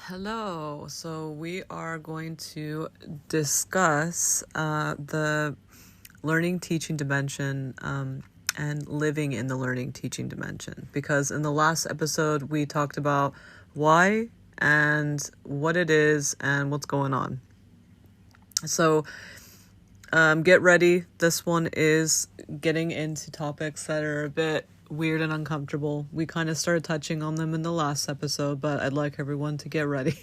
Hello. So we are going to discuss the learning teaching dimension and living in the learning teaching dimension. Because in the last episode, we talked about why and what it is and what's going on. So get ready. This one is getting into topics that are a bit weird and uncomfortable. We kind of started touching on them in the last episode, but I'd like everyone to get ready.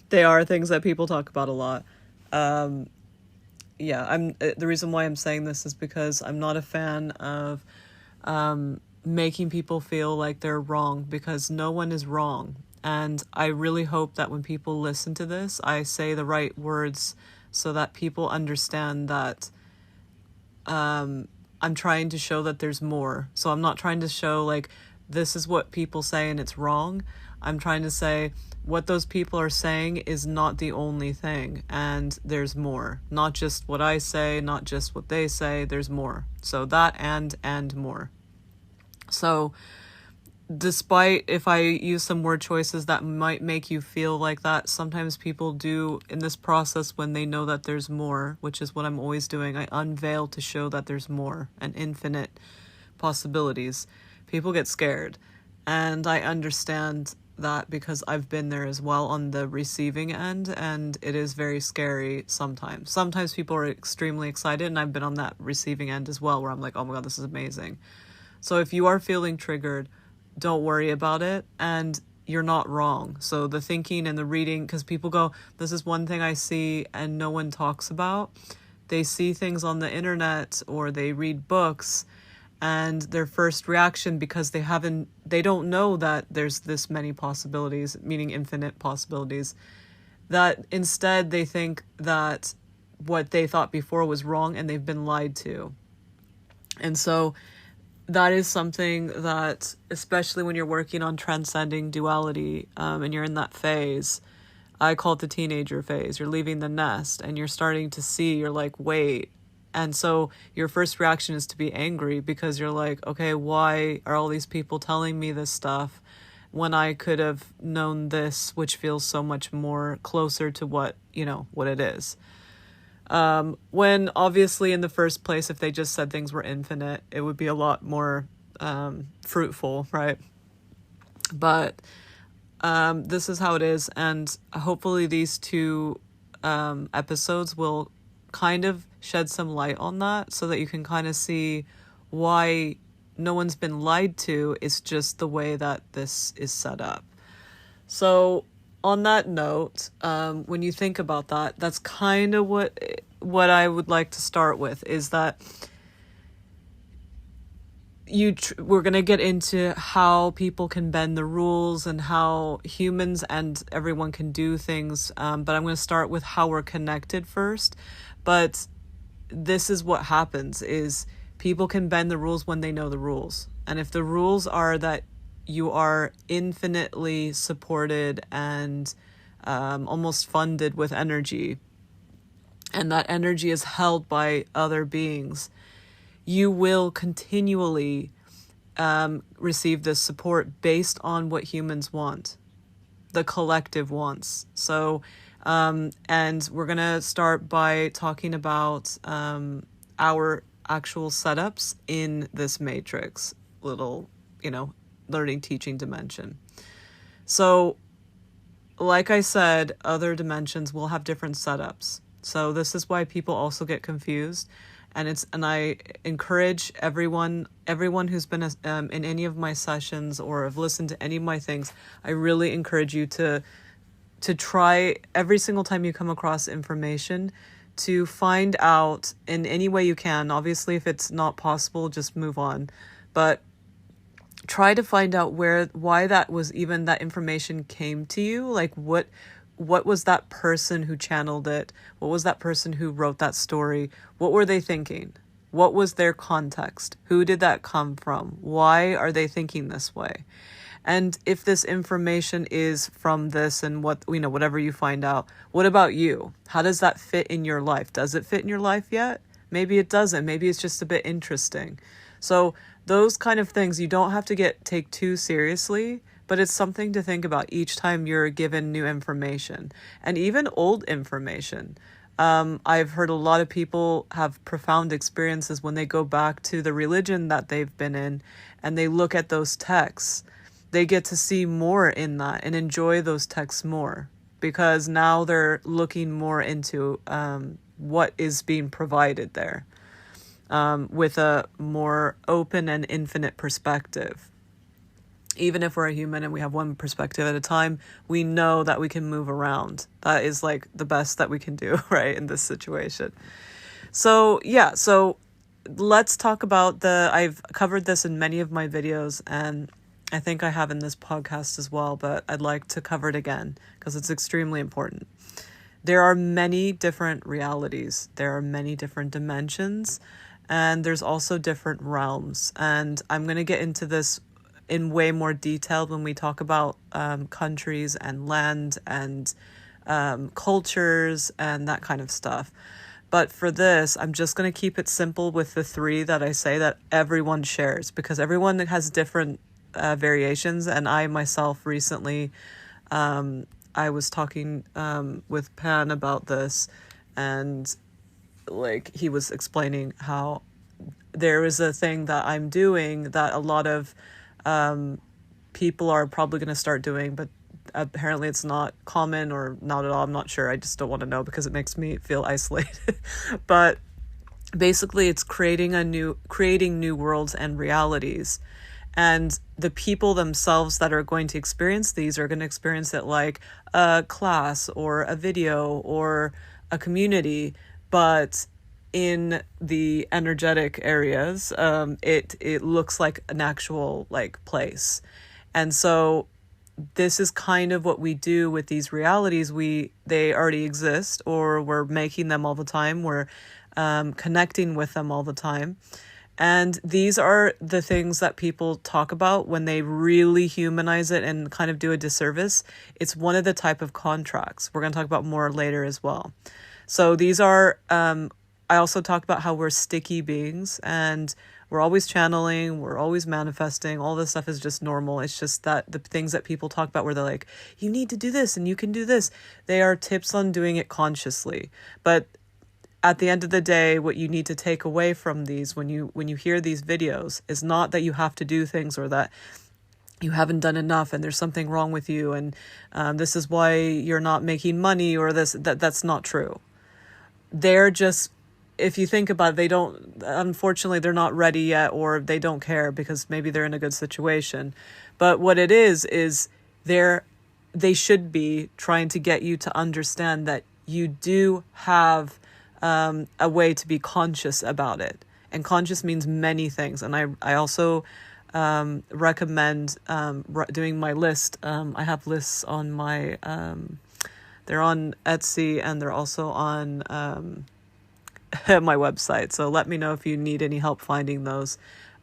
They are things that people talk about a lot. The reason why I'm saying this is because I'm not a fan of making people feel like they're wrong, because no one is wrong. And I really hope that when people listen to this, I say the right words so that people understand that I'm trying to show that there's more. So I'm not trying to show like this is what people say and it's wrong. I'm trying to say what those people are saying is not the only thing, and there's more. Not just what I say, not just what they say, there's more. So that and more. So despite if I use some word choices that might make you feel like that, sometimes people do in this process when they know that there's more, which is what I'm always doing. I unveil to show that there's more and infinite possibilities. People get scared. And I understand that because I've been there as well on the receiving end, and it is very scary sometimes. Sometimes people are extremely excited, and I've been on that receiving end as well, where I'm like, oh my God, this is amazing. So if you are feeling triggered, don't worry about it, and you're not wrong. So the thinking and the reading, because people go, this is one thing I see and no one talks about. They see things on the internet or they read books, and their first reaction, because they don't know that there's this many possibilities, meaning infinite possibilities, that instead they think that what they thought before was wrong and they've been lied to. And so that is something that, especially when you're working on transcending duality, and you're in that phase, I call it the teenager phase. You're leaving the nest and you're starting to see, you're like, wait. And so your first reaction is to be angry, because you're like, okay, why are all these people telling me this stuff when I could have known this, which feels so much more closer to what it is. When obviously in the first place, if they just said things were infinite, it would be a lot more fruitful, right? But this is how it is, and hopefully these two episodes will kind of shed some light on that, so that you can kind of see why no one's been lied to. It's just the way that this is set up. So on that note, when you think about that, that's kind of what I would like to start with, is that we're going to get into how people can bend the rules and how humans and everyone can do things. But I'm going to start with how we're connected first. But this is what happens, is people can bend the rules when they know the rules. And if the rules are that you are infinitely supported and almost funded with energy, and that energy is held by other beings, you will continually receive this support based on what humans want, the collective wants. So, and we're going to start by talking about our actual setups in this matrix, little, learning teaching dimension. So, like I said, other dimensions will have different setups. So this is why people also get confused. And I encourage everyone who's been in any of my sessions or have listened to any of my things, I really encourage you to try every single time you come across information to find out in any way you can. Obviously, if it's not possible, just move on. But try to find out why that information came to you. Like what was that person who channeled it? What was that person who wrote that story? What were they thinking? What was their context? Who did that come from? Why are they thinking this way? And if this information is from this and whatever you find out, what about you? How does that fit in your life? Does it fit in your life yet? Maybe it doesn't. Maybe it's just a bit interesting. So those kind of things you don't have to take too seriously, but it's something to think about each time you're given new information, and even old information. I've heard a lot of people have profound experiences when they go back to the religion that they've been in and they look at those texts. They get to see more in that and enjoy those texts more, because now they're looking more into what is being provided there, with a more open and infinite perspective. Even if we're a human and we have one perspective at a time, we know that we can move around. That is like the best that we can do, right, in this situation. So yeah, so let's talk about I've covered this in many of my videos, and I think I have in this podcast as well, but I'd like to cover it again because it's extremely important. There are many different realities. There are many different dimensions, and there's also different realms. And I'm going to get into this in way more detail when we talk about countries and land and cultures and that kind of stuff. But for this, I'm just going to keep it simple with the three that I say that everyone shares, because everyone has different variations. And I myself recently, I was talking with Pan about this, and like he was explaining how there is a thing that I'm doing that a lot of people are probably going to start doing, but apparently it's not common or not at all. I'm not sure. I just don't want to know because it makes me feel isolated. But basically it's creating new worlds and realities. And the people themselves that are going to experience these are going to experience it like a class or a video or a community, but in the energetic areas, it looks like an actual like place. And so this is kind of what we do with these realities. They already exist, or we're making them all the time. We're connecting with them all the time. And these are the things that people talk about when they really humanize it and kind of do a disservice. It's one of the type of contracts we're going to talk about more later as well. So these are, I also talk about how we're sticky beings and we're always channeling, we're always manifesting. All this stuff is just normal. It's just that the things that people talk about where they're like, you need to do this and you can do this. They are tips on doing it consciously. But at the end of the day, what you need to take away from these when you hear these videos is not that you have to do things or that you haven't done enough and there's something wrong with you and this is why you're not making money or that's not true. They're just, if you think about it, unfortunately, they're not ready yet, or they don't care because maybe they're in a good situation. But what it is they should be trying to get you to understand that you do have a way to be conscious about it. And conscious means many things. And I also recommend doing my list. I have lists on my, they're on Etsy and they're also on my website. So let me know if you need any help finding those,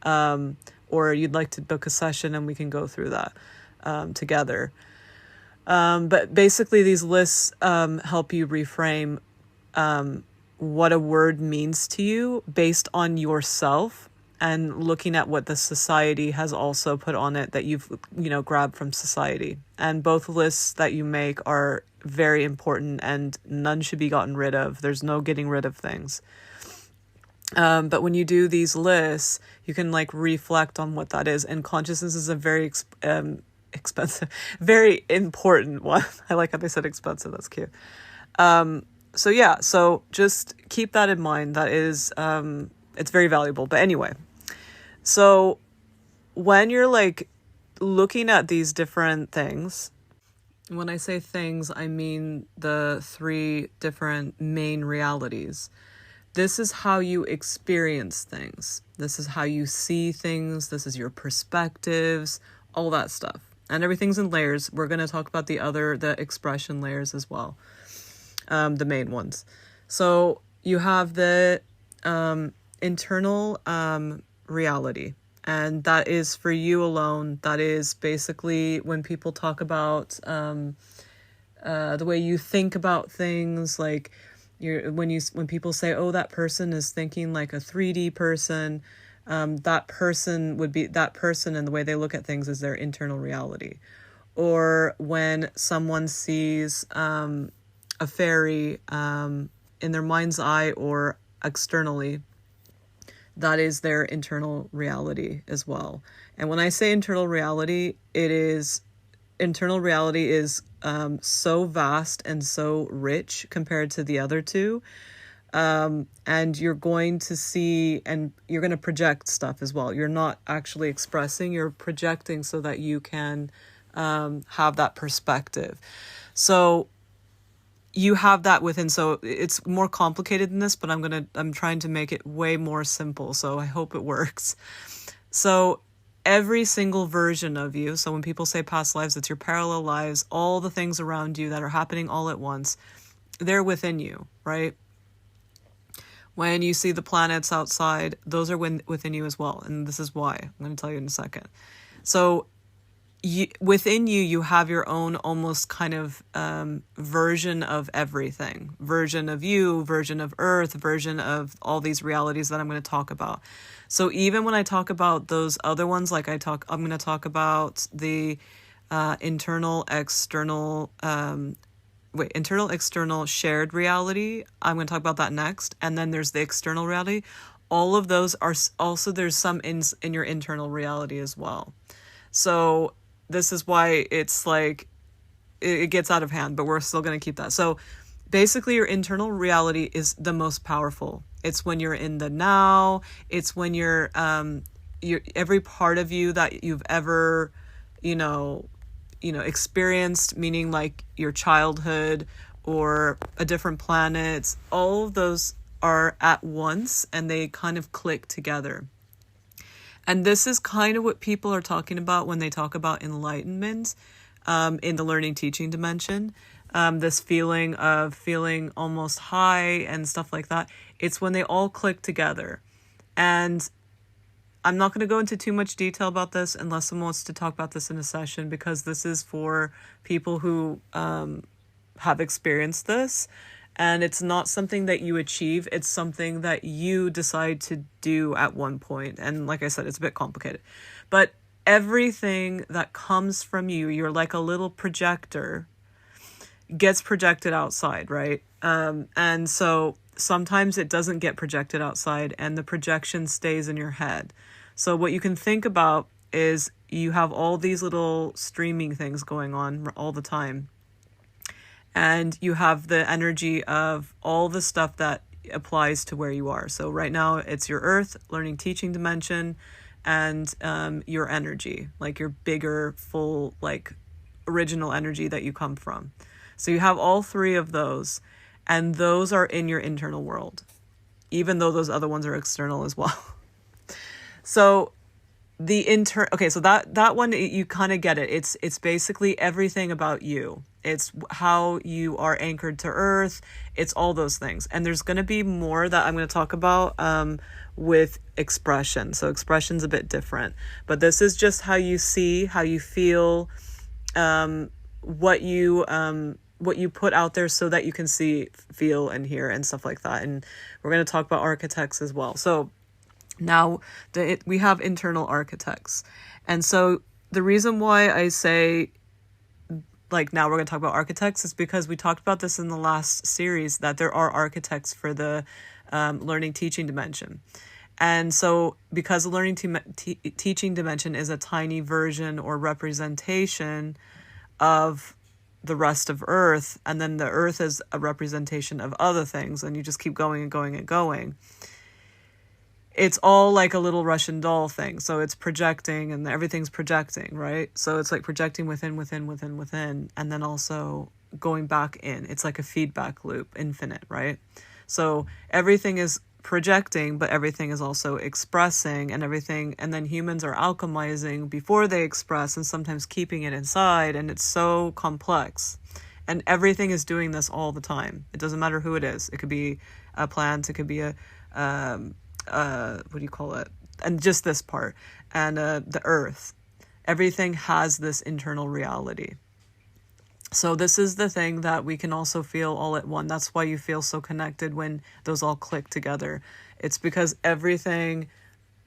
or you'd like to book a session and we can go through that together. But basically these lists help you reframe what a word means to you based on yourself and looking at what the society has also put on it that you've, grabbed from society. And both lists that you make are very important and none should be gotten rid of. There's no getting rid of things. But when you do these lists, you can reflect on what that is. And consciousness is a very expensive, very important one. I like how they said expensive. That's cute. So just keep that in mind. That is, it's very valuable. But anyway, so when you're looking at these different things, when I say things, I mean the three different main realities. This is how you experience things. This is how you see things. This is your perspectives, all that stuff. And everything's in layers. We're going to talk about the expression layers as well. The main ones. So you have the internal reality, and that is for you alone. That is basically when people talk about the way you think about things, when people say, oh, that person is thinking like a 3D person, that person would be, that person and the way they look at things is their internal reality. Or when someone sees a fairy in their mind's eye or externally, that is their internal reality as well. And when I say internal reality, internal reality is so vast and so rich compared to the other two. And you're going to see, and you're going to project stuff as well. You're not actually expressing, you're projecting so that you can have that perspective. So you have that within. So it's more complicated than this, but I'm trying to make it way more simple. So I hope it works. So every single version of you, so when people say past lives, it's your parallel lives, all the things around you that are happening all at once, they're within you, right? When you see the planets outside, those are within you as well. And this is why. I'm going to tell you in a second. So within you, you have your own almost kind of version of everything. Version of you, version of Earth, version of all these realities that I'm going to talk about. So even when I talk about those other ones, like I'm going to talk about the internal, external shared reality. I'm going to talk about that next. And then there's the external reality. All of those are also, there's some in your internal reality as well. So this is why it's like, it gets out of hand, but we're still going to keep that. So basically your internal reality is the most powerful. It's when you're in the now. It's when you're every part of you that you've ever, experienced, meaning like your childhood or a different planet, all of those are at once and they kind of click together. And this is kind of what people are talking about when they talk about enlightenment in the learning teaching dimension. This feeling of feeling almost high and stuff like that. It's when they all click together. And I'm not going to go into too much detail about this unless someone wants to talk about this in a session, because this is for people who have experienced this. And it's not something that you achieve. It's something that you decide to do at one point. And like I said, it's a bit complicated. But everything that comes from you, you're like a little projector, gets projected outside, right? And so sometimes it doesn't get projected outside and the projection stays in your head. So what you can think about is you have all these little streaming things going on all the time. And you have the energy of all the stuff that applies to where you are. So right now it's your Earth, learning, teaching dimension, and your energy, like your bigger, full, like original energy that you come from. So you have all three of those, and those are in your internal world, even though those other ones are external as well. So okay, so that one, you kind of get it. It's basically everything about you. It's how you are anchored to Earth. It's all those things. And there's going to be more that I'm going to talk about with expression. So expression's a bit different. But this is just how you see, how you feel, what you put out there so that you can see, feel, and hear and stuff like that. And we're going to talk about architects as well. So now we have internal architects. And so the reason why I say, like, now we're going to talk about architects is because we talked about this in the last series, that there are architects for the learning teaching dimension. And so because the learning teaching dimension is a tiny version or representation of the rest of Earth, and then the Earth is a representation of other things, and you just keep going and going and going. It's all like a little Russian doll thing. So it's projecting and everything's projecting, right? So it's like projecting within, and then also going back in. It's like a feedback loop, infinite, right? So everything is projecting, but everything is also expressing, and everything, and then humans are alchemizing before they express and sometimes keeping it inside. And it's so complex. And everything is doing this all the time. It doesn't matter who it is. It could be a plant, it could be a what do you call it? And just this part. And the Earth. Everything has this internal reality. So this is the thing that we can also feel all at one. That's why you feel so connected when those all click together. It's because everything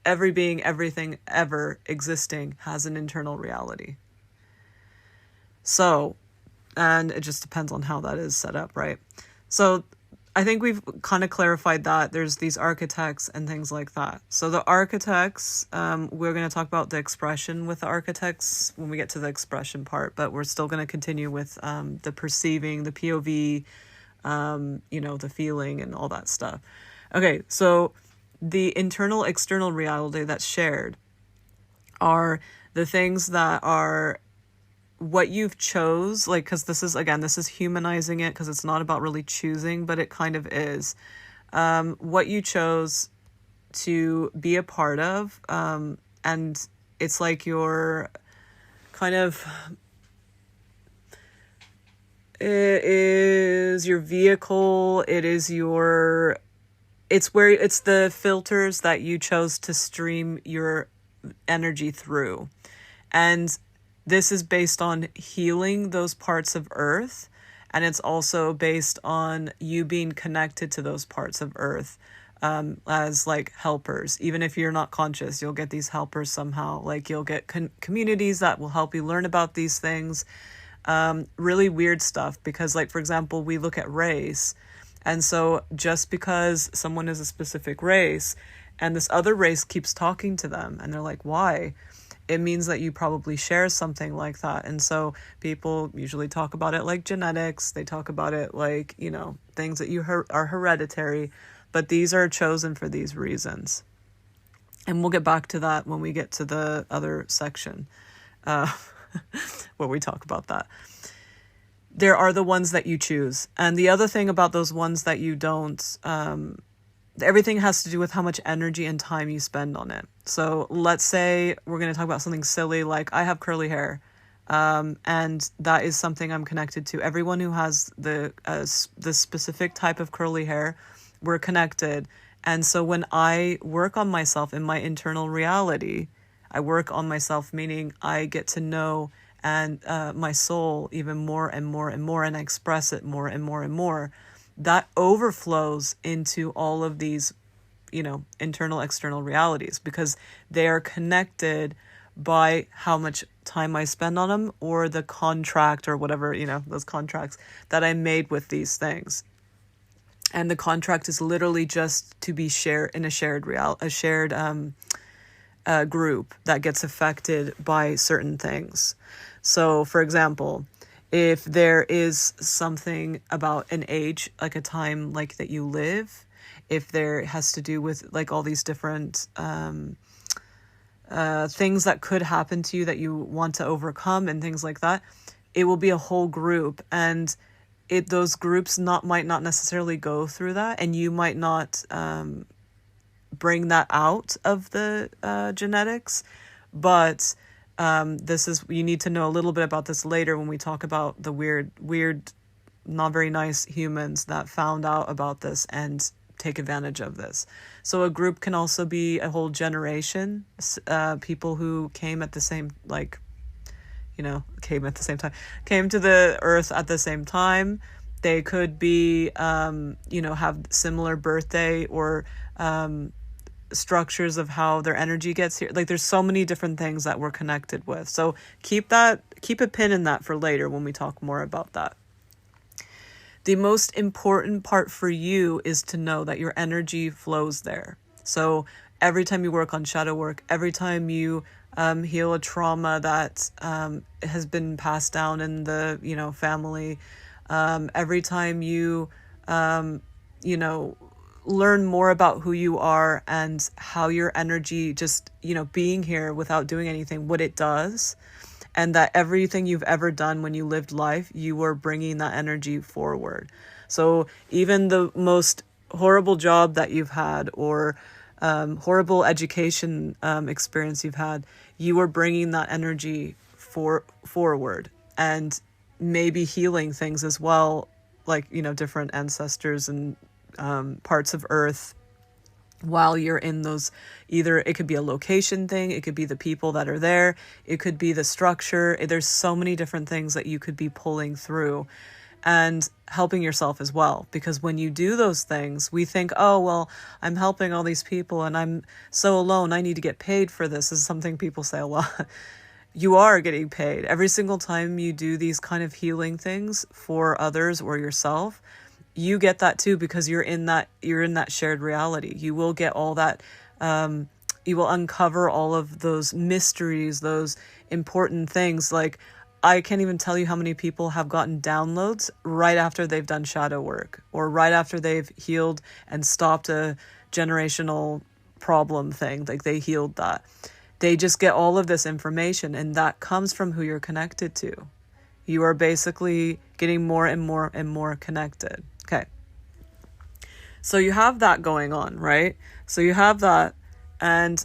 every being, everything ever existing has an internal reality. So, and it just depends on how that is set up, right? So I think we've kind of clarified that there's these architects and things like that. So the architects, we're going to talk about the expression with the architects when we get to the expression part, but we're still going to continue with the perceiving, the POV, the feeling and all that stuff. Okay, so the internal external reality that's shared are the things that are what you've chose, like, because this is humanizing it, because it's not about really choosing, but it kind of is. What you chose to be a part of, and it's like your kind of, it is your vehicle, it's the filters that you chose to stream your energy through. And this is based on healing those parts of Earth, and it's also based on you being connected to those parts of Earth as like helpers. Even if you're not conscious, you'll get these helpers somehow. Like you'll get communities that will help you learn about these things. Really weird stuff, because like, for example, we look at race, and so just because someone is a specific race and this other race keeps talking to them and they're like, why? It means that you probably share something like that. And so people usually talk about it like genetics. They talk about it like, things that are hereditary, but these are chosen for these reasons. And we'll get back to that when we get to the other section, where we talk about that. There are the ones that you choose. And the other thing about those ones that you don't, everything has to do with how much energy and time you spend on it. So let's say we're going to talk about something silly, like I have curly hair, and that is something I'm connected to. Everyone who has the specific type of curly hair, we're connected. And so when I work on myself in my internal reality, I work on myself, meaning I get to know and my soul even more and more and more, and I express it more and more and more. That overflows into all of these, internal, external realities, because they are connected by how much time I spend on them, or the contract or whatever, those contracts that I made with these things. And the contract is literally just to be shared in a shared group that gets affected by certain things. So, for example, if there is something about an age, like a time like that you live, if there has to do with like all these different things that could happen to you that you want to overcome and things like that, it will be a whole group, and those groups might not necessarily go through that, and you might not bring that out of the genetics, but you need to know a little bit about this later when we talk about the weird, not very nice humans that found out about this and take advantage of this. So a group can also be a whole generation, people who came at the same, came to the earth at the same time. They could be, have similar birthday or structures of how their energy gets here. Like there's so many different things that we're connected with. So keep a pin in that for later when we talk more about that. The most important part for you is to know that your energy flows there. So every time you work on shadow work, every time you heal a trauma that has been passed down in the family, every time you learn more about who you are and how your energy just being here without doing anything, what it does, and that everything you've ever done when you lived life, you were bringing that energy forward. So even the most horrible job that you've had, or horrible education experience you've had, you were bringing that energy forward, and maybe healing things as well, like different ancestors and parts of Earth while you're in those. Either it could be a location thing, it could be the people that are there, it could be the structure. There's so many different things that you could be pulling through. and helping yourself as well. Because when you do those things, we think, oh, well, I'm helping all these people and I'm so alone. I need to get paid for this. This is something people say a lot. You are getting paid. Every single time you do these kind of healing things for others or yourself, you get that too, because you're in that shared reality. You will get all that, you will uncover all of those mysteries, those important things. Like, I can't even tell you how many people have gotten downloads right after they've done shadow work, or right after they've healed and stopped a generational problem thing. Like, they healed that. They just get all of this information, and that comes from who you're connected to. You are basically getting more and more and more connected. Okay. So you have that going on, right? So you have that. And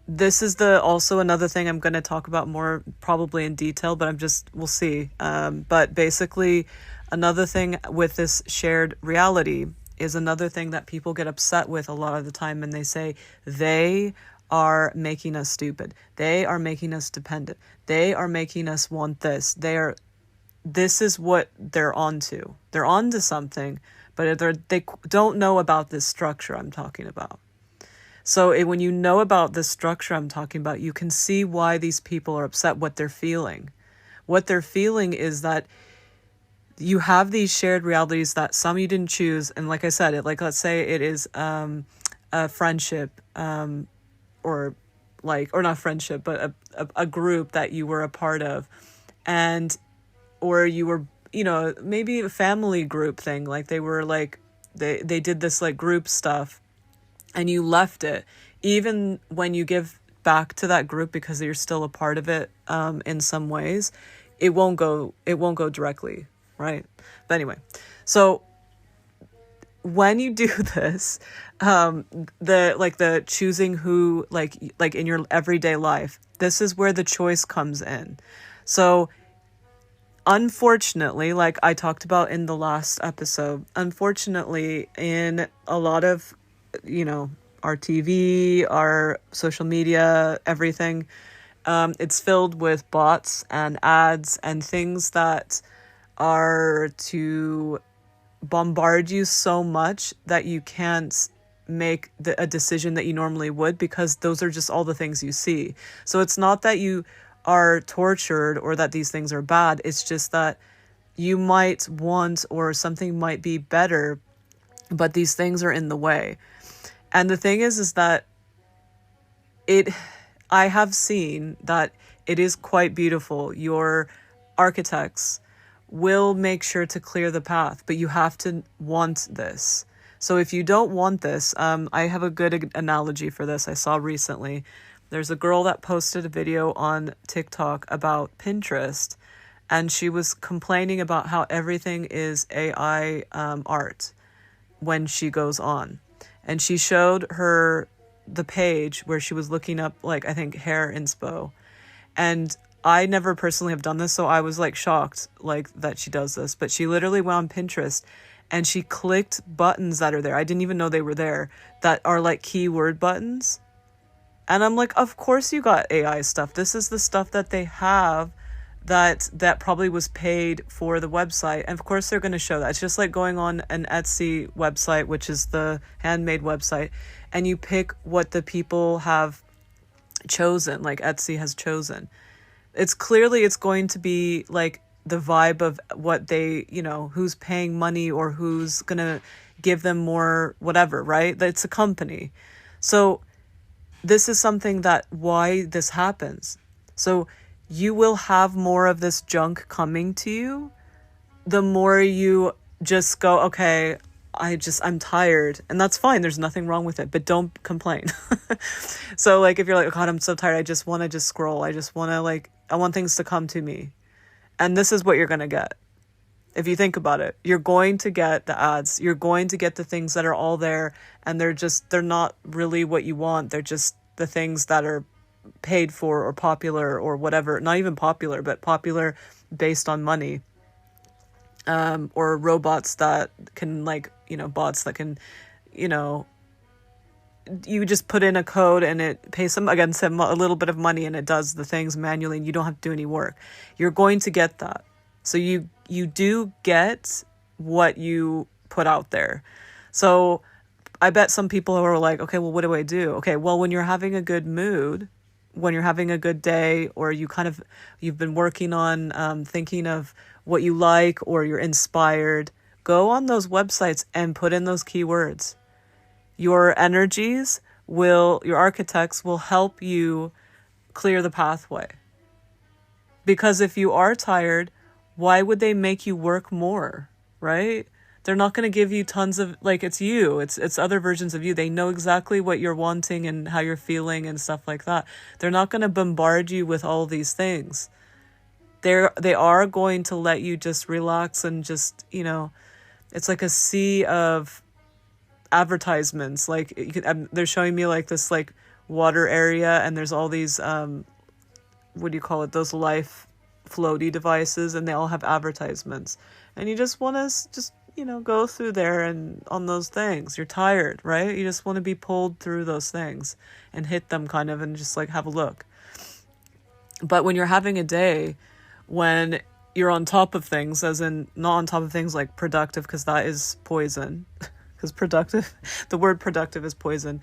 this is also another thing I'm going to talk about more probably in detail, but we'll see. But basically, another thing with this shared reality is another thing that people get upset with a lot of the time. And they say they are making us stupid. They are making us dependent. They are making us want this. This is what they're onto. They're onto something, but they don't know about this structure I'm talking about. So when you know about this structure I'm talking about, you can see why these people are upset, what they're feeling. What they're feeling is that you have these shared realities that some you didn't choose. And like I said, let's say it is a friendship, or not friendship, but a group that you were a part of, or you were, maybe a family group thing. Like they were like, they did this like group stuff, and you left it. Even when you give back to that group because you're still a part of it, in some ways, it won't go directly, right? But anyway, so when you do this, the choosing who, like in your everyday life, this is where the choice comes in. So unfortunately, like I talked about in the last episode, unfortunately, in a lot of, our TV, our social media, everything, it's filled with bots and ads and things that are to bombard you so much that you can't make a decision that you normally would, because those are just all the things you see. So it's not that you are tortured or that these things are bad. It's just that you might want, or something might be better, but these things are in the way. And the thing is that I have seen that it is quite beautiful. Your architects will make sure to clear the path, but you have to want this. So if you don't want this, I have a good analogy for this I saw recently. There's a girl that posted a video on TikTok about Pinterest, and she was complaining about how everything is AI art when she goes on. And she showed the page where she was looking up, like, I think hair inspo. And I never personally have done this, so I was like shocked, like, that she does this. But she literally went on Pinterest and she clicked buttons that are there. I didn't even know they were there, that are like keyword buttons. And I'm like, of course you got AI stuff. This is the stuff that they have that probably was paid for the website. And of course they're going to show that. It's just like going on an Etsy website, which is the handmade website, and you pick what the people have chosen, like Etsy has chosen. It's going to be like the vibe of what they, who's paying money or who's going to give them more, whatever, right? It's a company. So this is something why this happens. So you will have more of this junk coming to you the more you just go, okay, I'm tired. And that's fine. There's nothing wrong with it, but don't complain. So like, if you're like, oh God, I'm so tired. I just want to scroll. I just want to I want things to come to me. And this is what you're going to get. If you think about it, you're going to get the ads. You're going to get the things that are all there. And they're not really what you want. They're just the things that are paid for or popular or whatever. Not even popular, but popular based on money. Or robots that can bots that can, you just put in a code and it pays a little bit of money and it does the things manually and you don't have to do any work. You're going to get that. So you do get what you put out there. So I bet some people are like, okay, well, what do I do? Okay, well, when you're having a good mood, when you're having a good day, or you've been working on thinking of what you like, or you're inspired, go on those websites and put in those keywords. Your your architects will help you clear the pathway. Because if you are tired, why would they make you work more, right? They're not going to give you tons of, like, it's you, it's other versions of you. They know exactly what you're wanting and how you're feeling and stuff like that. They're not going to bombard you with all these things. They are going to let you just relax and just, it's like a sea of advertisements. Like they're showing me like this like water area, and there's all these what do you call it, those life floaty devices, and they all have advertisements, and you just want to just go through there and on those things. You're tired, right? You just want to be pulled through those things and hit them kind of, and just like have a look. But when you're having a day when you're on top of things, as in not on top of things like productive, because that is poison, because the word productive is poison,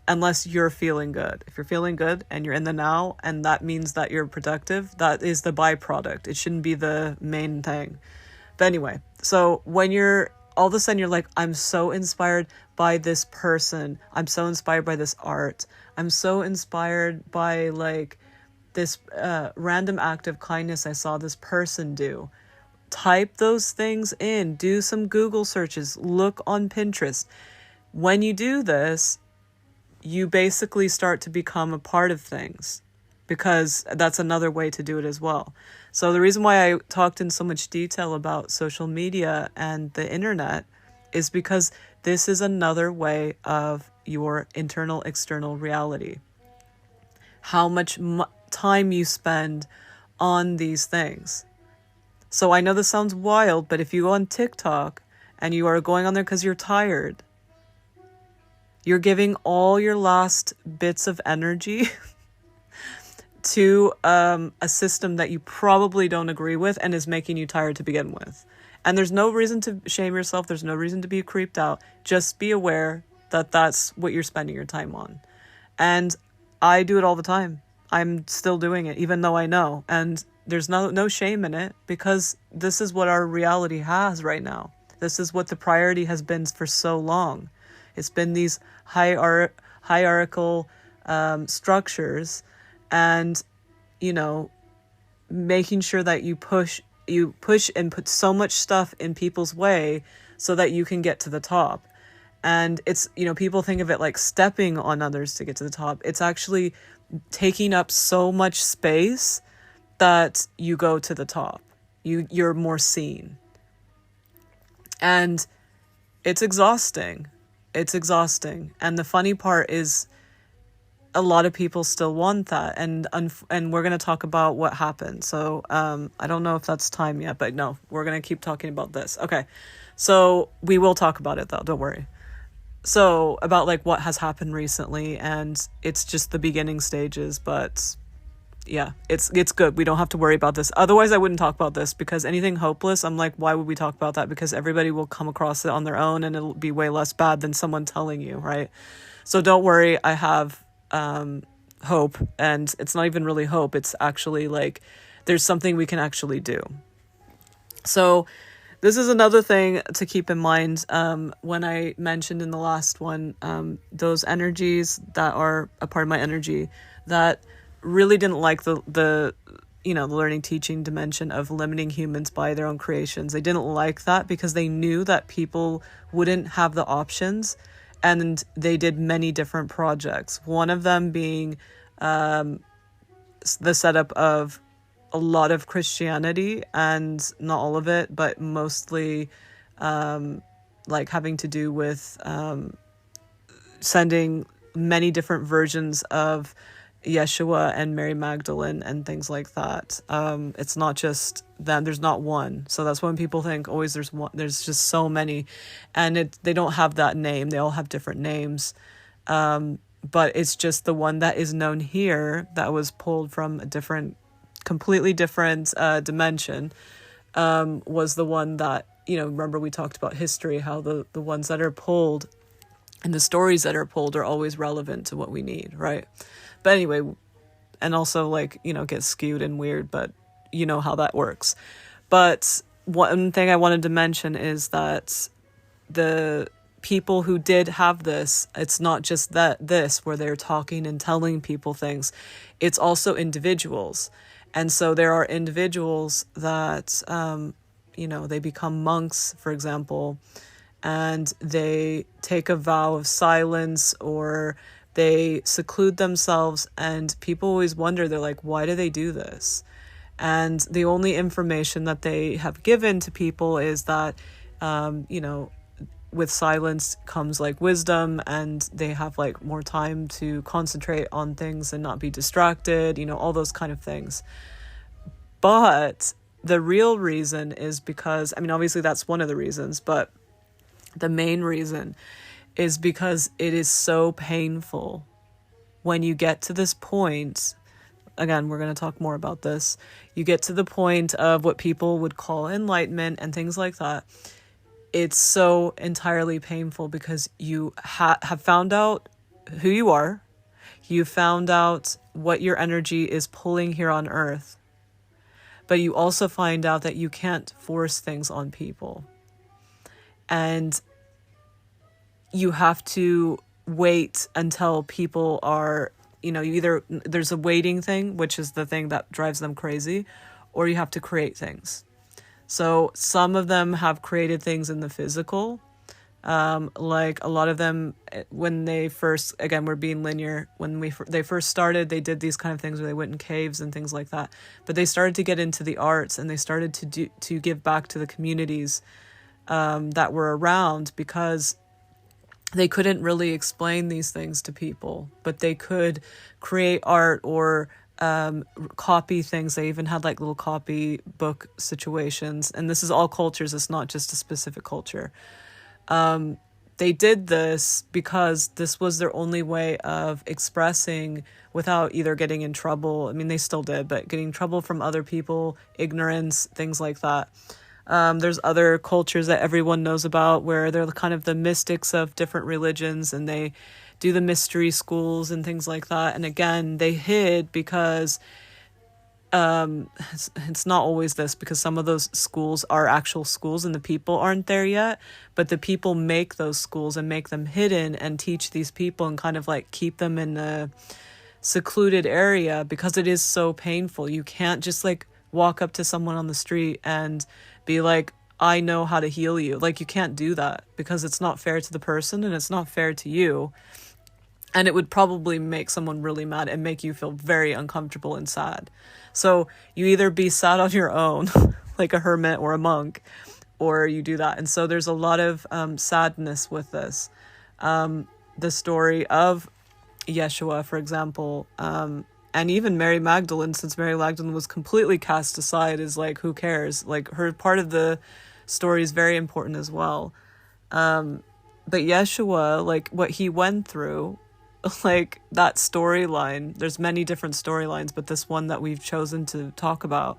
unless you're feeling good. If you're feeling good and you're in the now, and that means that you're productive, that is the byproduct. It shouldn't be the main thing. But anyway, so when you're all of a sudden you're like, I'm so inspired by this person, I'm so inspired by this art, I'm so inspired by like this random act of kindness I saw this person do. Type those things in, do some Google searches, look on Pinterest. When you do this, you basically start to become a part of things, because that's another way to do it as well. So the reason why I talked in so much detail about social media and the internet is because this is another way of your internal external reality. How much time you spend on these things. So I know this sounds wild, but if you go on TikTok and you are going on there because you're tired, you're giving all your last bits of energy to a system that you probably don't agree with and is making you tired to begin with. And there's no reason to shame yourself. There's no reason to be creeped out. Just be aware that that's what you're spending your time on. And I do it all the time. I'm still doing it, even though I know. And there's no shame in it, because this is what our reality has right now. This is what the priority has been for so long. It's been these hierarchical structures, and making sure that you push and put so much stuff in people's way so that you can get to the top. And it's, people think of it like stepping on others to get to the top. It's actually taking up so much space that you go to the top. You're more seen. And it's exhausting. It's exhausting. And the funny part is a lot of people still want that. And we're going to talk about what happened. So I don't know if that's time yet, but no, we're going to keep talking about this. Okay. So we will talk about it though. Don't worry. So about like what has happened recently, and it's just the beginning stages, but yeah, it's good. We don't have to worry about this. Otherwise I wouldn't talk about this, because anything hopeless, I'm like, why would we talk about that? Because everybody will come across it on their own, and it'll be way less bad than someone telling you, right? So don't worry. I have hope, and it's not even really hope. It's actually like there's something we can actually do. So this is another thing to keep in mind when I mentioned in the last one, those energies that are a part of my energy that really didn't like the learning teaching dimension of limiting humans by their own creations. They didn't like that because they knew that people wouldn't have the options, and they did many different projects. One of them being the setup of a lot of Christianity, and not all of it, but mostly like having to do with sending many different versions of Yeshua and Mary Magdalene and things like that. It's not just them. There's not one. So that's when people think always there's one. There's just so many, and they don't have that name. They all have different names. But it's just the one that is known here that was pulled from a different completely different dimension, was the one that, remember we talked about history, how the ones that are pulled and the stories that are pulled are always relevant to what we need, right? But anyway, and also get skewed and weird, but you know how that works. But one thing I wanted to mention is that the people who did have this, it's not just this where they're talking and telling people things, it's also individuals. And so there are individuals that they become monks, for example, and they take a vow of silence, or they seclude themselves, and people always wonder, they're like, why do they do this? And the only information that they have given to people is that with silence comes wisdom, and they have more time to concentrate on things and not be distracted, all those kind of things. But the real reason is because, obviously that's one of the reasons, but the main reason is because it is so painful when you get to this point. Again, we're going to talk more about this. You get to the point of what people would call enlightenment and things like that. It's so entirely painful because you have found out who you are. You found out what your energy is pulling here on earth. But you also find out that you can't force things on people. And you have to wait until people are, there's a waiting thing, which is the thing that drives them crazy, or you have to create things. So some of them have created things in the physical. A lot of them, when they first, again, we're being linear, when they first started, they did these kind of things where they went in caves and things like that. But they started to get into the arts, and they started to give back to the communities that were around, because they couldn't really explain these things to people, but they could create art or copy things. They even had little copy book situations, and this is all cultures. It's not just a specific culture. They did this because this was their only way of expressing without either getting in trouble. They still did, but getting trouble from other people, ignorance, things like that. There's other cultures that everyone knows about where they're kind of the mystics of different religions, and they do the mystery schools and things like that. And again, they hid because it's not always this, because some of those schools are actual schools and the people aren't there yet, but the people make those schools and make them hidden and teach these people and kind of keep them in a secluded area, because it is so painful. You can't just walk up to someone on the street and be like, I know how to heal you. You can't do that, because it's not fair to the person and it's not fair to you. And it would probably make someone really mad and make you feel very uncomfortable and sad. So you either be sad on your own, like a hermit or a monk, or you do that. And so there's a lot of sadness with this. The story of Yeshua, for example, and even Mary Magdalene, since Mary Magdalene was completely cast aside, is who cares? Her part of the story is very important as well. But Yeshua, what he went through, that storyline, there's many different storylines, but this one that we've chosen to talk about,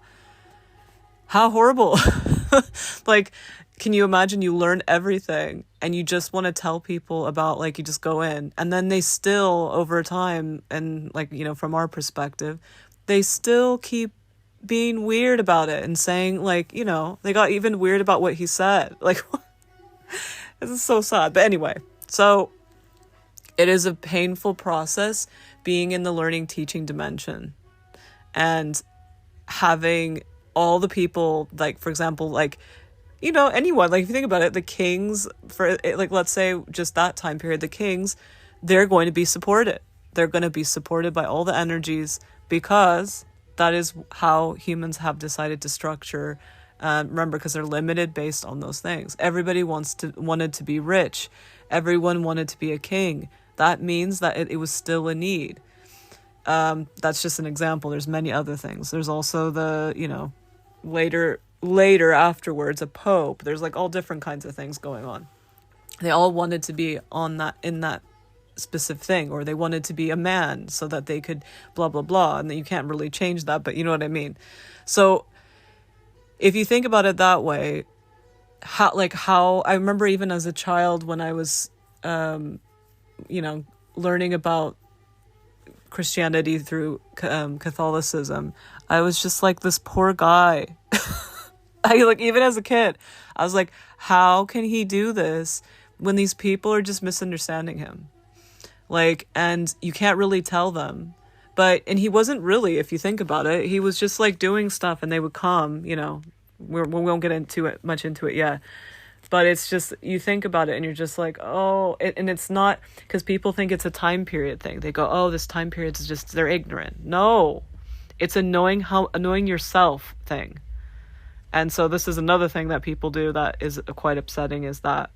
how horrible. Can you imagine you learn everything and you just want to tell people about, you just go in, and then they still, over time, and from our perspective, they still keep being weird about it and saying they got even weird about what he said. This is so sad. But anyway, so it is a painful process being in the learning teaching dimension, and having all the people, for example, anyone, if you think about it, the kings, for let's say just that time period, the kings, they're going to be supported. They're going to be supported by all the energies, because that is how humans have decided to structure. Remember, because they're limited based on those things. Everybody wanted to be rich. Everyone wanted to be a king. That means that it was still a need. That's just an example. There's many other things. There's also the, later afterwards, a pope. There's all different kinds of things going on. They all wanted to be in that specific thing, or they wanted to be a man so that they could blah blah blah, and you can't really change that, but you know what I mean. So if you think about it that way, how I remember even as a child when I was learning about Christianity through Catholicism, I was just like this poor guy. Even as a kid, I was like, how can he do this when these people are just misunderstanding him? And you can't really tell them. And he wasn't really, if you think about it, he was just like doing stuff, and they would come, we won't get much into it yet. But it's just, you think about it and you're just like, and it's not, because people think it's a time period thing. They go, oh, this time period is just, they're ignorant. No, it's a knowing yourself thing. And so this is another thing that people do that is quite upsetting, is that,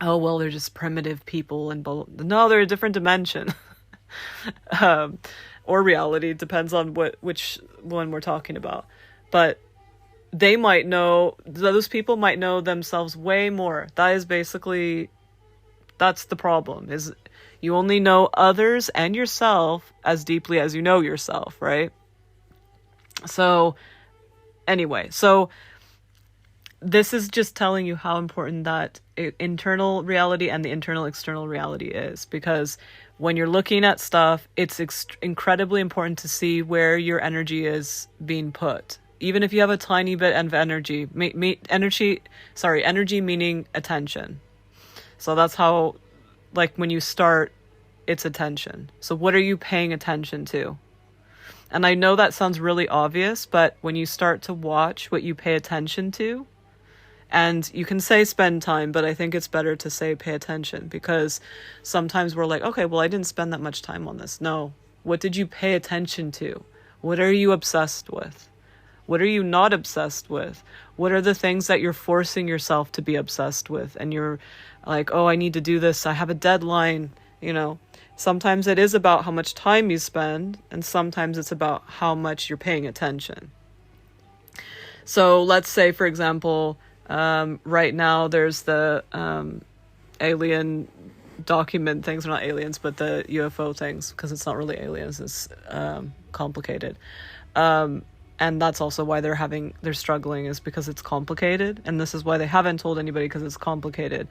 oh, well, they're just primitive people. No, they're a different dimension. Or reality, depends on which one we're talking about. But they might know, those people might know themselves way more. That is basically, that's the problem, is you only know others and yourself as deeply as you know yourself, right? So anyway, this is just telling you how important that internal reality and the internal external reality is, because when you're looking at stuff, it's incredibly important to see where your energy is being put. Even if you have a tiny bit of energy, energy meaning attention. So that's how, when you start, it's attention. So what are you paying attention to? And I know that sounds really obvious, but when you start to watch what you pay attention to, and you can say spend time, but I think it's better to say pay attention, because sometimes we're like, okay, well, I didn't spend that much time on this. No. What did you pay attention to? What are you obsessed with? What are you not obsessed with? What are the things that you're forcing yourself to be obsessed with? And you're like, oh, I need to do this. I have a deadline. Sometimes it is about how much time you spend, and sometimes it's about how much you're paying attention. So let's say, for example, right now there's the alien document things. They're not aliens, but the UFO things, because it's not really aliens. It's complicated. And that's also why they're struggling, is because it's complicated. And this is why they haven't told anybody, because it's complicated.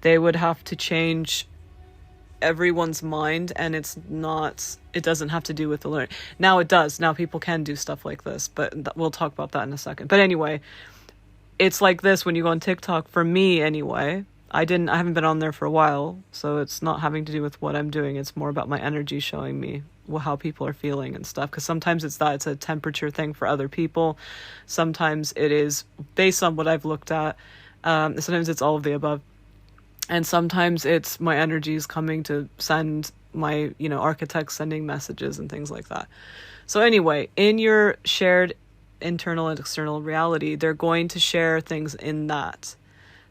They would have to change everyone's mind, and it doesn't have to do with the learning. Now it does. Now people can do stuff like this, but we'll talk about that in a second. But anyway, it's like this when you go on TikTok, for me anyway. I haven't been on there for a while, so it's not having to do with what I'm doing. It's more about my energy showing me how people are feeling and stuff. Because sometimes it's a temperature thing for other people. Sometimes it is based on what I've looked at. Sometimes it's all of the above. And sometimes it's my energy is coming to send my, architects sending messages and things like that. So anyway, in your shared internal and external reality, they're going to share things in that.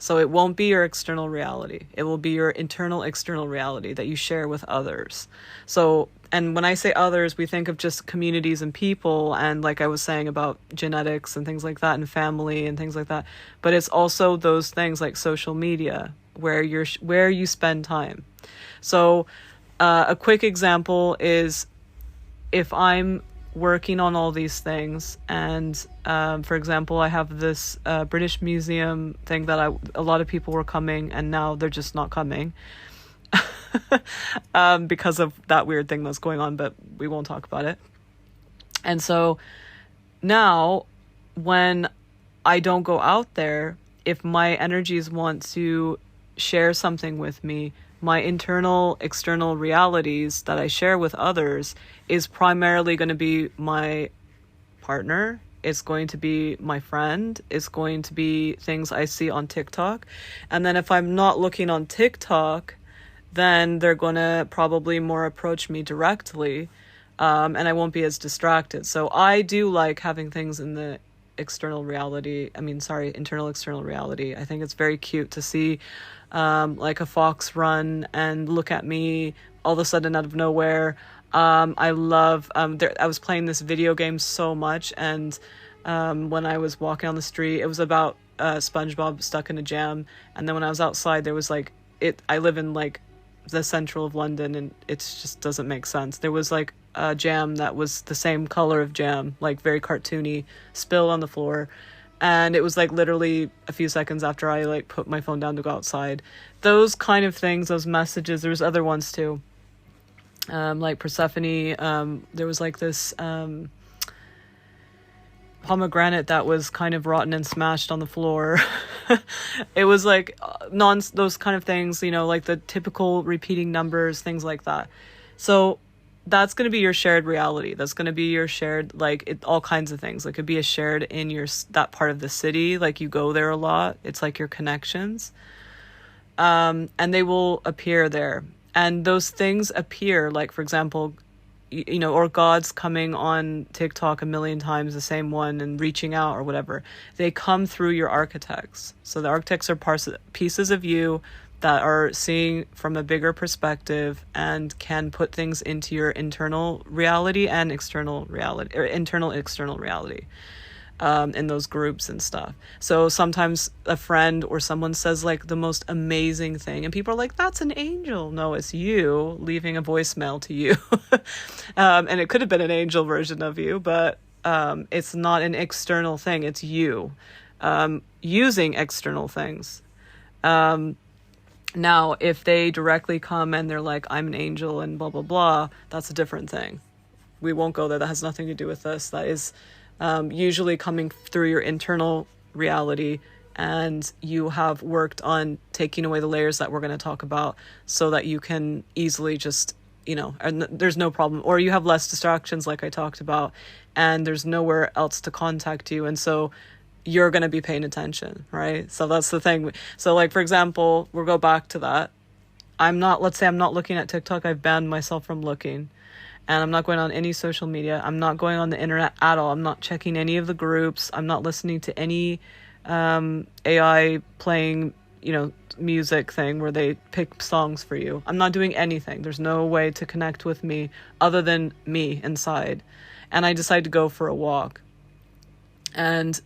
So it won't be your external reality. It will be your internal external reality that you share with others. So, and when I say others, we think of just communities and people, and like I was saying about genetics and things like that, and family and things like that. But it's also those things like social media, where you spend time. So a quick example is, if I'm working on all these things, and for example, I have this British Museum thing that a lot of people were coming, and now they're just not coming because of that weird thing that's going on, but we won't talk about it. And so now when I don't go out there, if my energies want to share something with me, my internal external realities that I share with others is primarily going to be my partner. It's going to be my friend. It's going to be things I see on TikTok. And then if I'm not looking on TikTok, then they're going to probably more approach me directly, and I won't be as distracted. So I do like having things in the internal external reality. I think it's very cute to see like a fox run and look at me all of a sudden out of nowhere. I love I was playing this video game so much, and when I was walking on the street, it was about SpongeBob stuck in a jam, and then when I was outside, there was I live in the central of London, and it just doesn't make sense. There was like a jam that was the same color of jam, like very cartoony, spilled on the floor. And it was like literally a few seconds after I like put my phone down to go outside. Those kind of things, those messages. There's other ones too. Like Persephone, there was like this pomegranate that was kind of rotten and smashed on the floor. It was like those kind of things, you know, like the typical repeating numbers, things like that. So that's going to be your shared reality. That's going to be your shared, like, all kinds of things. It could be a shared in that part of the city. Like, you go there a lot. It's like your connections. And they will appear there. And those things appear, like, for example, you know, or God's coming on TikTok a million times, the same one, and reaching out or whatever. They come through your architects. So the architects are pieces of you that are seeing from a bigger perspective and can put things into your internal reality and external reality, or internal external reality, in those groups and stuff. So sometimes a friend or someone says like the most amazing thing and people are like, that's an angel. No, it's you leaving a voicemail to you. And it could have been an angel version of you, but it's not an external thing. It's you using external things. Now, if they directly come and they're like, I'm an angel and blah, blah, blah, that's a different thing. We won't go there. That has nothing to do with this. That is usually coming through your internal reality, and you have worked on taking away the layers that we're going to talk about so that you can easily just, you know, and there's no problem. Or you have less distractions like I talked about, and there's nowhere else to contact you. And so you're going to be paying attention, right? So that's the thing. So like, for example, we'll go back to that. Let's say I'm not looking at TikTok. I've banned myself from looking, and I'm not going on any social media. I'm not going on the internet at all. I'm not checking any of the groups. I'm not listening to any AI playing, you know, music thing where they pick songs for you. I'm not doing anything. There's no way to connect with me other than me inside. And I decide to go for a walk. And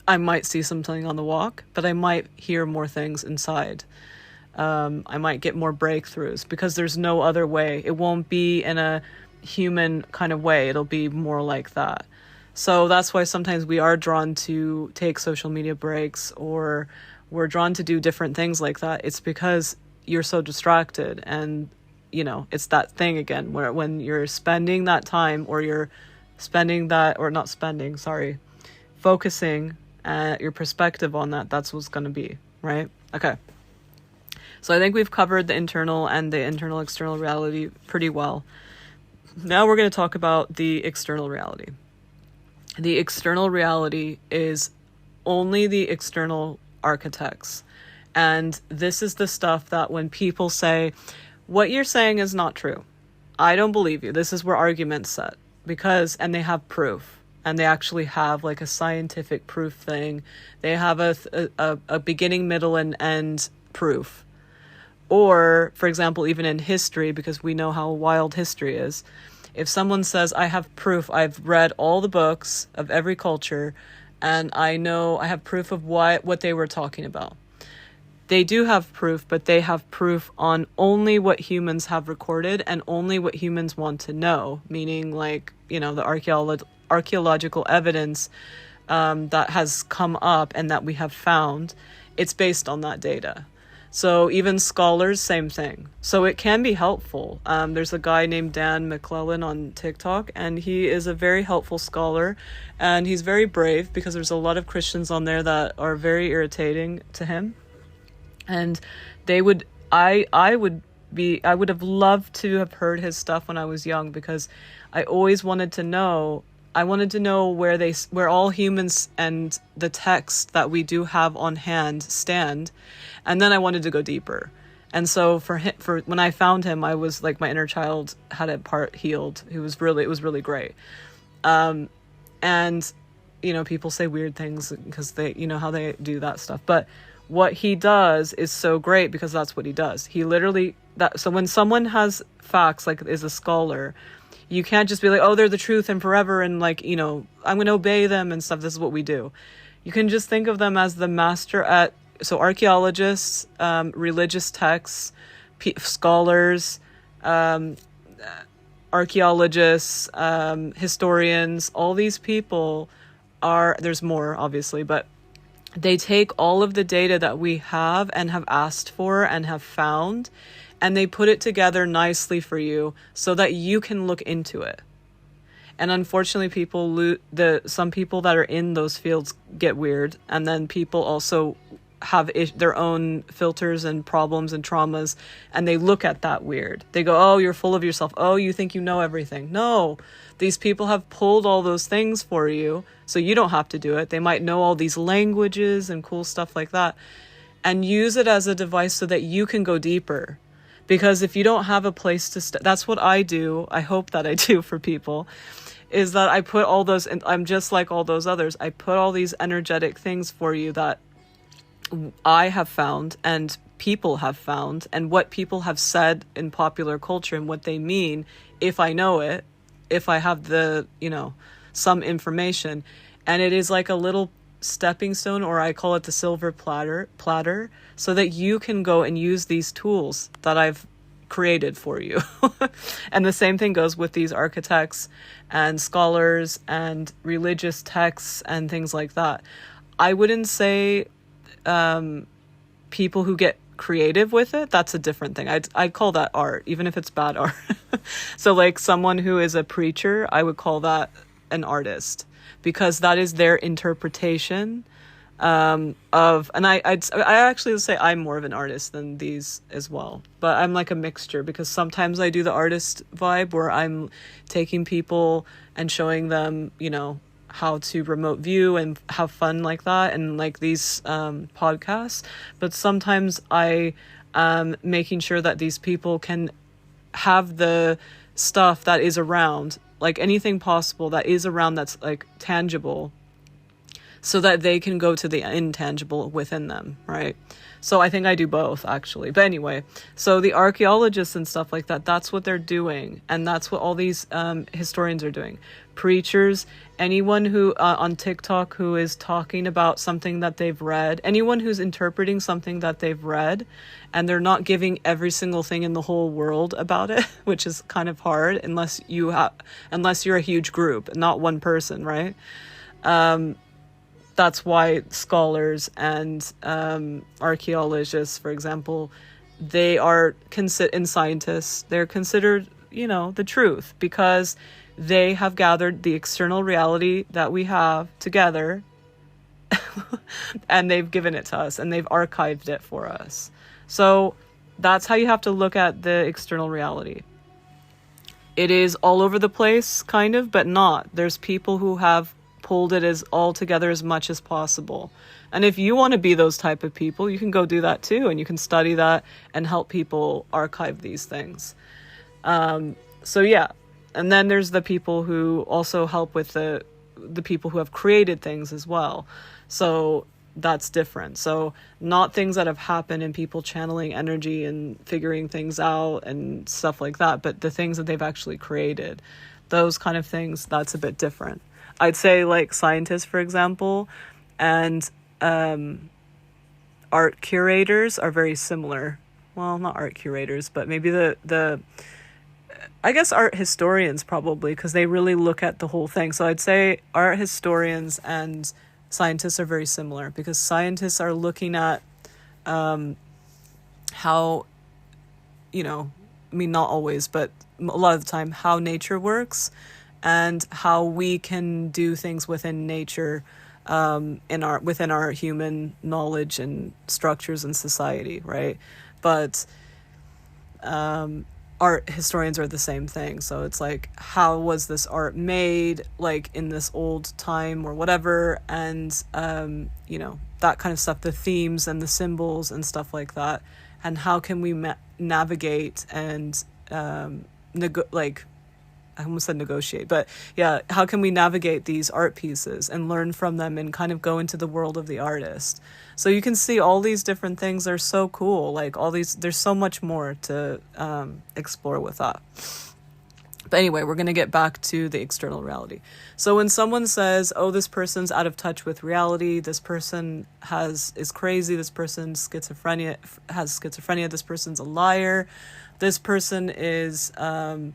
I might see something on the walk, but I might hear more things inside. I might get more breakthroughs because there's no other way. It won't be in a human kind of way. It'll be more like that. So that's why sometimes we are drawn to take social media breaks, or we're drawn to do different things like that. It's because you're so distracted, and, you know, it's that thing again where when you're spending that time, or you're spending that, or not spending, sorry, focusing your perspective on that, that's what's going to be, right? Okay. So I think we've covered the internal and the internal external reality pretty well. Now we're going to talk about the external reality. The external reality is only the external architects. And this is the stuff that when people say, what you're saying is not true, I don't believe you. This is where arguments set, and they have proof. And they actually have like a scientific proof thing. They have a beginning, middle, and end proof. Or, for example, even in history, because we know how wild history is, if someone says, I have proof, I've read all the books of every culture, and I know I have proof of what they were talking about. They do have proof, but they have proof on only what humans have recorded and only what humans want to know, meaning like, you know, the archaeological evidence that has come up and that we have found, it's based on that data. So even scholars, same thing. So it can be helpful. There's a guy named Dan McClellan on TikTok, and he is a very helpful scholar, and he's very brave because there's a lot of Christians on there that are very irritating to him. And I would have loved to have heard his stuff when I was young, because I always wanted to know. I wanted to know where all humans and the text that we do have on hand stand, and then I wanted to go deeper. And so for when I found him, I was like, my inner child had a part healed. It was really great. And you know, people say weird things because they, you know how they do that stuff, but what he does is so great because that's what he does. He literally so when someone has facts, like is a scholar, you can't just be like, oh, they're the truth and forever, and like, you know, I'm going to obey them and stuff. This is what we do. You can just think of them as the master at, so archaeologists, religious texts, scholars, archaeologists, historians, all these people there's more obviously, but they take all of the data that we have and have asked for and have found, and they put it together nicely for you so that you can look into it. And unfortunately, some people that are in those fields get weird, and then people also have their own filters and problems and traumas, and they look at that weird. They go, oh, you're full of yourself. Oh, you think you know everything. No, these people have pulled all those things for you, so you don't have to do it. They might know all these languages and cool stuff like that, and use it as a device so that you can go deeper. Because if you don't have a place to that's what I do. I hope that I do for people, is that I put all those, and I'm just like all those others. I put all these energetic things for you that I have found and people have found, and what people have said in popular culture and what they mean, if I know it, if I have the, some information. And it is like a little stepping stone, or I call it the silver platter, so that you can go and use these tools that I've created for you. And the same thing goes with these architects and scholars and religious texts and things like that. I wouldn't say people who get creative with it, that's a different thing. I'd call that art, even if it's bad art. So like someone who is a preacher, I would call that an artist, because that is their interpretation of, and I actually would say I'm more of an artist than these as well, but I'm like a mixture, because sometimes I do the artist vibe where I'm taking people and showing them, how to remote view and have fun like that, and like these podcasts. But sometimes I making sure that these people can have the stuff that is around, like anything possible that is around that's like tangible, so that they can go to the intangible within them, right? So I think I do both, actually. But anyway, so the archaeologists and stuff like that, that's what they're doing. And that's what all these historians are doing. Preachers, anyone who on TikTok who is talking about something that they've read, anyone who's interpreting something that they've read, and they're not giving every single thing in the whole world about it, which is kind of hard unless you're a huge group, not one person, right? That's why scholars and archaeologists, for example, they are and scientists, they're considered, the truth, because they have gathered the external reality that we have together and they've given it to us and they've archived it for us. So that's how you have to look at the external reality. It is all over the place, kind of, but not. There's people who have pulled it as all together as much as possible. And if you want to be those type of people, you can go do that too, and you can study that and help people archive these things. So yeah. And then there's the people who also help with the people who have created things as well. So that's different. So not things that have happened and people channeling energy and figuring things out and stuff like that, but the things that they've actually created. Those kind of things, that's a bit different. I'd say like scientists, for example, and art curators are very similar. Well, not art curators, but maybe I guess art historians probably, because they really look at the whole thing. So I'd say art historians and scientists are very similar, because scientists are looking at how, not always, but a lot of the time, how nature works and how we can do things within nature, within our human knowledge and structures and society, right? But art historians are the same thing. So it's like, how was this art made, like in this old time or whatever, and that kind of stuff, the themes and the symbols and stuff like that, and how can we navigate and I almost said negotiate, but yeah, how can we navigate these art pieces and learn from them and kind of go into the world of the artist? So you can see all these different things are so cool. Like all these, there's so much more to explore with that. But anyway, we're going to get back to the external reality. So when someone says, oh, this person's out of touch with reality, this person is crazy, this person has schizophrenia, this person's a liar, this person is, wrong,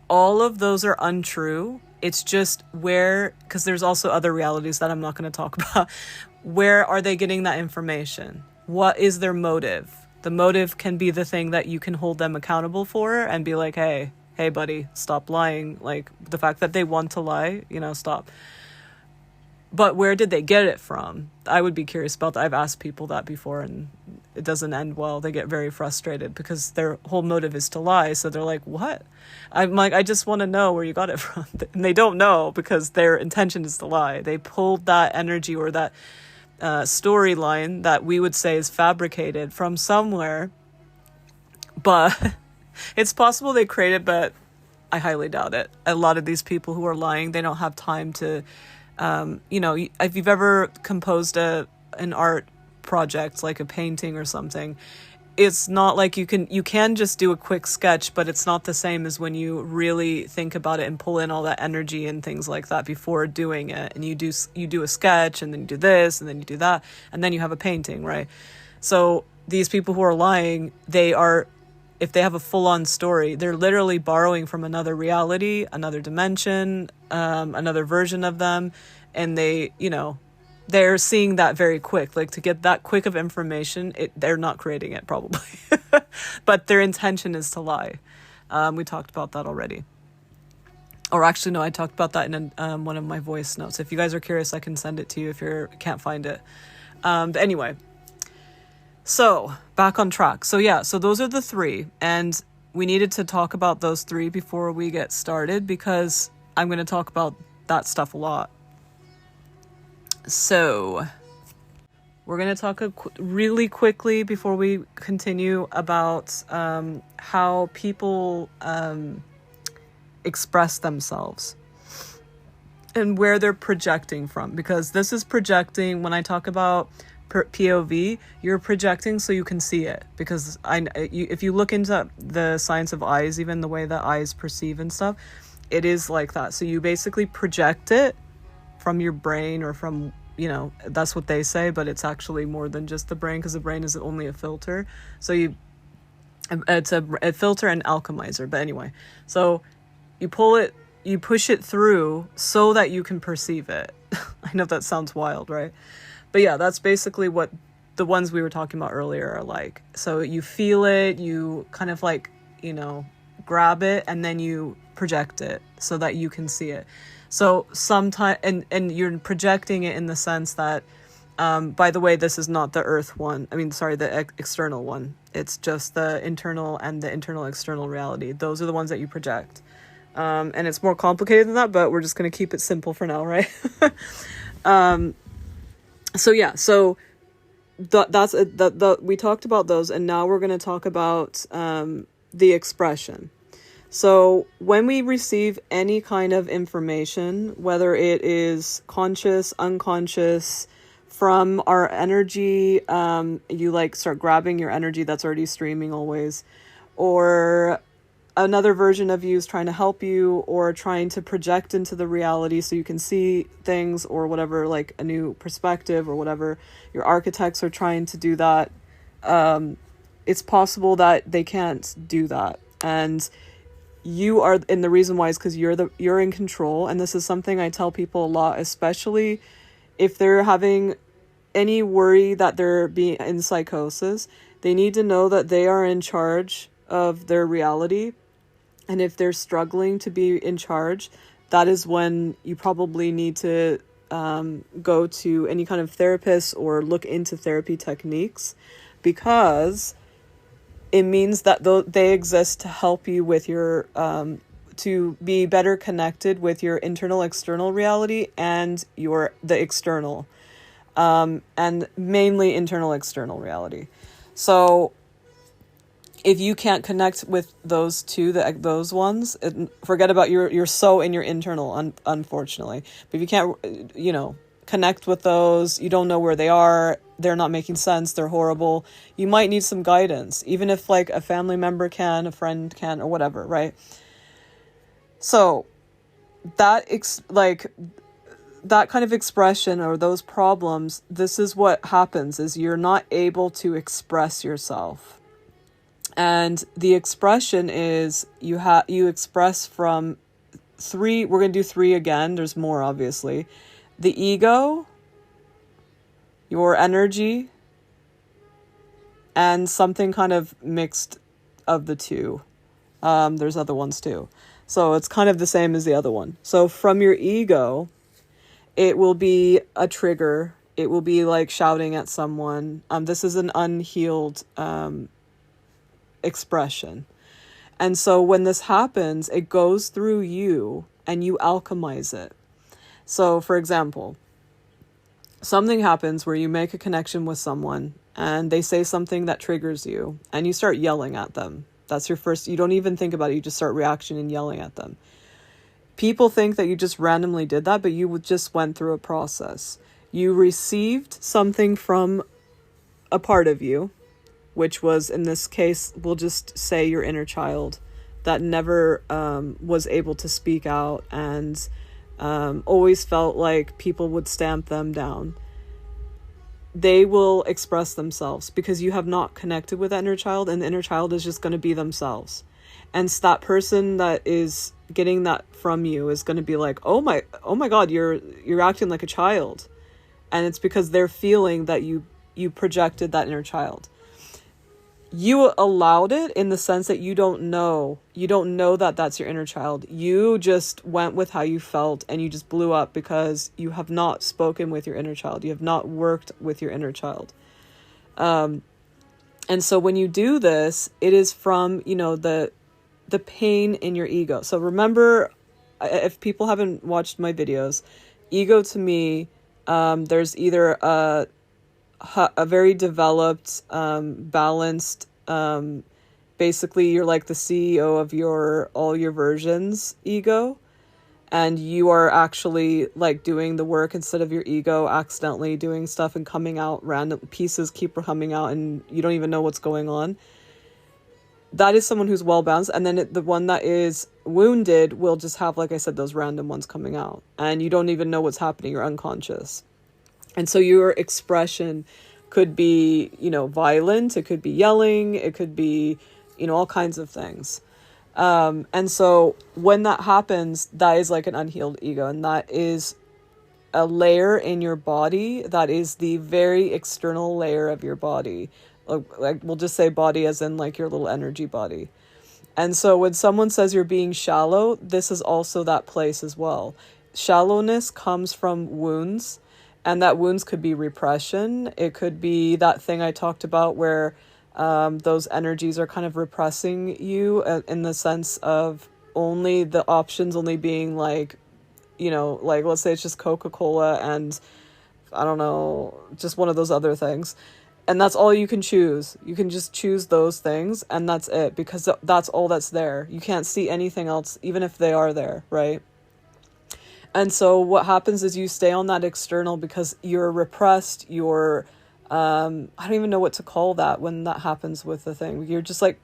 all of those are untrue. It's just because there's also other realities that I'm not going to talk about. Where are they getting that information? What is their motive? The motive can be the thing that you can hold them accountable for and be like, hey, buddy, stop lying. Like the fact that they want to lie, stop. But where did they get it from? I would be curious about that. I've asked people that before and it doesn't end well. They get very frustrated because their whole motive is to lie. So they're like, what? I'm like, I just want to know where you got it from. And they don't know because their intention is to lie. They pulled that energy or that storyline that we would say is fabricated from somewhere, but it's possible they created, but I highly doubt it. A lot of these people who are lying, they don't have time to, if you've ever composed an art project, like a painting or something, it's not like you can just do a quick sketch, but it's not the same as when you really think about it and pull in all that energy and things like that before doing it. And you do a sketch and then you do this and then you do that and then you have a painting, right? So these people who are lying, if they have a full-on story, they're literally borrowing from another reality, another dimension, another version of them, and they're seeing that very quick. Like to get that quick of information, they're not creating it probably. But their intention is to lie. We talked about that already. Or actually, no, I talked about that in one of my voice notes. If you guys are curious, I can send it to you if you can't find it. But anyway, so back on track. So those are the three. And we needed to talk about those three before we get started because I'm going to talk about that stuff a lot. So we're going to talk really quickly before we continue about how people express themselves and where they're projecting from, because this is projecting. When I talk about POV, you're projecting so you can see it, because if you look into the science of eyes, even the way that eyes perceive and stuff, it is like that. So you basically project it from your brain, or from, that's what they say, but it's actually more than just the brain, because the brain is only a filter. So it's a filter and alchemizer. But anyway, so you push it through so that you can perceive it. I know that sounds wild, right? But yeah, that's basically what the ones we were talking about earlier are like. So you feel it, you kind of like, grab it, and then you project it so that you can see it. So sometimes, and you're projecting it in the sense that, by the way, this is not the earth one. The external one. It's just the internal and the internal external reality. Those are the ones that you project. And it's more complicated than that, but we're just going to keep it simple for now, right? We talked about those, and now we're going to talk about the expression. So when we receive any kind of information, whether it is conscious, unconscious, from our energy, you start grabbing your energy that's already streaming always, or another version of you is trying to help you, or trying to project into the reality so you can see things, or whatever, like a new perspective or whatever. Your architects are trying to do that. It's possible that they can't do that. And you are, and the reason why is because you're in control. And this is something I tell people a lot, especially if they're having any worry that they're being in psychosis. They need to know that they are in charge of their reality. And if they're struggling to be in charge, that is when you probably need to go to any kind of therapist or look into therapy techniques, because it means that they exist to help you with your, to be better connected with your internal external reality and the external, and mainly internal external reality. So if you can't connect with those two, those ones, forget about you're so in your internal, unfortunately. But if you can't, connect with those, you don't know where they are, they're not making sense, they're horrible, you might need some guidance, even if like a family member can, a friend can, or whatever, right? So that that kind of expression or those problems, this is what happens, is you're not able to express yourself. And the expression is you express from three. We're going to do three again. There's more, obviously. The ego, your energy, and something kind of mixed of the two. There's other ones too. So it's kind of the same as the other one. So from your ego, it will be a trigger. It will be like shouting at someone. This is an unhealed expression. And so when this happens, it goes through you and you alchemize it. So for example, something happens where you make a connection with someone and they say something that triggers you and you start yelling at them. That's your first, you don't even think about it. You just start reaction and yelling at them. People think that you just randomly did that, but you just went through a process. You received something from a part of you, which was, in this case, we'll just say your inner child that never was able to speak out and always felt like people would stamp them down. They will express themselves because you have not connected with that inner child, and the inner child is just going to be themselves. And so that person that is getting that from you is going to be like, oh my God, you're acting like a child. And it's because they're feeling that you projected that inner child. You allowed it in the sense that you don't know that that's your inner child. You just went with how you felt and you just blew up because you have not spoken with your inner child. You have not worked with your inner child. And so when you do this, it is from, the pain in your ego. So remember, if people haven't watched my videos, ego to me, there's either a very developed, balanced, basically you're like the CEO of all your versions ego, and you are actually like doing the work instead of your ego accidentally doing stuff and coming out, random pieces keep coming out and you don't even know what's going on. That is someone who's well balanced. And then the one that is wounded will just have, like I said, those random ones coming out and you don't even know what's happening. You're unconscious. And so your expression could be, violent. It could be yelling. It could be, all kinds of things. And so when that happens, that is like an unhealed ego. And that is a layer in your body that is the very external layer of your body. Like we'll just say body as in like your little energy body. And so when someone says you're being shallow, this is also that place as well. Shallowness comes from wounds. And that wounds could be repression. It could be that thing I talked about where those energies are kind of repressing you in the sense of only the options only being like, like let's say it's just Coca-Cola and I don't know, just one of those other things. And that's all you can choose. You can just choose those things and that's it because that's all that's there. You can't see anything else, even if they are there, right? And so what happens is you stay on that external because you're repressed, you're, I don't even know what to call that when that happens with the thing. You're just like,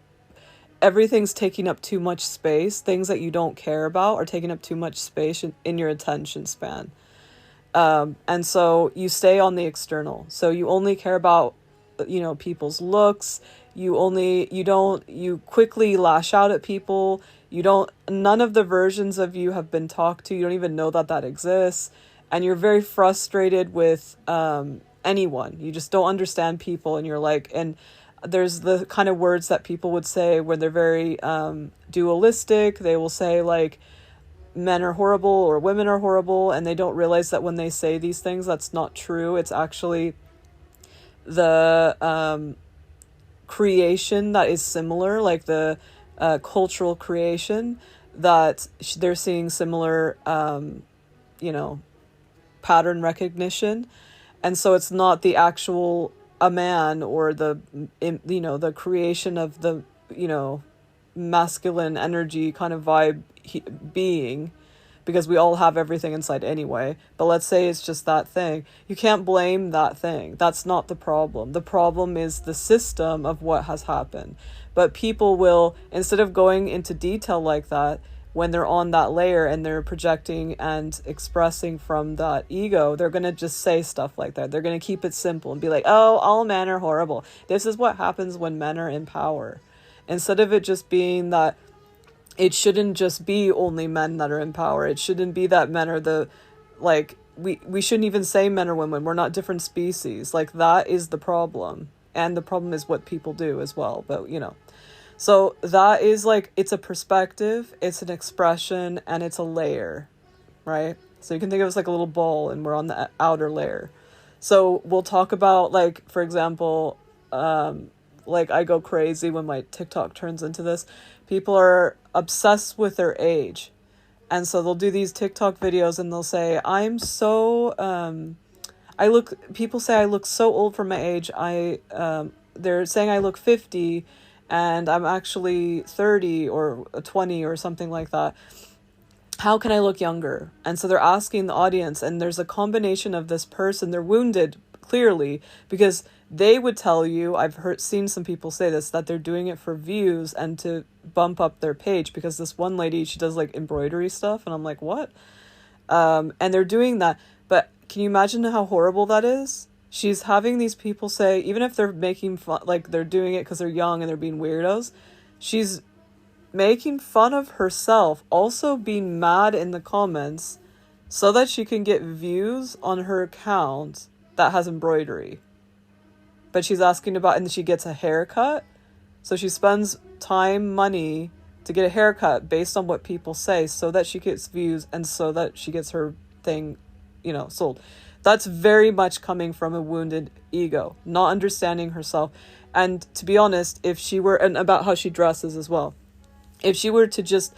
everything's taking up too much space. Things that you don't care about are taking up too much space in your attention span. And so you stay on the external. So you only care about, people's looks. You quickly lash out at people. None of the versions of you have been talked to. You don't even know that exists. And you're very frustrated with anyone. You just don't understand people. And you're like, and there's the kind of words that people would say where they're very dualistic. They will say like, men are horrible or women are horrible. And they don't realize that when they say these things, that's not true. It's actually the creation that is similar, like the cultural creation that they're seeing similar, pattern recognition. And so it's not the actual a man or the creation of the, masculine energy kind of vibe being, because we all have everything inside anyway. But let's say it's just that thing. You can't blame that thing. That's not the problem. The problem is the system of what has happened. But people will, instead of going into detail like that, when they're on that layer and they're projecting and expressing from that ego, they're going to just say stuff like that. They're going to keep it simple and be like, oh, all men are horrible. This is what happens when men are in power. Instead of it just being that it shouldn't just be only men that are in power. It shouldn't be that men are the, like, we shouldn't even say men or women. We're not different species. Like, that is the problem. And the problem is what people do as well. But, you know. So that is like, it's a perspective, it's an expression, and it's a layer, right? So you can think of it as like a little ball, and we're on the outer layer. So we'll talk about, like, for example, like, I go crazy when my TikTok turns into this. People are obsessed with their age. And so they'll do these TikTok videos and they'll say, people say I look so old for my age. They're saying I look 50 and I'm actually 30 or 20 or something like that. How can I look younger? And so they're asking the audience, and there's a combination of this person. They're wounded, clearly, because they would tell you, seen some people say this, that they're doing it for views and to bump up their page, because this one lady, she does like embroidery stuff, and I'm like, what? And they're doing that. But can you imagine how horrible that is? She's having these people say, even if they're making fun, like they're doing it because they're young and they're being weirdos, she's making fun of herself, also being mad in the comments so that she can get views on her account that has embroidery. But she's asking about, and she gets a haircut. So she spends time, money to get a haircut based on what people say so that she gets views and so that she gets her thing, sold. That's very much coming from a wounded ego, not understanding herself. And to be honest, and about how she dresses as well, if she were to just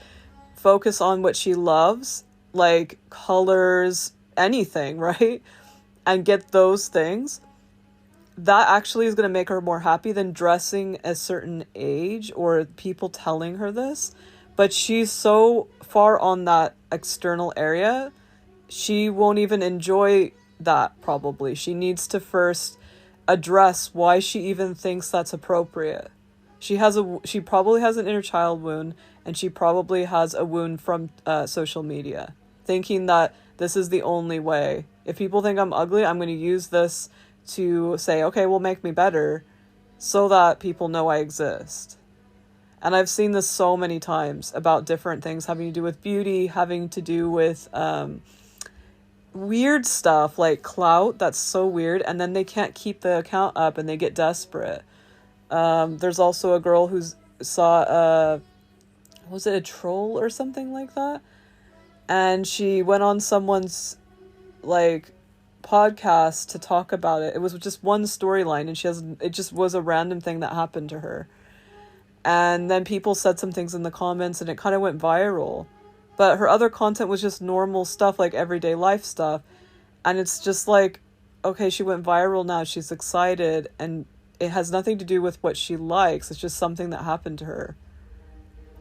focus on what she loves, like colors, anything, right? And get those things, that actually is going to make her more happy than dressing a certain age or people telling her this. But she's so far on that external area, she won't even enjoy that probably. She needs to first address why she even thinks that's appropriate. She probably has an inner child wound, and she probably has a wound from social media, thinking that this is the only way. If people think I'm ugly, I'm going to use this to say, okay, well, make me better so that people know I exist. And I've seen this so many times about different things having to do with beauty, having to do with weird stuff like clout. That's so weird. And then they can't keep the account up and they get desperate. There's also a girl who saw was it a troll or something like that? And she went on someone's like podcast to talk about it. It was just one storyline, and it just was a random thing that happened to her. And then people said some things in the comments and it kind of went viral. But her other content was just normal stuff, like everyday life stuff. And it's just like, okay, she went viral now. She's excited. And it has nothing to do with what she likes. It's just something that happened to her.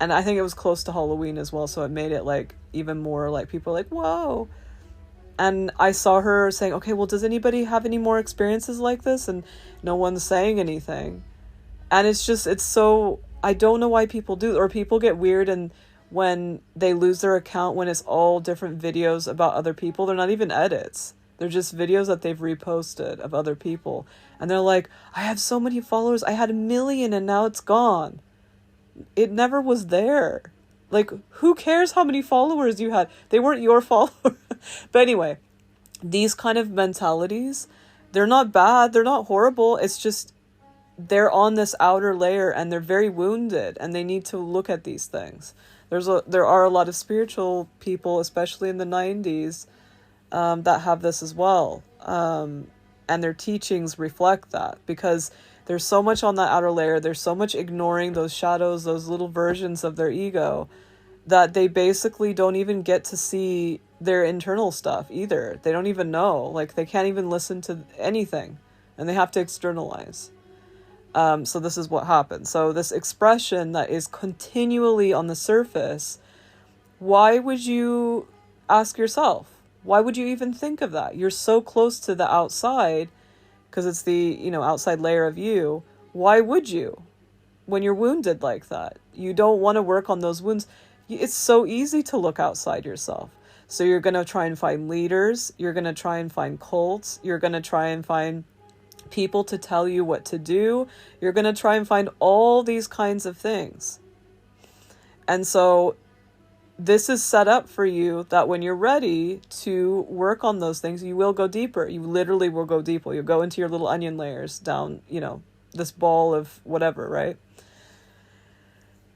And I think it was close to Halloween as well. So it made it like even more like people are like, whoa. And I saw her saying, okay, well, does anybody have any more experiences like this? And no one's saying anything. And it's so, I don't know why people do, or people get weird and when they lose their account, when it's all different videos about other people. They're not even edits. They're just videos that they've reposted of other people. And they're like, I have so many followers. I had 1 million and now it's gone. It never was there. Like, who cares how many followers you had? They weren't your followers. But anyway, these kind of mentalities, they're not bad. They're not horrible. It's just they're on this outer layer and they're very wounded and they need to look at these things. There are a lot of spiritual people, especially in the 90s, that have this as well. And their teachings reflect that, because there's so much on that outer layer. There's so much ignoring those shadows, those little versions of their ego, that they basically don't even get to see their internal stuff either. They don't even know. Like, they can't even listen to anything, and they have to externalize. So this is what happens. So this expression that is continually on the surface, why would you ask yourself, why would you even think of that? You're so close to the outside because it's the, outside layer of you. Why would you when you're wounded like that? You don't want to work on those wounds. It's so easy to look outside yourself. So you're going to try and find leaders. You're going to try and find cults. You're going to try and find people to tell you what to do. You're going to try and find all these kinds of things. And so this is set up for you that when you're ready to work on those things, you will go deeper. You literally will go deeper. You'll go into your little onion layers down, this ball of whatever, right?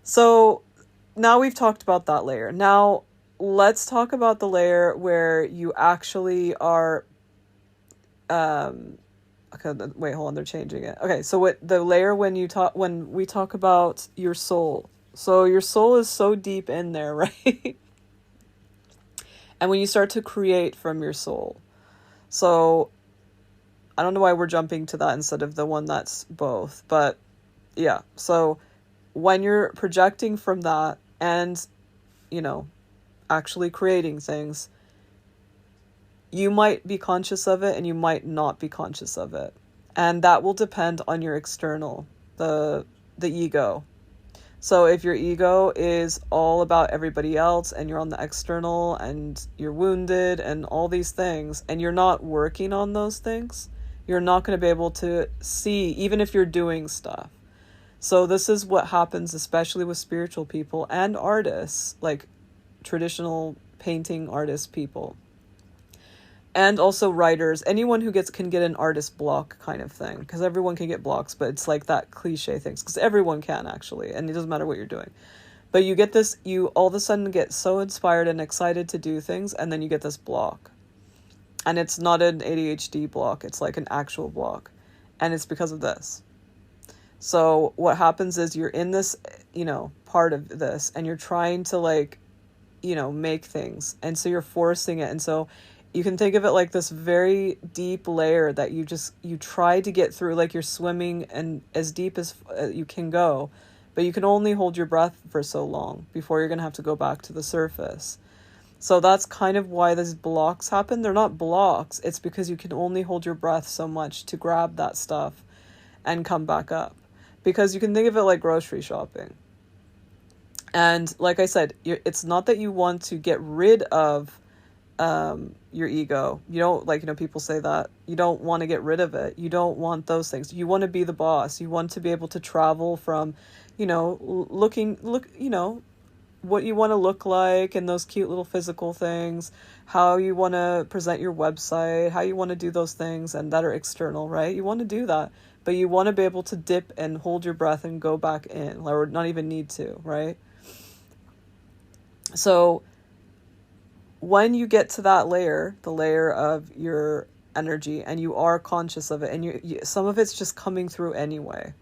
So now we've talked about that layer. Now let's talk about the layer where you actually are, okay, wait, hold on, they're changing it. Okay, so what the layer when we talk about your soul. So your soul is so deep in there, right? And when you start to create from your soul. So I don't know why we're jumping to that instead of the one that's both, but yeah. So when you're projecting from that and, actually creating things, you might be conscious of it and you might not be conscious of it. And that will depend on your external, the ego. So if your ego is all about everybody else and you're on the external and you're wounded and all these things and you're not working on those things, you're not going to be able to see, even if you're doing stuff. So this is what happens, especially with spiritual people and artists, like traditional painting artist people. And also writers, anyone who can get an artist block kind of thing, because everyone can get blocks, but it's like that cliche things, because everyone can actually, and it doesn't matter what you're doing. But you get this, you all of a sudden get so inspired and excited to do things, and then you get this block. And it's not an ADHD block, it's like an actual block. And it's because of this. So what happens is you're in this, part of this, and you're trying to make things. And so you're forcing it. And so you can think of it like this very deep layer that you try to get through, like you're swimming and as deep as you can go, but you can only hold your breath for so long before you're going to have to go back to the surface. So that's kind of why these blocks happen. They're not blocks. It's because you can only hold your breath so much to grab that stuff and come back up. Because you can think of it like grocery shopping. And like I said, it's not that you want to get rid of your ego. You don't, people say that. You don't want to get rid of it. You don't want those things. You want to be the boss. You want to be able to travel from, what you want to look like and those cute little physical things, how you want to present your website, how you want to do those things and that are external, right? You want to do that, but you want to be able to dip and hold your breath and go back in, or not even need to, right? So when you get to that layer, the layer of your energy, and you are conscious of it, and some of it's just coming through anyway,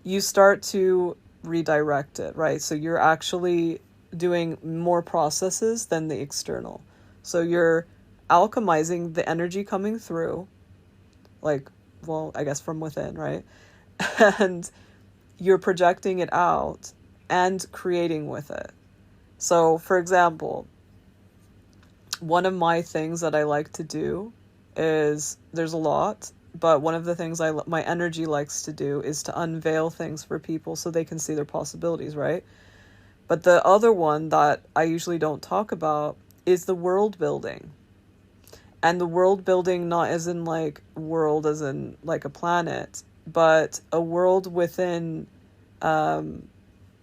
you start to redirect it, right? So you're actually doing more processes than the external. So you're alchemizing the energy coming through, I guess from within, right? And you're projecting it out and creating with it. So, for example, one of my things that I like to do is, there's a lot, but one of the things my energy likes to do is to unveil things for people so they can see their possibilities, right? But the other one that I usually don't talk about is the world building. And the world building, not as in world as in like a planet, but a world within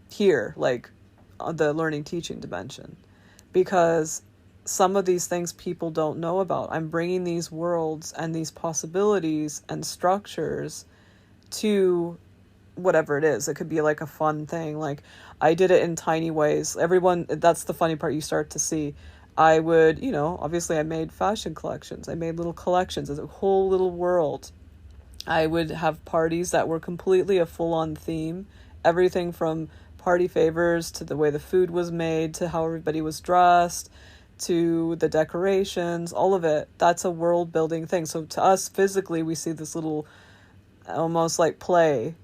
here, the learning teaching dimension. Because some of these things people don't know about. I'm bringing these worlds and these possibilities and structures to whatever it is. It could be like a fun thing. Like I did it in tiny ways. That's the funny part you start to see. I would, obviously I made fashion collections. I made little collections. It's a whole little world. I would have parties that were completely a full-on theme. Everything from party favors to the way the food was made to how everybody was dressed to the decorations, all of it. That's a world building thing. So to us physically, we see this little almost like play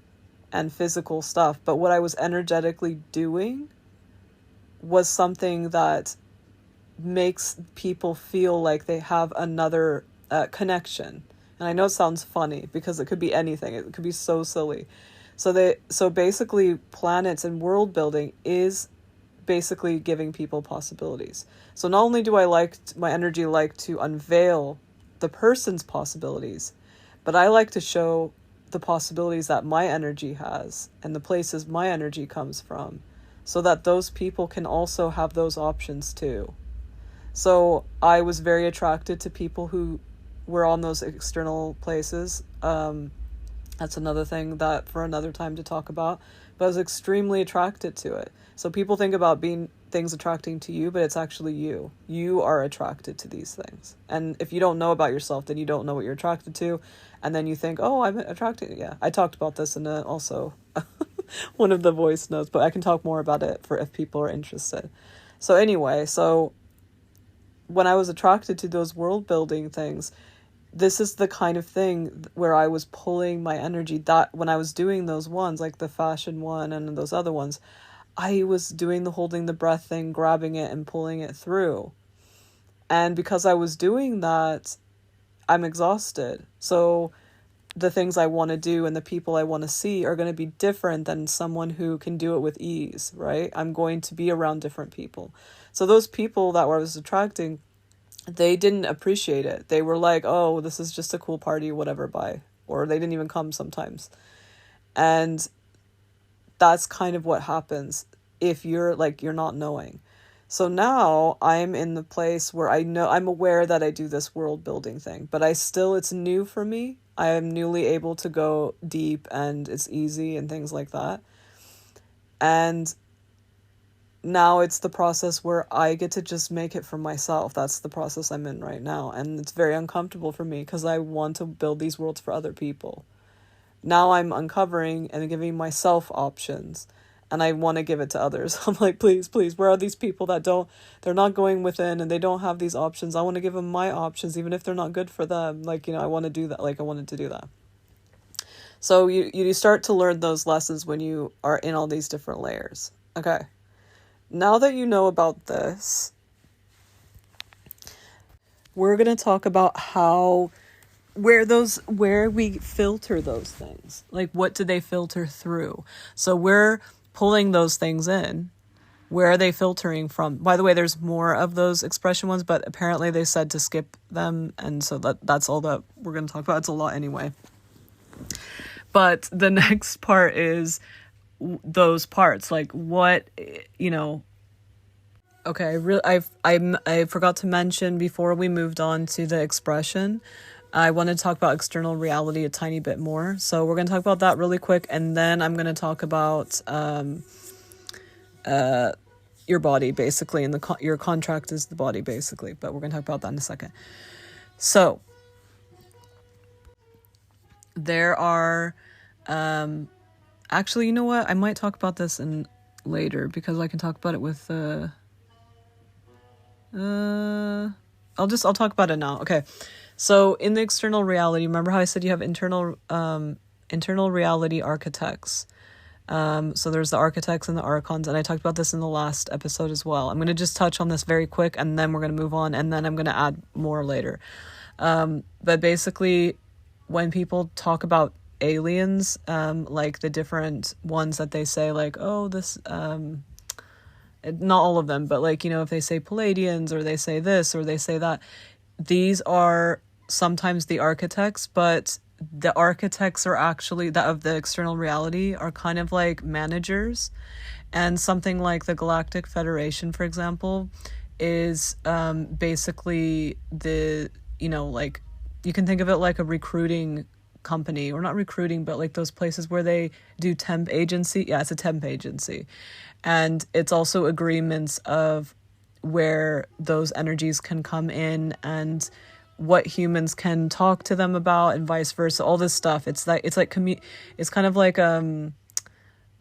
and physical stuff. But what I was energetically doing was something that makes people feel like they have another connection. And I know it sounds funny because it could be anything. It could be so silly. So basically planets and world building is basically giving people possibilities. So not only do I like my energy like to unveil the person's possibilities, but I like to show the possibilities that my energy has and the places my energy comes from, so that those people can also have those options too. So I was very attracted to people who were on those external places. That's another thing that for another time to talk about, but I was extremely attracted to it. So people think about things attracting to you, but it's actually you. You are attracted to these things. And if you don't know about yourself, then you don't know what you're attracted to. And then you think, oh, I'm attracted. Yeah, I talked about this in also one of the voice notes, but I can talk more about it if people are interested. So anyway, so when I was attracted to those world building things, this is the kind of thing where I was pulling my energy, that when I was doing those ones, like the fashion one and those other ones, I was doing the holding the breath thing, grabbing it and pulling it through. And because I was doing that, I'm exhausted. So the things I want to do and the people I want to see are going to be different than someone who can do it with ease, right? I'm going to be around different people. So those people that I was attracting, they didn't appreciate it. They were like, oh, this is just a cool party, whatever, bye. Or they didn't even come sometimes. And that's kind of what happens if you're not knowing. So now I'm in the place where I'm aware that I do this world building thing, but it's new for me. I am newly able to go deep and it's easy and things like that. And now it's the process where I get to just make it for myself. That's the process I'm in right now. And it's very uncomfortable for me because I want to build these worlds for other people. Now I'm uncovering and giving myself options, and I want to give it to others. I'm like, please, where are these people that they're not going within and they don't have these options? I want to give them my options, even if they're not good for them. I want to do that. I wanted to do that. So you start to learn those lessons when you are in all these different layers. Okay. Now that you know about this, we're going to talk about where we filter those things. Like, what do they filter through? So we're pulling those things in. Where are they filtering from? By the way, there's more of those expression ones, but apparently they said to skip them. And so that's all that we're going to talk about. It's a lot anyway. But the next part is those parts. Like, what, Okay, I forgot to mention before we moved on to the expression, I want to talk about external reality a tiny bit more. So we're going to talk about that really quick, and then I'm going to talk about your body, basically, and your contract is the body, basically. But we're going to talk about that in a second. So there are, actually, you know what? I might talk about this later because I can talk about it with I'll talk about it now. Okay. So in the external reality, remember how I said you have internal reality architects. So there's the architects and the archons, and I talked about this in the last episode as well. I'm going to just touch on this very quick, and then we're going to move on, and then I'm going to add more later. But basically, when people talk about aliens, like the different ones that they say, like, oh, this, not all of them, but if they say Palladians, or they say this, or they say that, these are sometimes the architects, but the architects are actually, that of the external reality, are kind of like managers. And something like the Galactic Federation, for example, is basically the, you can think of it like a recruiting company, or not recruiting, but like those places where they do temp agency. Yeah, it's a temp agency. And it's also agreements of where those energies can come in and what humans can talk to them about, and vice versa, all this stuff. It's kind of like, what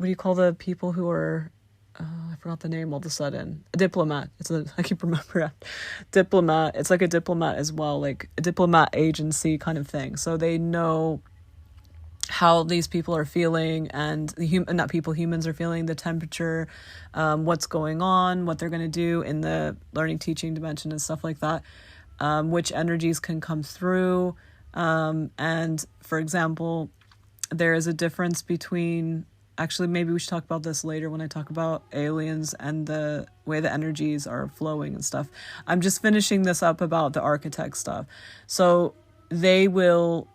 do you call the people who are, I forgot the name all of a sudden. A diplomat. I keep remembering. Diplomat. It's like a diplomat as well, like a diplomat agency kind of thing. So they know how these people are feeling, and not people, humans are feeling, the temperature, what's going on, what they're going to do in the learning teaching dimension and stuff like that, which energies can come through. And for example, there is a difference between, actually maybe we should talk about this later when I talk about aliens and the way the energies are flowing and stuff. I'm just finishing this up about the architect stuff. So they will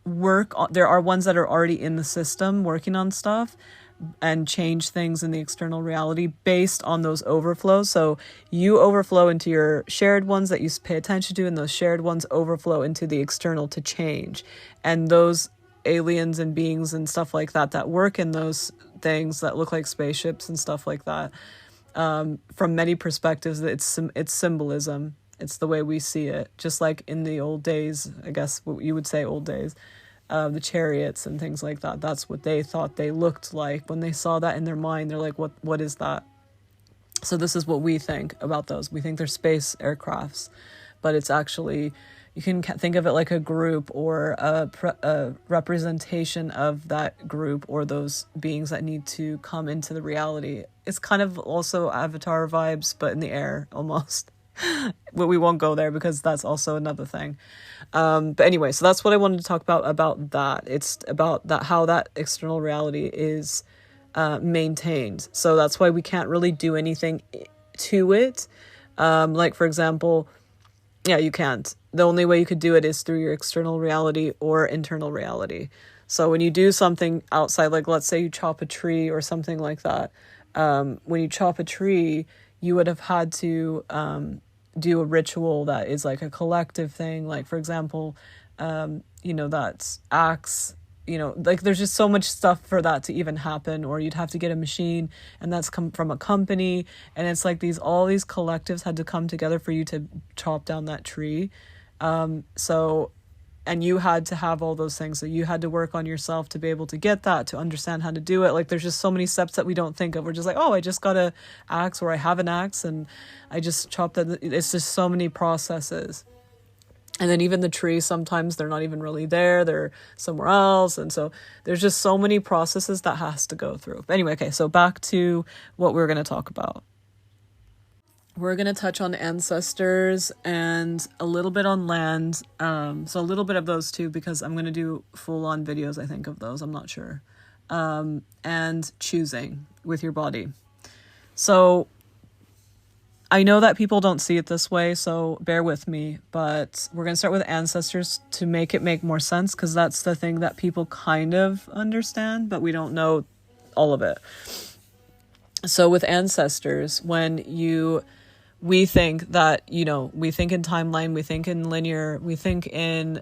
work on, there are ones that are already in the system working on stuff and change things in the external reality based on those overflows. So you overflow into your shared ones that you pay attention to, and those shared ones overflow into the external to change. And those aliens and beings and stuff like that that work in those things that look like spaceships and stuff like that, from many perspectives, it's symbolism. It's the way we see it. Just like in the old days, I guess what you would say old days, the chariots and things like that. That's what they thought they looked like. When they saw that in their mind, they're like, what is that? So this is what we think about those. We think they're space aircrafts, but it's actually, you can think of it like a group or a representation of that group or those beings that need to come into the reality. It's kind of also Avatar vibes, but in the air almost. But we won't go there because that's also another thing. But anyway, so that's what I wanted to talk about that. It's about that, how that external reality is maintained. So that's why we can't really do anything to it. Like, for example, yeah, you can't. The only way you could do it is through your external reality or internal reality. So when you do something outside, like let's say you chop a tree or something like that, when you chop a tree, you would have had to do a ritual that is like a collective thing. Like, for example, that's axe, like there's just so much stuff for that to even happen, or you'd have to get a machine, and that's come from a company, and it's like all these collectives had to come together for you to chop down that tree. And you had to have all those things. So you had to work on yourself to be able to get that, to understand how to do it. Like, there's just so many steps that we don't think of. We're just like, oh, I just got an axe, or I have an axe and I just chopped that. It's just so many processes. And then even the trees, sometimes they're not even really there. They're somewhere else. And so there's just so many processes that has to go through. But anyway, okay, so back to what we're going to talk about. We're going to touch on ancestors and a little bit on land. So a little bit of those too, because I'm going to do full-on videos, I think, of those. I'm not sure. And choosing with your body. So I know that people don't see it this way, so bear with me. But we're going to start with ancestors to make it make more sense, because that's the thing that people kind of understand, but we don't know all of it. So with ancestors, we think that, we think in timeline, we think in linear, we think in,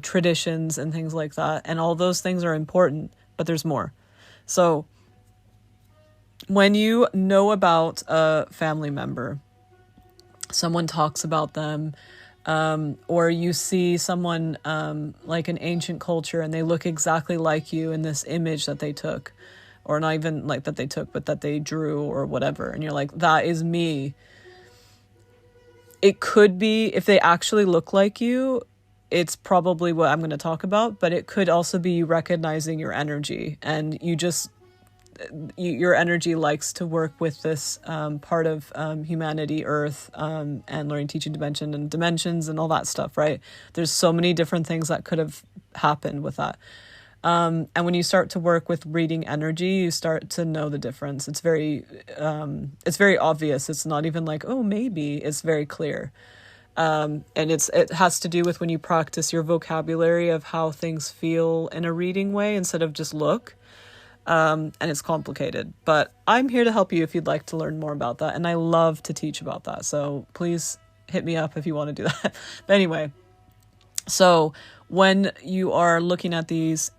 traditions and things like that. And all those things are important, but there's more. So when you know about a family member, someone talks about them, or you see someone like an ancient culture and they look exactly like you in this image that they took, or not even like that they took, but that they drew or whatever. And you're like, that is me. It could be, if they actually look like you, it's probably what I'm going to talk about, but it could also be you recognizing your energy, and your energy likes to work with this part of humanity, earth, and learning, teaching, dimension, and dimensions and all that stuff, right? There's so many different things that could have happened with that. And when you start to work with reading energy, you start to know the difference. It's very obvious. It's not even like, oh, maybe. It's very clear. And it has to do with when you practice your vocabulary of how things feel in a reading way instead of just look. And it's complicated, but I'm here to help you if you'd like to learn more about that. And I love to teach about that. So please hit me up if you want to do that. But anyway, so when you are looking at these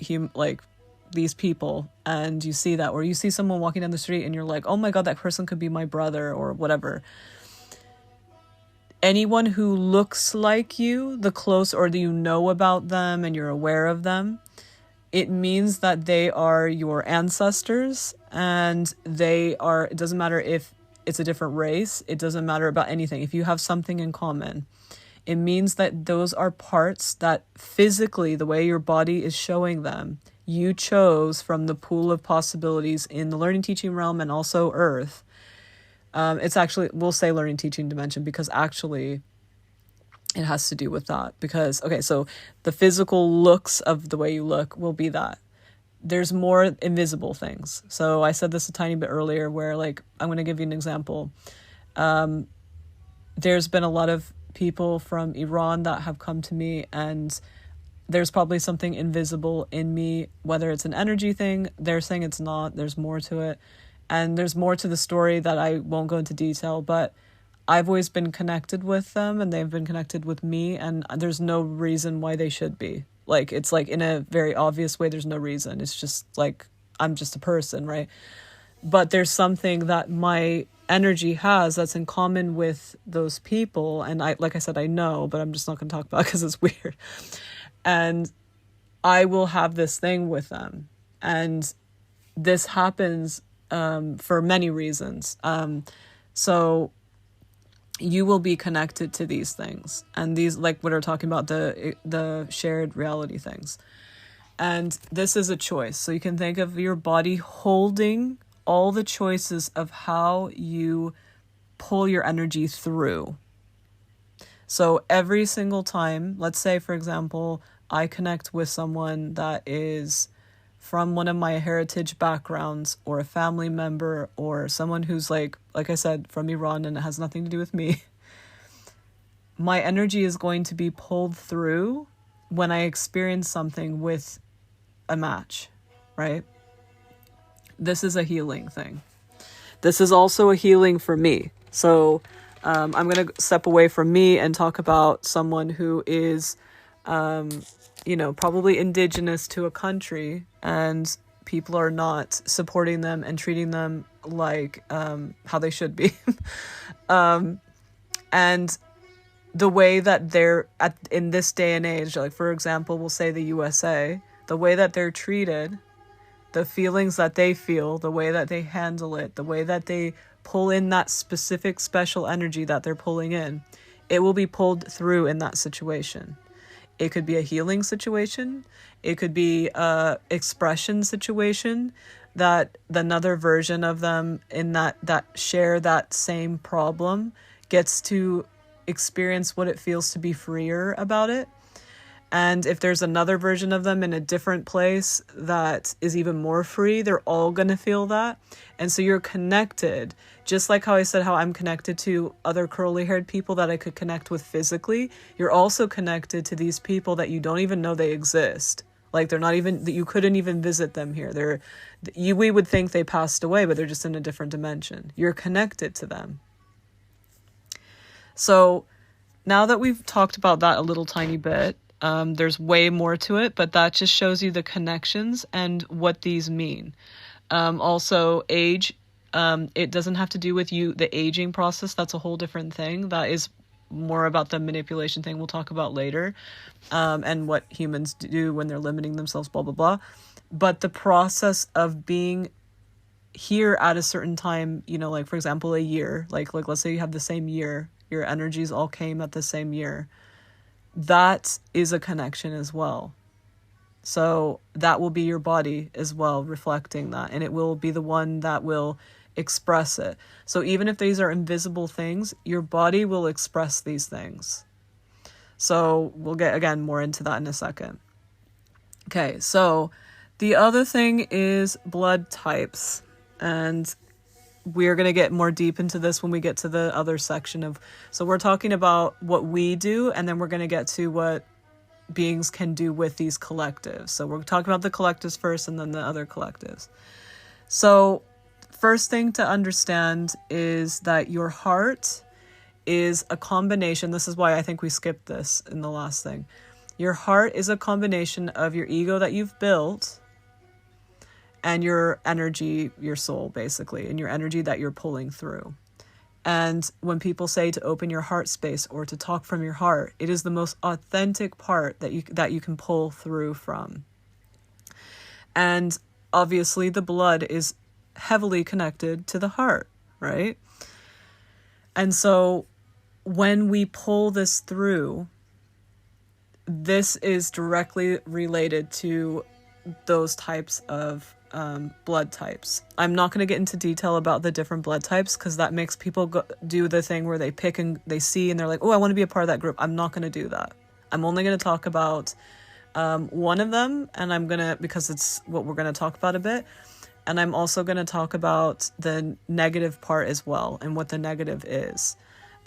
people and you see that, or you see someone walking down the street and you're like, oh my God, that person could be my brother or whatever. Anyone who looks like you, the close, or you know about them and you're aware of them, it means that they are your ancestors, and it doesn't matter if it's a different race, it doesn't matter about anything. If you have something in common, It means that those are parts that physically, the way your body is showing them, you chose from the pool of possibilities in the learning teaching realm and also Earth. It's actually, we'll say learning teaching dimension because actually it has to do with that. Because, okay, so the physical looks of the way you look will be that. There's more invisible things. So I said this a tiny bit earlier where, like, I'm going to give you an example. There's been a lot of people from Iran that have come to me, and there's probably something invisible in me, whether it's an energy thing. They're saying it's not. There's more to it. And there's more to the story that I won't go into detail, but I've always been connected with them and they've been connected with me, and there's no reason why they should be. Like, it's like in a very obvious way, there's no reason. It's just like, I'm just a person, right? But there's something that my energy has that's in common with those people. And I, like I said, I know, but I'm just not going to talk about it because it's weird. And I will have this thing with them. And this happens for many reasons. So you will be connected to these things. And these, like what we're talking about, the shared reality things. And this is a choice. So you can think of your body holding all the choices of how you pull your energy through. So every single time, let's say, for example, I connect with someone that is from one of my heritage backgrounds, or a family member, or someone who's like I said, from Iran, and it has nothing to do with me. My energy is going to be pulled through when I experience something with a match, right? This is a healing thing. This is also a healing for me. So I'm going to step away from me and talk about someone who is, probably indigenous to a country, and people are not supporting them and treating them like how they should be. And the way that they're in this day and age, like, for example, we'll say the USA, the way that they're treated, the feelings that they feel, the way that they handle it, the way that they pull in that specific special energy that they're pulling in, it will be pulled through in that situation. It could be a healing situation. It could be a expression situation that another version of them in that share that same problem gets to experience what it feels to be freer about it. And if there's another version of them in a different place that is even more free, they're all going to feel that. And so you're connected. Just like how I said how I'm connected to other curly-haired people that I could connect with physically, you're also connected to these people that you don't even know they exist. Like, they're not even, that you couldn't even visit them here. We would think they passed away, but they're just in a different dimension. You're connected to them. So now that we've talked about that a little tiny bit, there's way more to it, but that just shows you the connections and what these mean. Also, age, it doesn't have to do with you, the aging process. That's a whole different thing. That is more about the manipulation thing we'll talk about later, and what humans do when they're limiting themselves, blah, blah, blah. But the process of being here at a certain time, like, for example, a year, like let's say you have the same year, your energies all came at the same year. That is a connection as well. So that will be your body as well, reflecting that, and it will be the one that will express it. So even if these are invisible things, your body will express these things. So we'll get, again, more into that in a second. Okay, so the other thing is blood types, and we're going to get more deep into this when we get to the other section of, so we're talking about what we do, and then we're going to get to what beings can do with these collectives. So we're talking about the collectives first and then the other collectives. So first thing to understand is that your heart is a combination. This is why I think we skipped this in the last thing. Your heart is a combination of your ego that you've built and your energy, your soul, basically, and your energy that you're pulling through. And when people say to open your heart space or to talk from your heart, it is the most authentic part that you can pull through from. And obviously the blood is heavily connected to the heart, right? And so when we pull this through, this is directly related to those types of blood types. I'm not going to get into detail about the different blood types because that makes people do the thing where they pick and they see and they're like, oh, I want to be a part of that group. I'm not going to do that. I'm only going to talk about one of them, and because it's what we're going to talk about a bit. And I'm also going to talk about the negative part as well and what the negative is.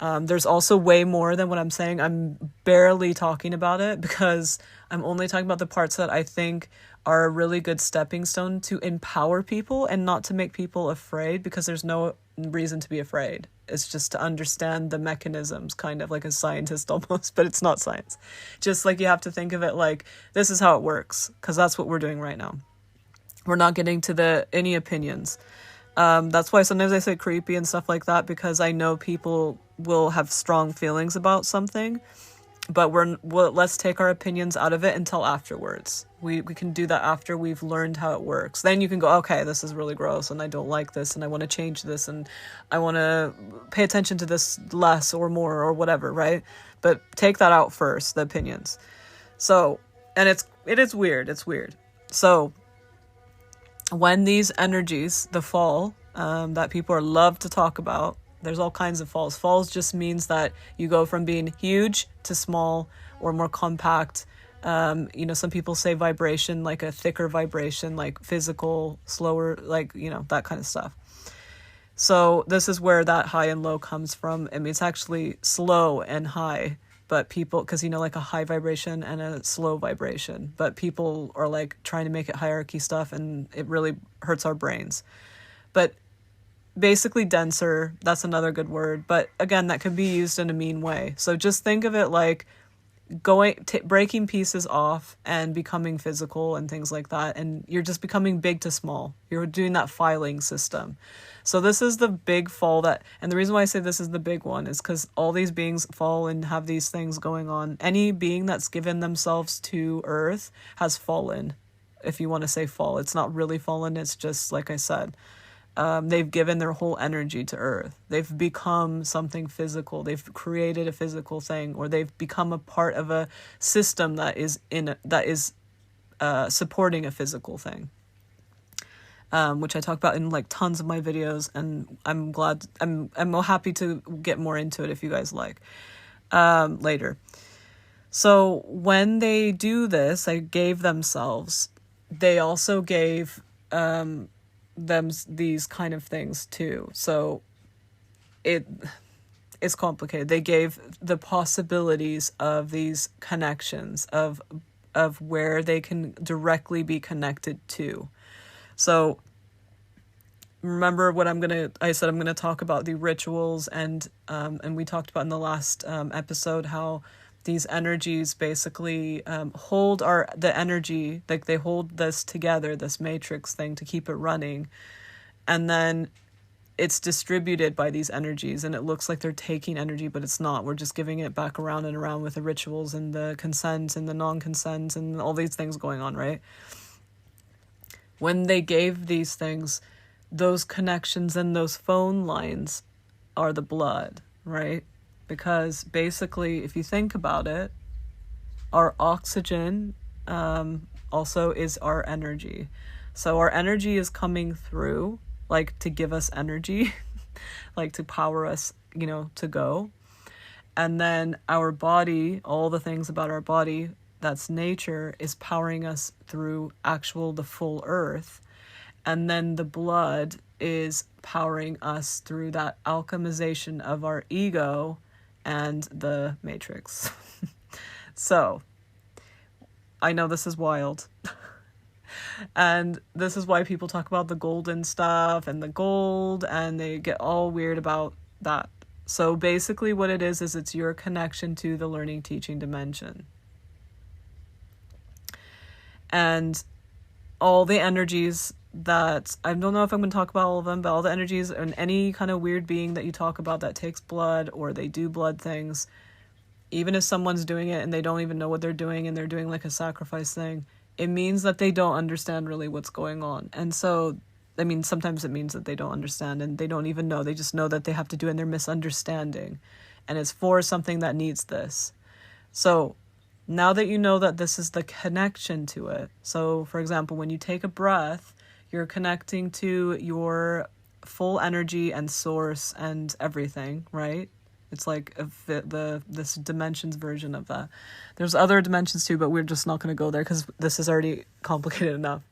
There's also way more than what I'm saying. I'm barely talking about it because I'm only talking about the parts that I think are a really good stepping stone to empower people and not to make people afraid, because there's no reason to be afraid. It's just to understand the mechanisms, kind of like a scientist almost, but it's not science. Just like you have to think of it like this is how it works, because that's what we're doing right now. We're not getting to any opinions. That's why sometimes I say creepy and stuff like that, because I know people will have strong feelings about something, but let's take our opinions out of it until afterwards. We can do that after we've learned how it works. Then you can go, okay, this is really gross and I don't like this and I want to change this and I want to pay attention to this less or more or whatever, right? But take that out first, the opinions. So, and it is weird. It's weird. So when these energies, the fall, that people love to talk about, there's all kinds of falls. Falls just means that you go from being huge to small or more compact. Some people say vibration, like a thicker vibration, like physical, slower, like, that kind of stuff. So this is where that high and low comes from. I mean, it's actually slow and high, but people, because like a high vibration and a slow vibration, but people are like trying to make it hierarchy stuff, and it really hurts our brains. But basically denser, that's another good word, but again, that can be used in a mean way. So just think of it like breaking pieces off and becoming physical and things like that, and you're just becoming big to small. You're doing that filing system. So this is the big fall and the reason why I say this is the big one is because all these beings fall and have these things going on. Any being that's given themselves to Earth has fallen, if you want to say fall. It's not really fallen, it's just, like I said, they've given their whole energy to Earth. They've become something physical. They've created a physical thing, or they've become a part of a system that is supporting a physical thing, which I talk about in like tons of my videos. And I'm happy to get more into it if you guys like later. So when they do this, they gave themselves. They also gave them these kind of things too. So it's complicated. They gave the possibilities of these connections of where they can directly be connected to. So remember what I said I'm gonna talk about the rituals, and we talked about in the last episode how these energies basically hold the energy, like they hold this together, this matrix thing, to keep it running, and then it's distributed by these energies, and it looks like they're taking energy, but it's not. We're just giving it back around and around with the rituals and the consent and the non-consent and all these things going on, right? When they gave these things, those connections and those phone lines are the blood, right? Because basically, if you think about it, our oxygen also is our energy. So our energy is coming through, like, to give us energy, like to power us, to go. And then our body, all the things about our body, that's nature, is powering us through the full earth. And then the blood is powering us through that alchemization of our ego and the matrix. So, I know this is wild. And this is why people talk about the golden stuff and the gold, and they get all weird about that. So basically what it is it's your connection to the learning, teaching dimension. And all the energies that, I don't know if I'm going to talk about all of them, but all the energies and any kind of weird being that you talk about that takes blood or they do blood things, even if someone's doing it and they don't even know what they're doing and they're doing like a sacrifice thing, it means that they don't understand really what's going on. And so, I mean, sometimes it means that they don't understand and they don't even know. They just know that they have to do it and they're misunderstanding. and it's for something that needs this. So now that you know that this is the connection to it. So for example, when you take a breath, you're connecting to your full energy and source and everything, right? It's like this dimensions version of that. There's other dimensions too, but we're just not going to go there because this is already complicated enough.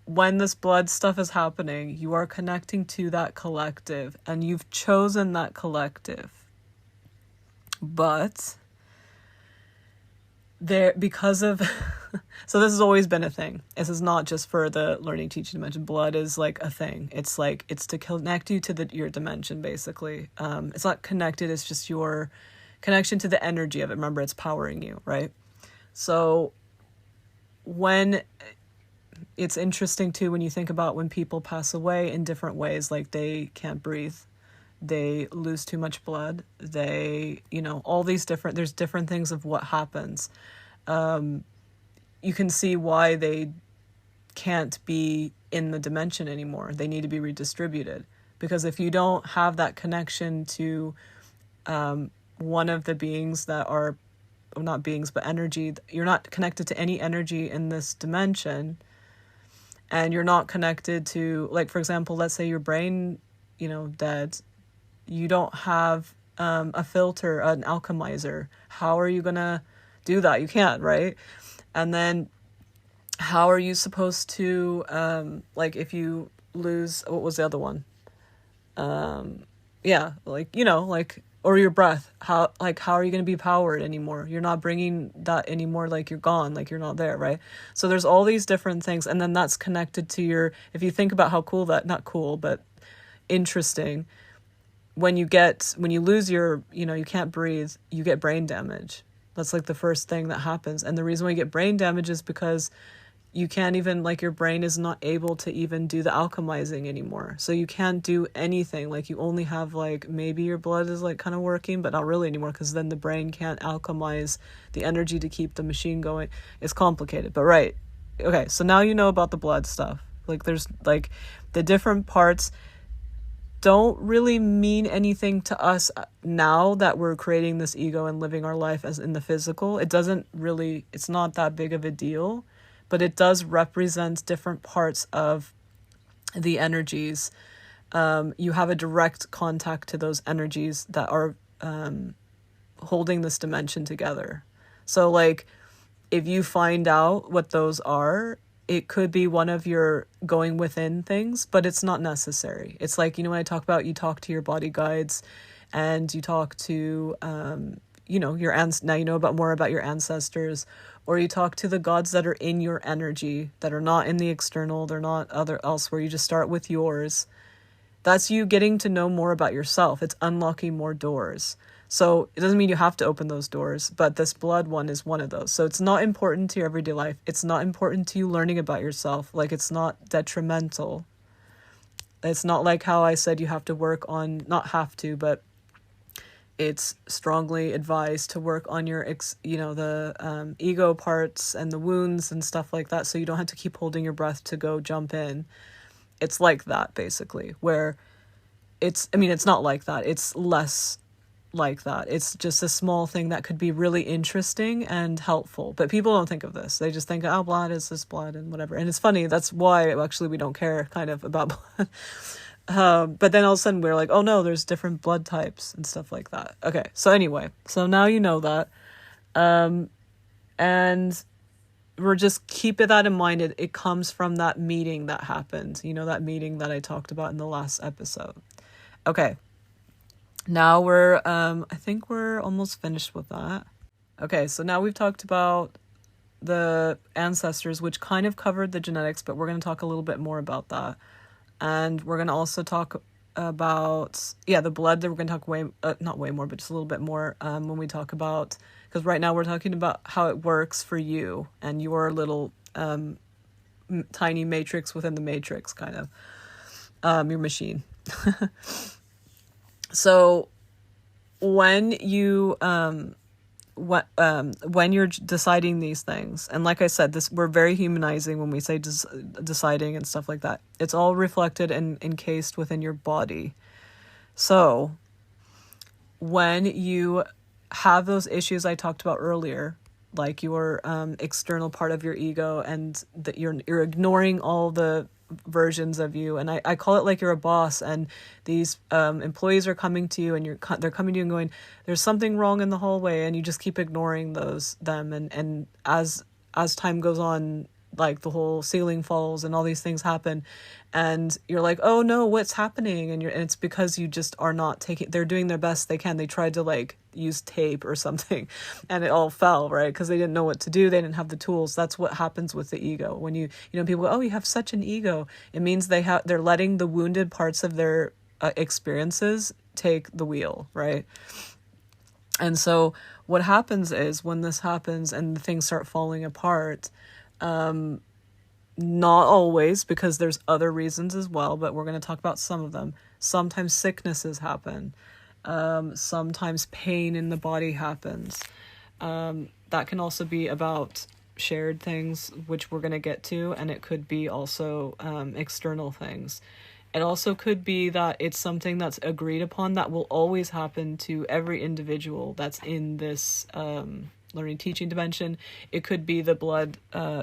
When this blood stuff is happening, you are connecting to that collective, and you've chosen that collective. But there, because of so this has always been a thing. This is not just for the learning teaching dimension. Blood is like a thing. It's like, it's to connect you to your dimension, basically. It's not connected, it's just your connection to the energy of it. Remember, it's powering you, right? So when it's interesting too, when you think about when people pass away in different ways, like they can't breathe, they lose too much blood, they, all these different, there's different things of what happens. You can see why they can't be in the dimension anymore. They need to be redistributed. Because if you don't have that connection to one of the beings that are, well, not beings, but energy, you're not connected to any energy in this dimension, and you're not connected to, like, for example, let's say your brain, dead, you don't have a filter, an alchemizer. How are you going to do that? You can't, right? And then how are you supposed to, like, if you lose, what was the other one? Yeah, like, or your breath, how are you going to be powered anymore? You're not bringing that anymore, like you're gone, like you're not there, right? So there's all these different things, and then that's connected to your, if you think about how cool that, not cool, but interesting, when you lose your, you can't breathe, you get brain damage. That's like the first thing that happens. And the reason why you get brain damage is because you can't even, like, your brain is not able to even do the alchemizing anymore. So you can't do anything. Like, you only have, like, maybe your blood is, like, kind of working, but not really anymore, because then the brain can't alchemize the energy to keep the machine going. It's complicated, but right. Okay, so now you know about the blood stuff. Like, there's, like, the different parts don't really mean anything to us now that we're creating this ego and living our life as in the physical. It's not that big of a deal, but it does represent different parts of the energies. You have a direct contact to those energies that are holding this dimension together. So, like, if you find out what those are, it could be one of your going within things, but it's not necessary. It's like, when I talk about, you talk to your body guides, and you talk to, now you know more about your ancestors, or you talk to the gods that are in your energy, that are not in the external, they're not elsewhere. You just start with yours. That's you getting to know more about yourself. It's unlocking more doors. So it doesn't mean you have to open those doors, but this blood one is one of those. So it's not important to your everyday life. It's not important to you learning about yourself. Like, it's not detrimental. It's not like how I said you have to work on, not have to, but it's strongly advised to work on your, the ego parts and the wounds and stuff like that, so you don't have to keep holding your breath to go jump in. It's like that, basically, where it's not like that. It's less like that. It's just a small thing that could be really interesting and helpful. But people don't think of this. They just think, oh, blood is this blood and whatever. And it's funny. That's why actually we don't care kind of about blood. But then all of a sudden we're like, oh no, there's different blood types and stuff like that. Okay. So anyway, so now you know that. And we're just keeping that in mind. It comes from that meeting that happened. That meeting that I talked about in the last episode. Okay. Now we're, I think we're almost finished with that. Okay, so now we've talked about the ancestors, which kind of covered the genetics, but we're going to talk a little bit more about that. And we're going to also talk about, the blood. That we're going to talk not way more, but just a little bit more when we talk about, because right now we're talking about how it works for you and your little tiny matrix within the matrix, kind of, your machine. So when you when you're deciding these things, and like I said, we're very humanizing when we say deciding and stuff like that. It's all reflected and encased within your body. So when you have those issues I talked about earlier, like your external part of your ego, and that you're ignoring all the versions of you, and I call it like you're a boss, and these employees are coming to you, and they're coming to you and going, there's something wrong in the hallway, and you just keep ignoring them, and as time goes on, like the whole ceiling falls and all these things happen, and you're like, oh no, what's happening? And it's because you just are not they're doing their best they can. They tried to like use tape or something and it all fell, right? Because they didn't know what to do. They didn't have the tools. That's what happens with the ego. When people go, oh, you have such an ego. It means they're letting the wounded parts of their experiences take the wheel, right? And so what happens is when this happens and things start falling apart, not always, because there's other reasons as well, but we're going to talk about some of them. Sometimes sicknesses happen. Sometimes pain in the body happens. That can also be about shared things, which we're going to get to, and it could be also external things. It also could be that it's something that's agreed upon that will always happen to every individual that's in this learning teaching dimension. It could be the blood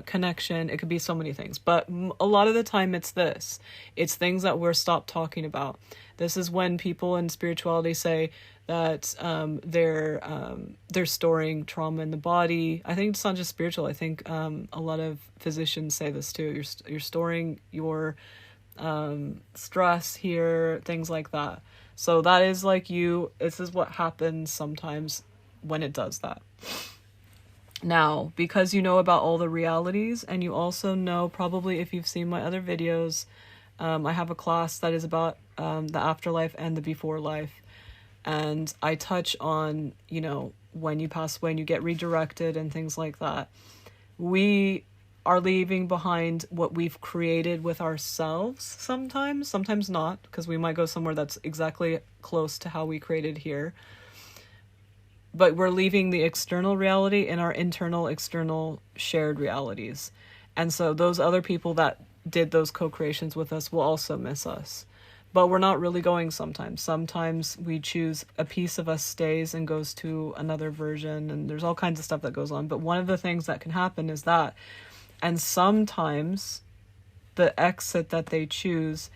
connection. It could be so many things. But a lot of the time it's this. It's things that we're stopped talking about. This is when people in spirituality say that they're storing trauma in the body. I think it's not just spiritual. I think a lot of physicians say this too. You're storing your stress here, things like that. So that is like this is what happens sometimes when it does that. Now, because you know about all the realities, and you also know, probably if you've seen my other videos, I have a class that is about the afterlife and the before life. And I touch on, when you pass away and you get redirected and things like that. We are leaving behind what we've created with ourselves sometimes not, because we might go somewhere that's exactly close to how we created here. But we're leaving the external reality in our internal, external, shared realities. And so those other people that did those co-creations with us will also miss us. But we're not really going sometimes. Sometimes we choose a piece of us stays and goes to another version, and there's all kinds of stuff that goes on. But one of the things that can happen is that, and sometimes the exit that they choose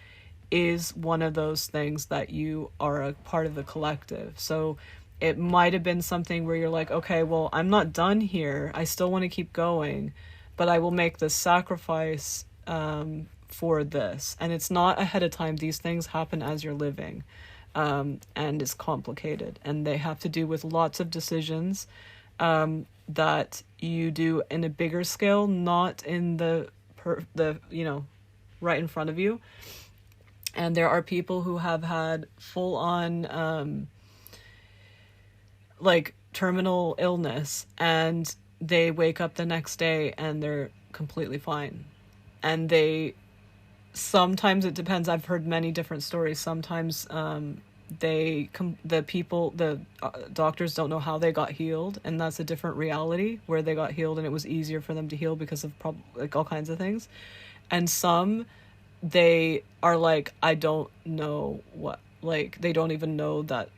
is one of those things that you are a part of the collective. So it might have been something where you're like, okay, well, I'm not done here. I still want to keep going, but I will make this sacrifice for this. And it's not ahead of time. These things happen as you're living, and it's complicated. And they have to do with lots of decisions that you do in a bigger scale, not in the right in front of you. And there are people who have had full on like terminal illness, and they wake up the next day and they're completely fine. And sometimes it depends. I've heard many different stories. Sometimes the doctors don't know how they got healed, and that's a different reality where they got healed and it was easier for them to heal because of all kinds of things. And some, they are like, I don't know what, like they don't even know that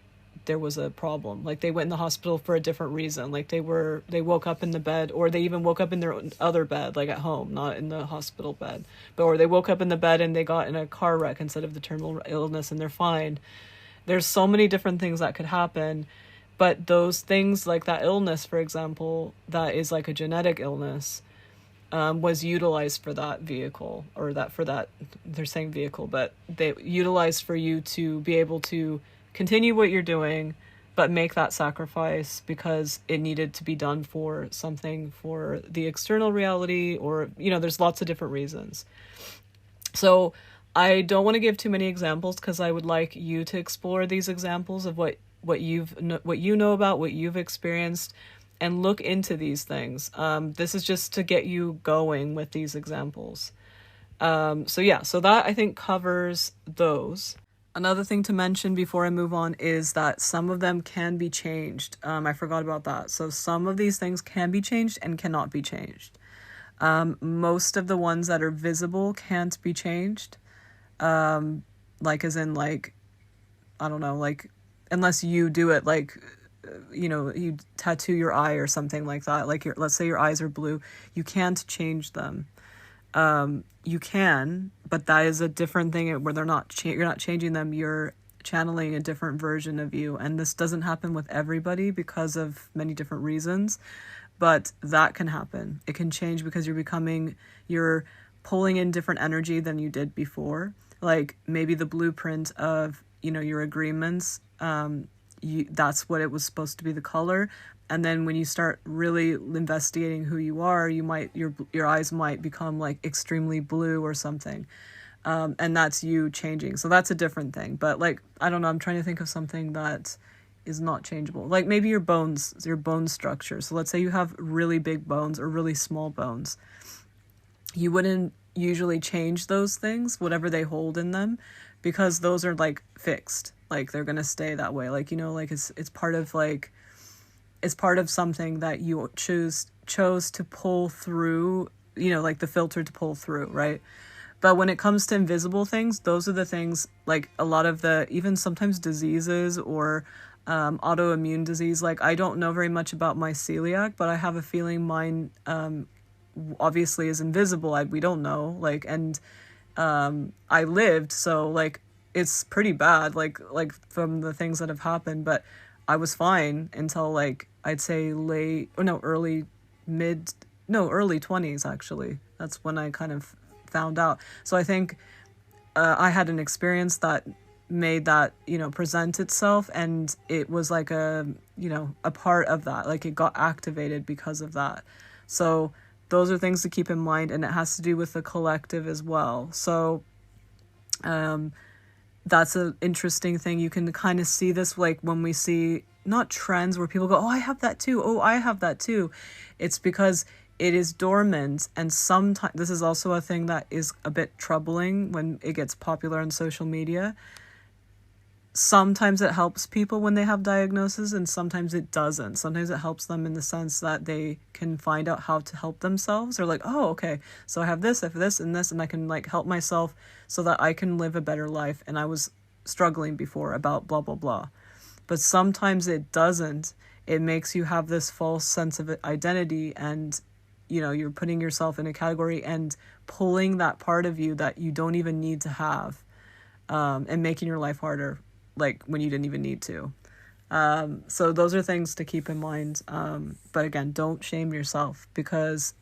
there was a problem. Like they went in the hospital for a different reason. Like they woke up in the bed, or they even woke up in their other bed, like at home, not in the hospital bed, or they woke up in the bed and they got in a car wreck instead of the terminal illness and they're fine. There's so many different things that could happen, but those things, like that illness, for example, that is like a genetic illness, was utilized for that vehicle, or they're saying vehicle, but they utilized for you to be able to continue what you're doing, but make that sacrifice because it needed to be done for something, for the external reality, or, there's lots of different reasons. So I don't want to give too many examples because I would like you to explore these examples of what you know about, what you've experienced, and look into these things. This is just to get you going with these examples. So that I think covers those. Another thing to mention before I move on is that some of them can be changed. I forgot about that. So some of these things can be changed and cannot be changed. Most of the ones that are visible can't be changed. Like as in like, I don't know, like unless you do it like, you tattoo your eye or something like that. Like let's say your eyes are blue, you can't change them. You can, but that is a different thing where you're not changing them. You're channeling a different version of you. And this doesn't happen with everybody because of many different reasons, but that can happen. It can change because you're pulling in different energy than you did before. Like maybe the blueprint of, your agreements, that's what it was supposed to be, the color. And then when you start really investigating who you are, your eyes might become like extremely blue or something. And that's you changing. So that's a different thing. But like, I don't know, I'm trying to think of something that is not changeable. Like maybe your bone structure. So let's say you have really big bones or really small bones. You wouldn't usually change those things, whatever they hold in them, because those are like fixed. Like they're going to stay that way. Like, like it's part of something that you chose to pull through, like the filter to pull through, right? But when it comes to invisible things, those are the things, like a lot of even sometimes diseases or autoimmune disease. Like I don't know very much about my celiac, but I have a feeling mine obviously is invisible. We don't know, like, and I lived, so like it's pretty bad, like from the things that have happened, but I was fine until like I'd say early 20s actually. That's when I kind of found out. So I think I had an experience that made that, present itself, and it was like a part of that, like it got activated because of that. So those are things to keep in mind, and it has to do with the collective as well. So that's an interesting thing. You can kind of see this like when we see not trends where people go, oh, I have that too. Oh, I have that too. It's because it is dormant. And sometimes this is also a thing that is a bit troubling when it gets popular on social media. Sometimes it helps people when they have diagnoses, and sometimes it doesn't. Sometimes it helps them in the sense that they can find out how to help themselves. They're like, oh, okay, so I have this, and this, and I can like help myself so that I can live a better life. And I was struggling before about blah, blah, blah. But sometimes it doesn't. It makes you have this false sense of identity, and you're putting yourself in a category and pulling that part of you that you don't even need to have, and making your life harder, like when you didn't even need to. So those are things to keep in mind. But again, don't shame yourself, because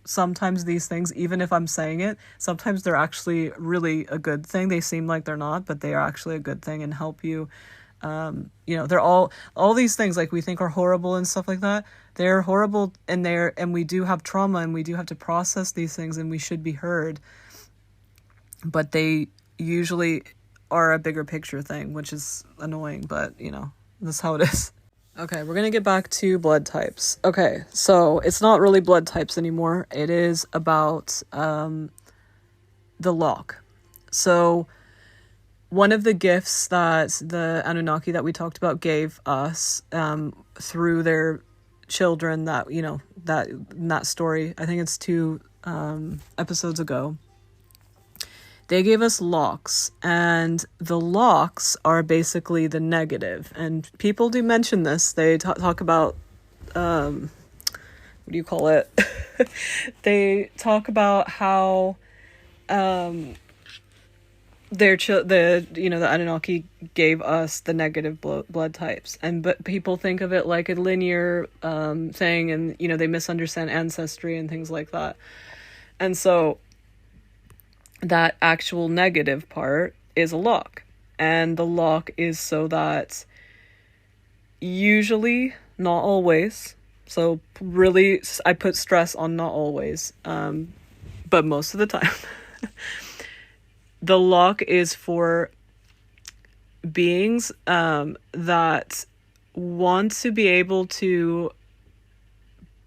sometimes these things, even if I'm saying it, sometimes they're actually really a good thing. They seem like they're not, but they are actually a good thing and help you. They're all these things like we think are horrible and stuff like that. They're horrible, and we do have trauma, and we do have to process these things, and we should be heard. But they usually are a bigger picture thing, which is annoying, but that's how it is. Okay, we're gonna get back to blood types. Okay, so it's not really blood types anymore. It is about the lock. So one of the gifts that the Anunnaki that we talked about gave us through their children, that that story, I think it's 2 episodes ago, they gave us locks, and the locks are basically the negative. And people do mention this. They talk about, what do you call it? They talk about how the Anunnaki gave us the negative blood types, but people think of it like a linear thing, and they misunderstand ancestry and things like that. And so that actual negative part is a lock, and the lock is so that usually, not always, so really I put stress on not always, but most of the time, the lock is for beings that want to be able to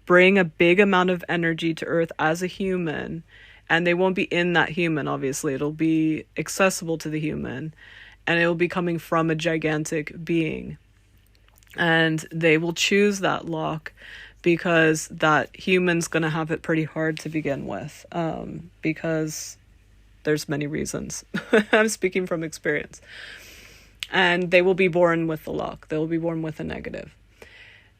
bring a big amount of energy to Earth as a human. And they won't be in that human, obviously. It'll be accessible to the human. And it will be coming from a gigantic being. And they will choose that lock because that human's going to have it pretty hard to begin with. Because there's many reasons. I'm speaking from experience. and they will be born with the luck. They will be born with a negative.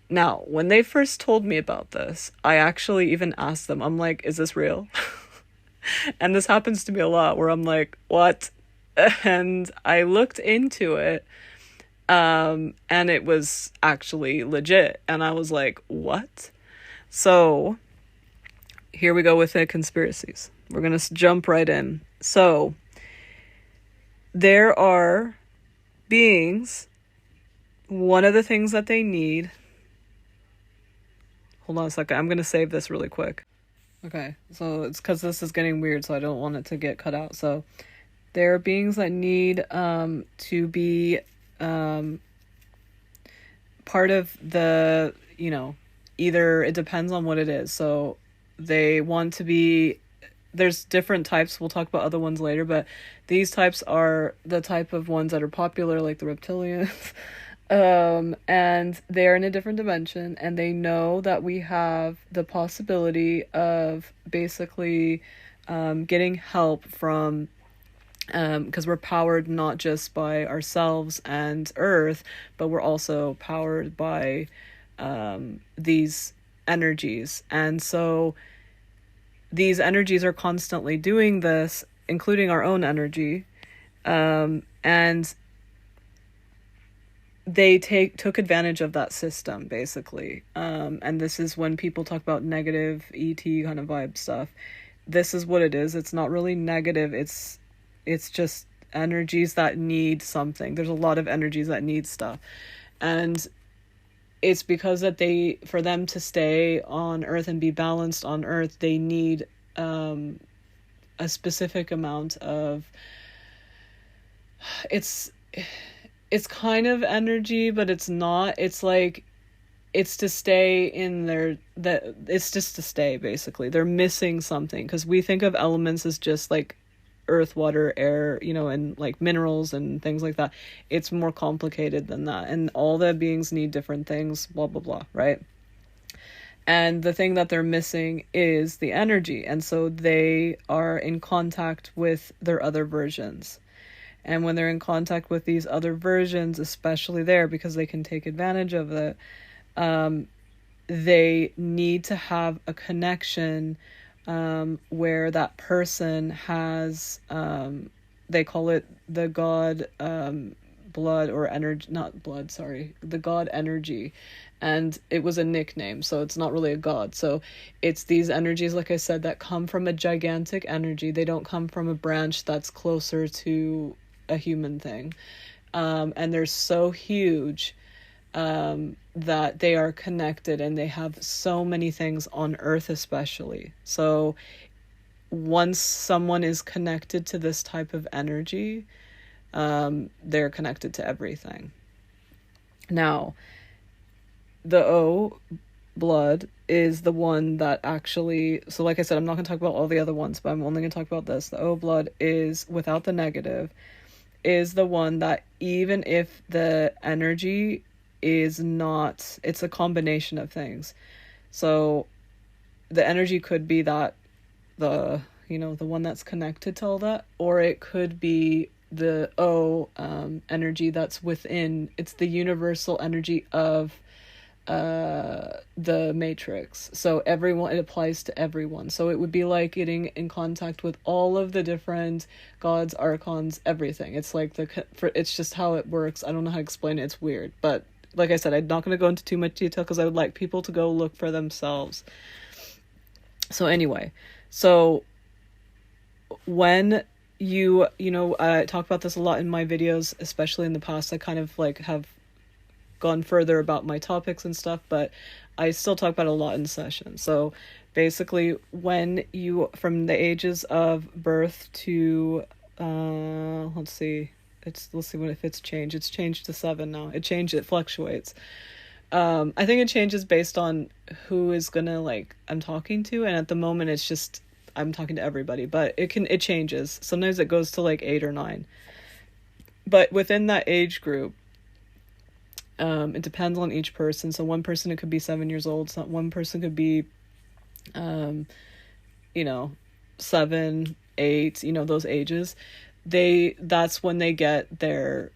Now, when they first told me about this, I actually even asked them, I'm like, is this real? And this happens to me a lot where I'm like, what? And I looked into it, and it was actually legit. And I was like, what? So here we go with the conspiracies. We're going to jump right in. So there are beings, one of the things that they need. Hold on a second. I'm going to save this really quick. Okay, so it's because this is getting weird, so I don't want it to get cut out. So there are beings that need to be part of the, either it depends on what it is. So they want to be, there's different types. We'll talk about other ones later, but these types are the type of ones that are popular, like the reptilians. And they're in a different dimension, and they know that we have the possibility of basically getting help from, because we're powered not just by ourselves and Earth, but we're also powered by these energies. And so these energies are constantly doing this, including our own energy, and they took advantage of that system, basically. And this is when people talk about negative ET kind of vibe stuff. This is what it is. It's not really negative. It's just energies that need something. There's a lot of energies that need stuff. And it's because that for them to stay on Earth and be balanced on Earth, they need a specific amount of... It's kind of energy, but it's not. It's like, it's to stay in it's just to stay, basically. They're missing something, because we think of elements as just like earth, water, air, and like minerals and things like that. It's more complicated than that, and all the beings need different things, blah blah blah, right? And the thing that they're missing is the energy, and so they are in contact with their other versions. And when they're in contact with these other versions, especially there, because they can take advantage of it, they need to have a connection where that person has, they call it the God blood or energy, not blood, sorry, the God energy. And it was a nickname, so it's not really a god. So it's these energies, like I said, that come from a gigantic energy. They don't come from a branch that's closer to a human thing, and they're so huge that they are connected, and they have so many things on Earth especially. So once someone is connected to this type of energy, they're connected to everything. Now, the O blood is the one that actually, so like I said, I'm not going to talk about all the other ones, but I'm only going to talk about this. The O blood is, without the negative, is the one that, even if the energy is not, it's a combination of things. So the energy could be that the one that's connected to all that, or it could be the energy that's within. It's the universal energy of the matrix. So everyone, it applies to everyone. So it would be like getting in contact with all of the different gods, archons, everything. It's like it's just how it works. I don't know how to explain it. It's weird, but like I said, I'm not going to go into too much detail because I would like people to go look for themselves. So anyway, so when I talk about this a lot in my videos, especially in the past. I kind of like have gone further about my topics and stuff, but I still talk about it a lot in sessions. So basically, when you, from the ages of birth to let's see if it's changed. It's changed to 7 now. It fluctuates. I think it changes based on who is gonna, like, I'm talking to, and at the moment it's just I'm talking to everybody, but it changes. Sometimes it goes to like 8 or 9. But within that age group, it depends on each person. So one person, it could be 7 years old. So one person could be, 7, 8, those ages. that's when they get their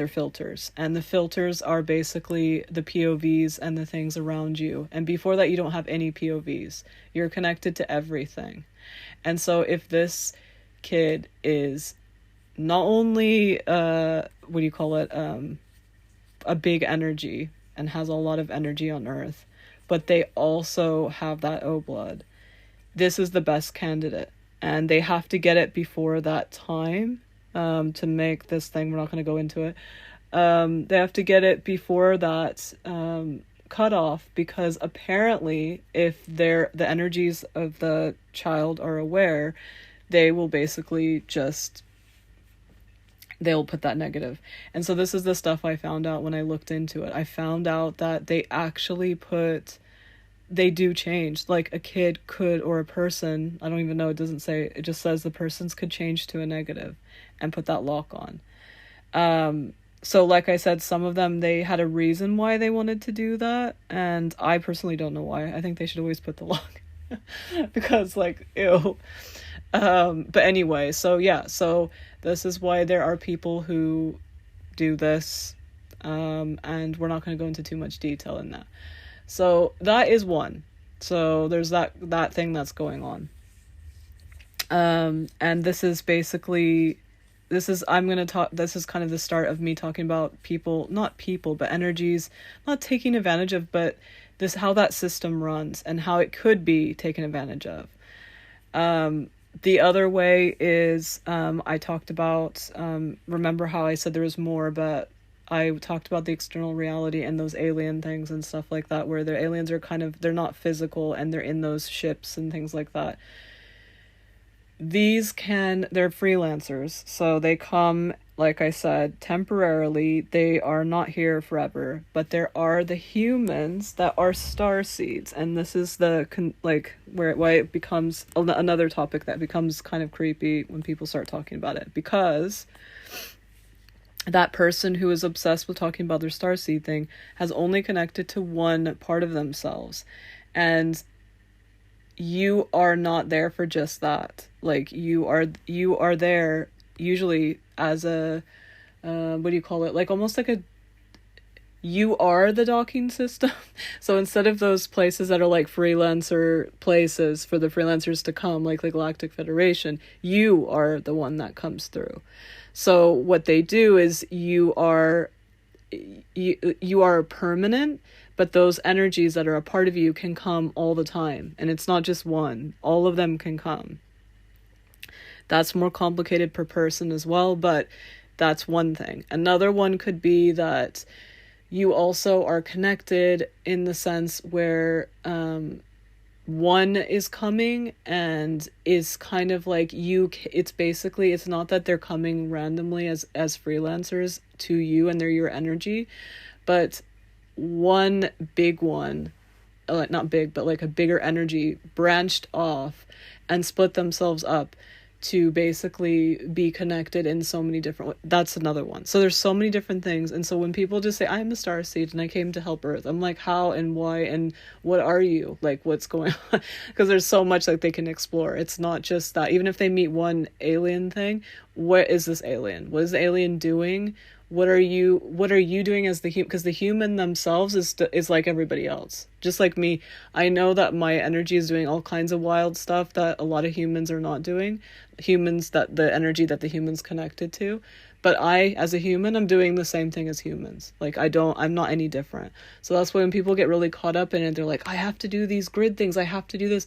filters, and the filters are basically the POVs and the things around you. And before that, you don't have any POVs. You're connected to everything. And so if this kid is not only a big energy and has a lot of energy on Earth, but they also have that O blood, this is the best candidate. And they have to get it before that time to make this thing. We're not going to go into it. They have to get it before that cutoff, because apparently if the energies of the child are aware, they will basically they'll put that negative. And so this is the stuff I found out when I looked into it. I found out that they actually they do change. Like a kid could, or a person, I don't even know, it doesn't say, it just says the persons could change to a negative and put that lock on. So like I said, some of them, they had a reason why they wanted to do that, and I personally don't know why. I think they should always put the lock because like, ew. But anyway, so yeah, so this is why there are people who do this, and we're not going to go into too much detail in that. So that is one. So there's that thing that's going on. And this is basically, this is kind of the start of me talking about but energies, not taking advantage of, but how that system runs and how it could be taken advantage of. The other way is, I talked about, remember how I said there was more, but I talked about the external reality and those alien things and stuff like that, where the aliens are they're not physical and they're in those ships and things like that. They're freelancers, so they come, like I said, temporarily. They are not here forever, but there are the humans that are star seeds, and this is why it becomes another topic that becomes kind of creepy when people start talking about it, because that person who is obsessed with talking about their starseed thing has only connected to one part of themselves. And you are not there for just that. Like, you are there usually as a, like almost like you are the docking system. So instead of those places that are like freelancer places for the freelancers to come, like the Galactic Federation, you are the one that comes through. So what they do is you are permanent, but those energies that are a part of you can come all the time. And it's not just one. All of them can come. That's more complicated per person as well, but that's one thing. Another one could be that you also are connected in the sense where one is coming and is kind of like it's not that they're coming randomly as freelancers to you and they're your energy, but one big one, not big, but like a bigger energy branched off and split themselves up to basically be connected in so many different ways. That's another one. So there's so many different things. And so when people just say, I'm a starseed and I came to help Earth, I'm like, how and why and what are you? Like, what's going on? Because there's so much like they can explore. It's not just that. Even if they meet one alien thing, what is this alien? What is the alien doing? What are you doing as the human? Because the human themselves is like everybody else. Just like me, I know that my energy is doing all kinds of wild stuff that a lot of humans are not doing. The energy that the humans connected to. But I, as a human, I'm doing the same thing as humans. Like, I'm not any different. So that's why when people get really caught up in it, they're like, I have to do these grid things. I have to do this.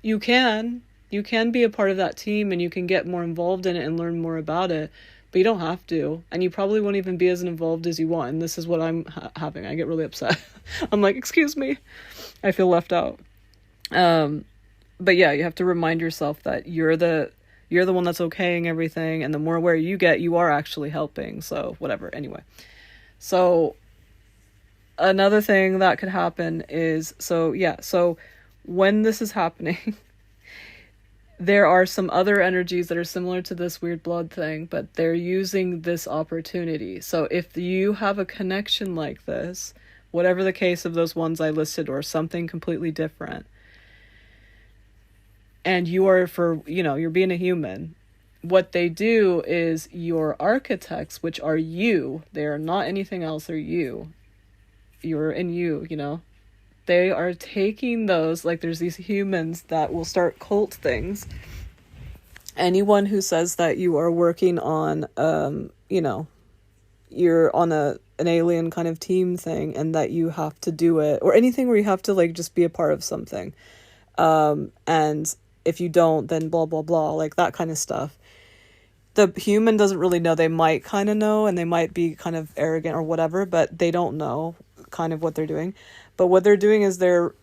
You can be a part of that team and you can get more involved in it and learn more about it. But you don't have to, and you probably won't even be as involved as you want. And this is what I'm having. I get really upset. I'm like, excuse me. I feel left out. But yeah, you have to remind yourself that you're the one that's okaying everything, and the more aware you get, you are actually helping. So whatever. Anyway, so another thing that could happen is, so when this is happening, there are some other energies that are similar to this weird blood thing, but they're using this opportunity. So if you have a connection like this, whatever the case of those ones I listed or something completely different, and you are you're being a human, what they do is your architects, which are you, they are not anything else, they're you. You're in you, you know? They are taking those, like there's these humans that will start cult things. Anyone who says that you are working on, you know, you're on an alien kind of team thing and that you have to do it, or anything where you have to like just be a part of something. And if you don't, then blah, blah, blah, like that kind of stuff. The human doesn't really know. They might kind of know, and they might be kind of arrogant or whatever, but they don't know kind of what they're doing. But what they're doing is they're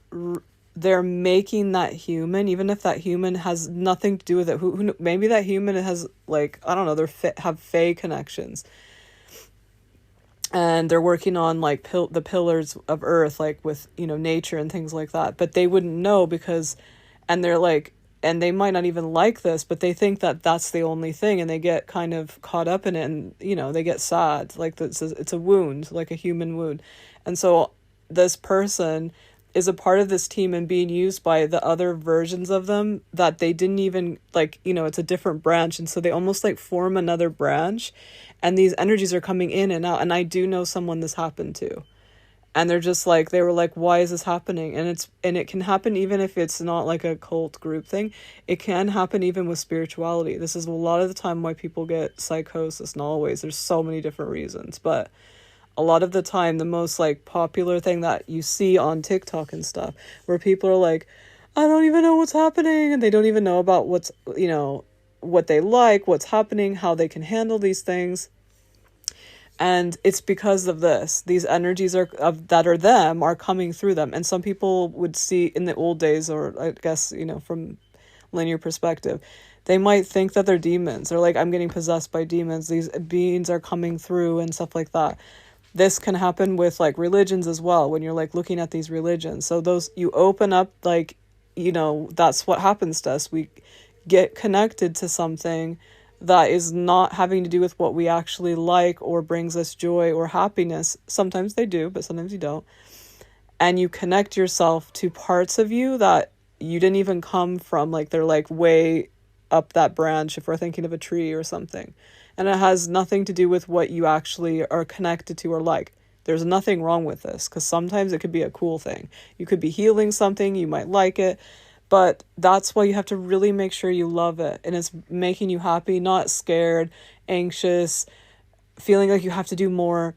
making that human, even if that human has nothing to do with it. Who maybe that human has, like, I don't know, have fae connections, and they're working on like the pillars of earth, like with, you know, nature and things like that. But they wouldn't know because, and they're like, and they might not even like this, but they think that that's the only thing, and they get kind of caught up in it, and, you know, they get sad, like it's a wound, like a human wound. And so this person is a part of this team and being used by the other versions of them that they didn't even, like, you know, it's a different branch, and so they almost like form another branch, and these energies are coming in and out. And I do know someone this happened to, and they're just like, they were like, why is this happening? And it can happen even if it's not like a cult group thing. It can happen even with spirituality. This is a lot of the time why people get psychosis. Not always, there's so many different reasons, but a lot of the time, the most like popular thing that you see on TikTok and stuff, where people are like, I don't even know what's happening, and they don't even know about what's, you know, what they like, what's happening, how they can handle these things. And it's because of this. These energies that are them are coming through them. And some people would see in the old days, or I guess, you know, from linear perspective, they might think that they're demons. They're like, I'm getting possessed by demons. These beings are coming through and stuff like that. This can happen with like religions as well, when you're like looking at these religions. So those, you open up, like, you know, that's what happens to us. We get connected to something that is not having to do with what we actually like or brings us joy or happiness. Sometimes they do, but sometimes you don't. And you connect yourself to parts of you that you didn't even come from. Like they're like way up that branch, if we're thinking of a tree or something. And it has nothing to do with what you actually are connected to or like. There's nothing wrong with this, because sometimes it could be a cool thing. You could be healing something, you might like it, but that's why you have to really make sure you love it and it's making you happy, not scared, anxious, feeling like you have to do more.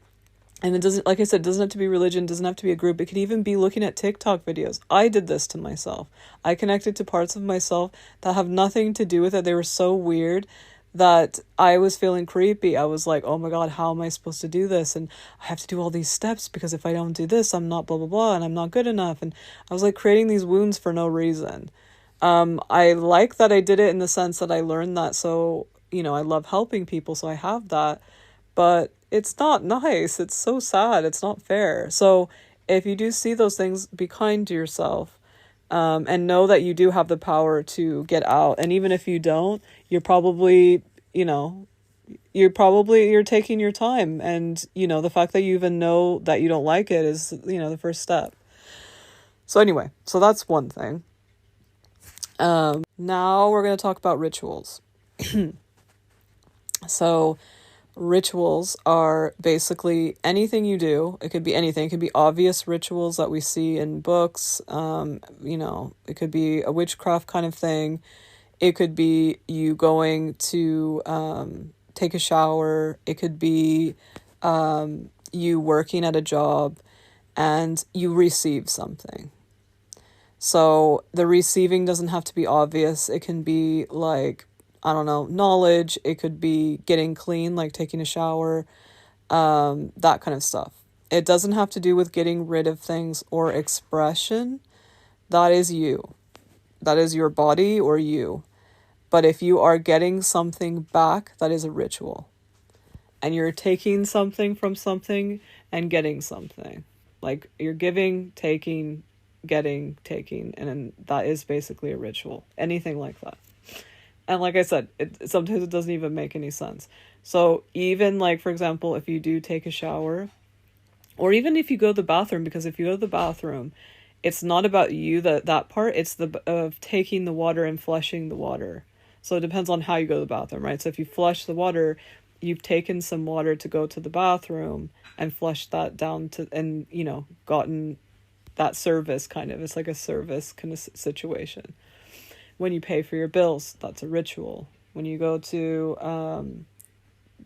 And it doesn't, like I said, it doesn't have to be religion, it doesn't have to be a group. It could even be looking at TikTok videos. I did this to myself. I connected to parts of myself that have nothing to do with it. They were so weird that I was feeling creepy. I was like, oh my God, how am I supposed to do this? And I have to do all these steps, because if I don't do this, I'm not blah, blah, blah, and I'm not good enough. And I was like creating these wounds for no reason. I like that I did it in the sense that I learned that. So, you know, I love helping people, so I have that. But it's not nice. It's so sad. It's not fair. So if you do see those things, be kind to yourself. And know that you do have the power to get out. And even if you don't, you're probably, you know, you're taking your time. And, you know, the fact that you even know that you don't like it is, you know, the first step. So anyway, so that's one thing. Now we're going to talk about rituals. So rituals are basically anything you do. It could be anything. It could be obvious rituals that we see in books. You know, it could be a witchcraft kind of thing. It could be you going to take a shower. It could be you working at a job and you receive something. So the receiving doesn't have to be obvious. It can be like, I don't know, knowledge. It could be getting clean, like taking a shower, that kind of stuff. It doesn't have to do with getting rid of things or expression. That is you. That is your body or you. But if you are getting something back, that is a ritual. And you're taking something from something and getting something. Like you're giving, taking, getting, taking, and then that is basically a ritual. Anything like that. And like I said, sometimes it doesn't even make any sense. So even like, for example, if you do take a shower, or even if you go to the bathroom, because if you go to the bathroom, it's not about you, that part, it's of taking the water and flushing the water. So it depends on how you go to the bathroom, right? So if you flush the water, you've taken some water to go to the bathroom and flushed that down to, and, you know, gotten that service kind of. It's like a service kind of situation. When you pay for your bills, that's a ritual. When you go to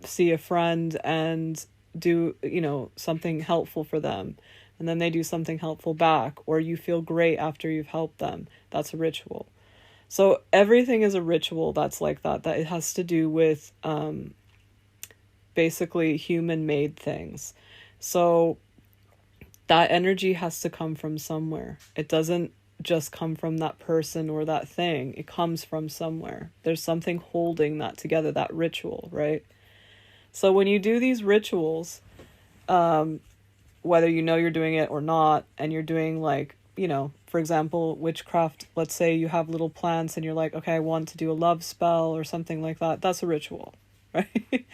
see a friend and do, you know, something helpful for them, and then they do something helpful back, or you feel great after you've helped them, that's a ritual. So everything is a ritual that's like that it has to do with basically human-made things. So that energy has to come from somewhere. It doesn't just come from that person or that thing. It comes from somewhere. There's something holding that together, that ritual, right? So when you do these rituals, whether you know you're doing it or not, and you're doing, like, you know, for example, witchcraft, let's say you have little plants and you're like, okay, I want to do a love spell or something like that. That's a ritual, right?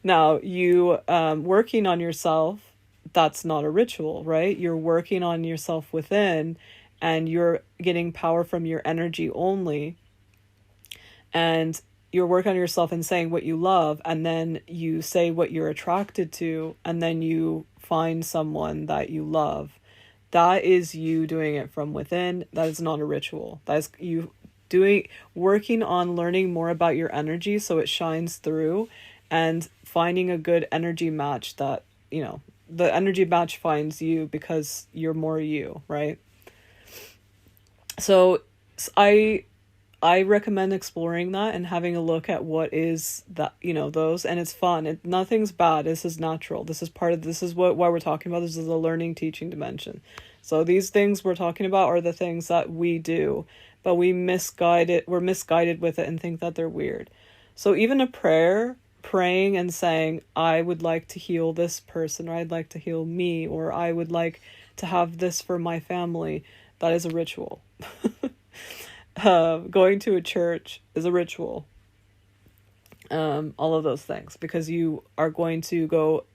Now you working on yourself, that's not a ritual, right? You're working on yourself within, and you're getting power from your energy only, and you're working on yourself and saying what you love, and then you say what you're attracted to, and then you find someone that you love. That is you doing it from within. That is not a ritual. That is you working on learning more about your energy so it shines through, and finding a good energy match that, you know, the energy match finds you because you're more you, right? So I recommend exploring that and having a look at what is that, you know, those, and it's fun. Nothing's bad. This is natural. This is why we're talking about. This is a learning, teaching dimension. So these things we're talking about are the things that we do, but we're misguided with it and think that they're weird. So even a praying and saying, I would like to heal this person, or I'd like to heal me, or I would like to have this for my family, that is a ritual. Going to a church is a ritual. All of those things, because you are going to go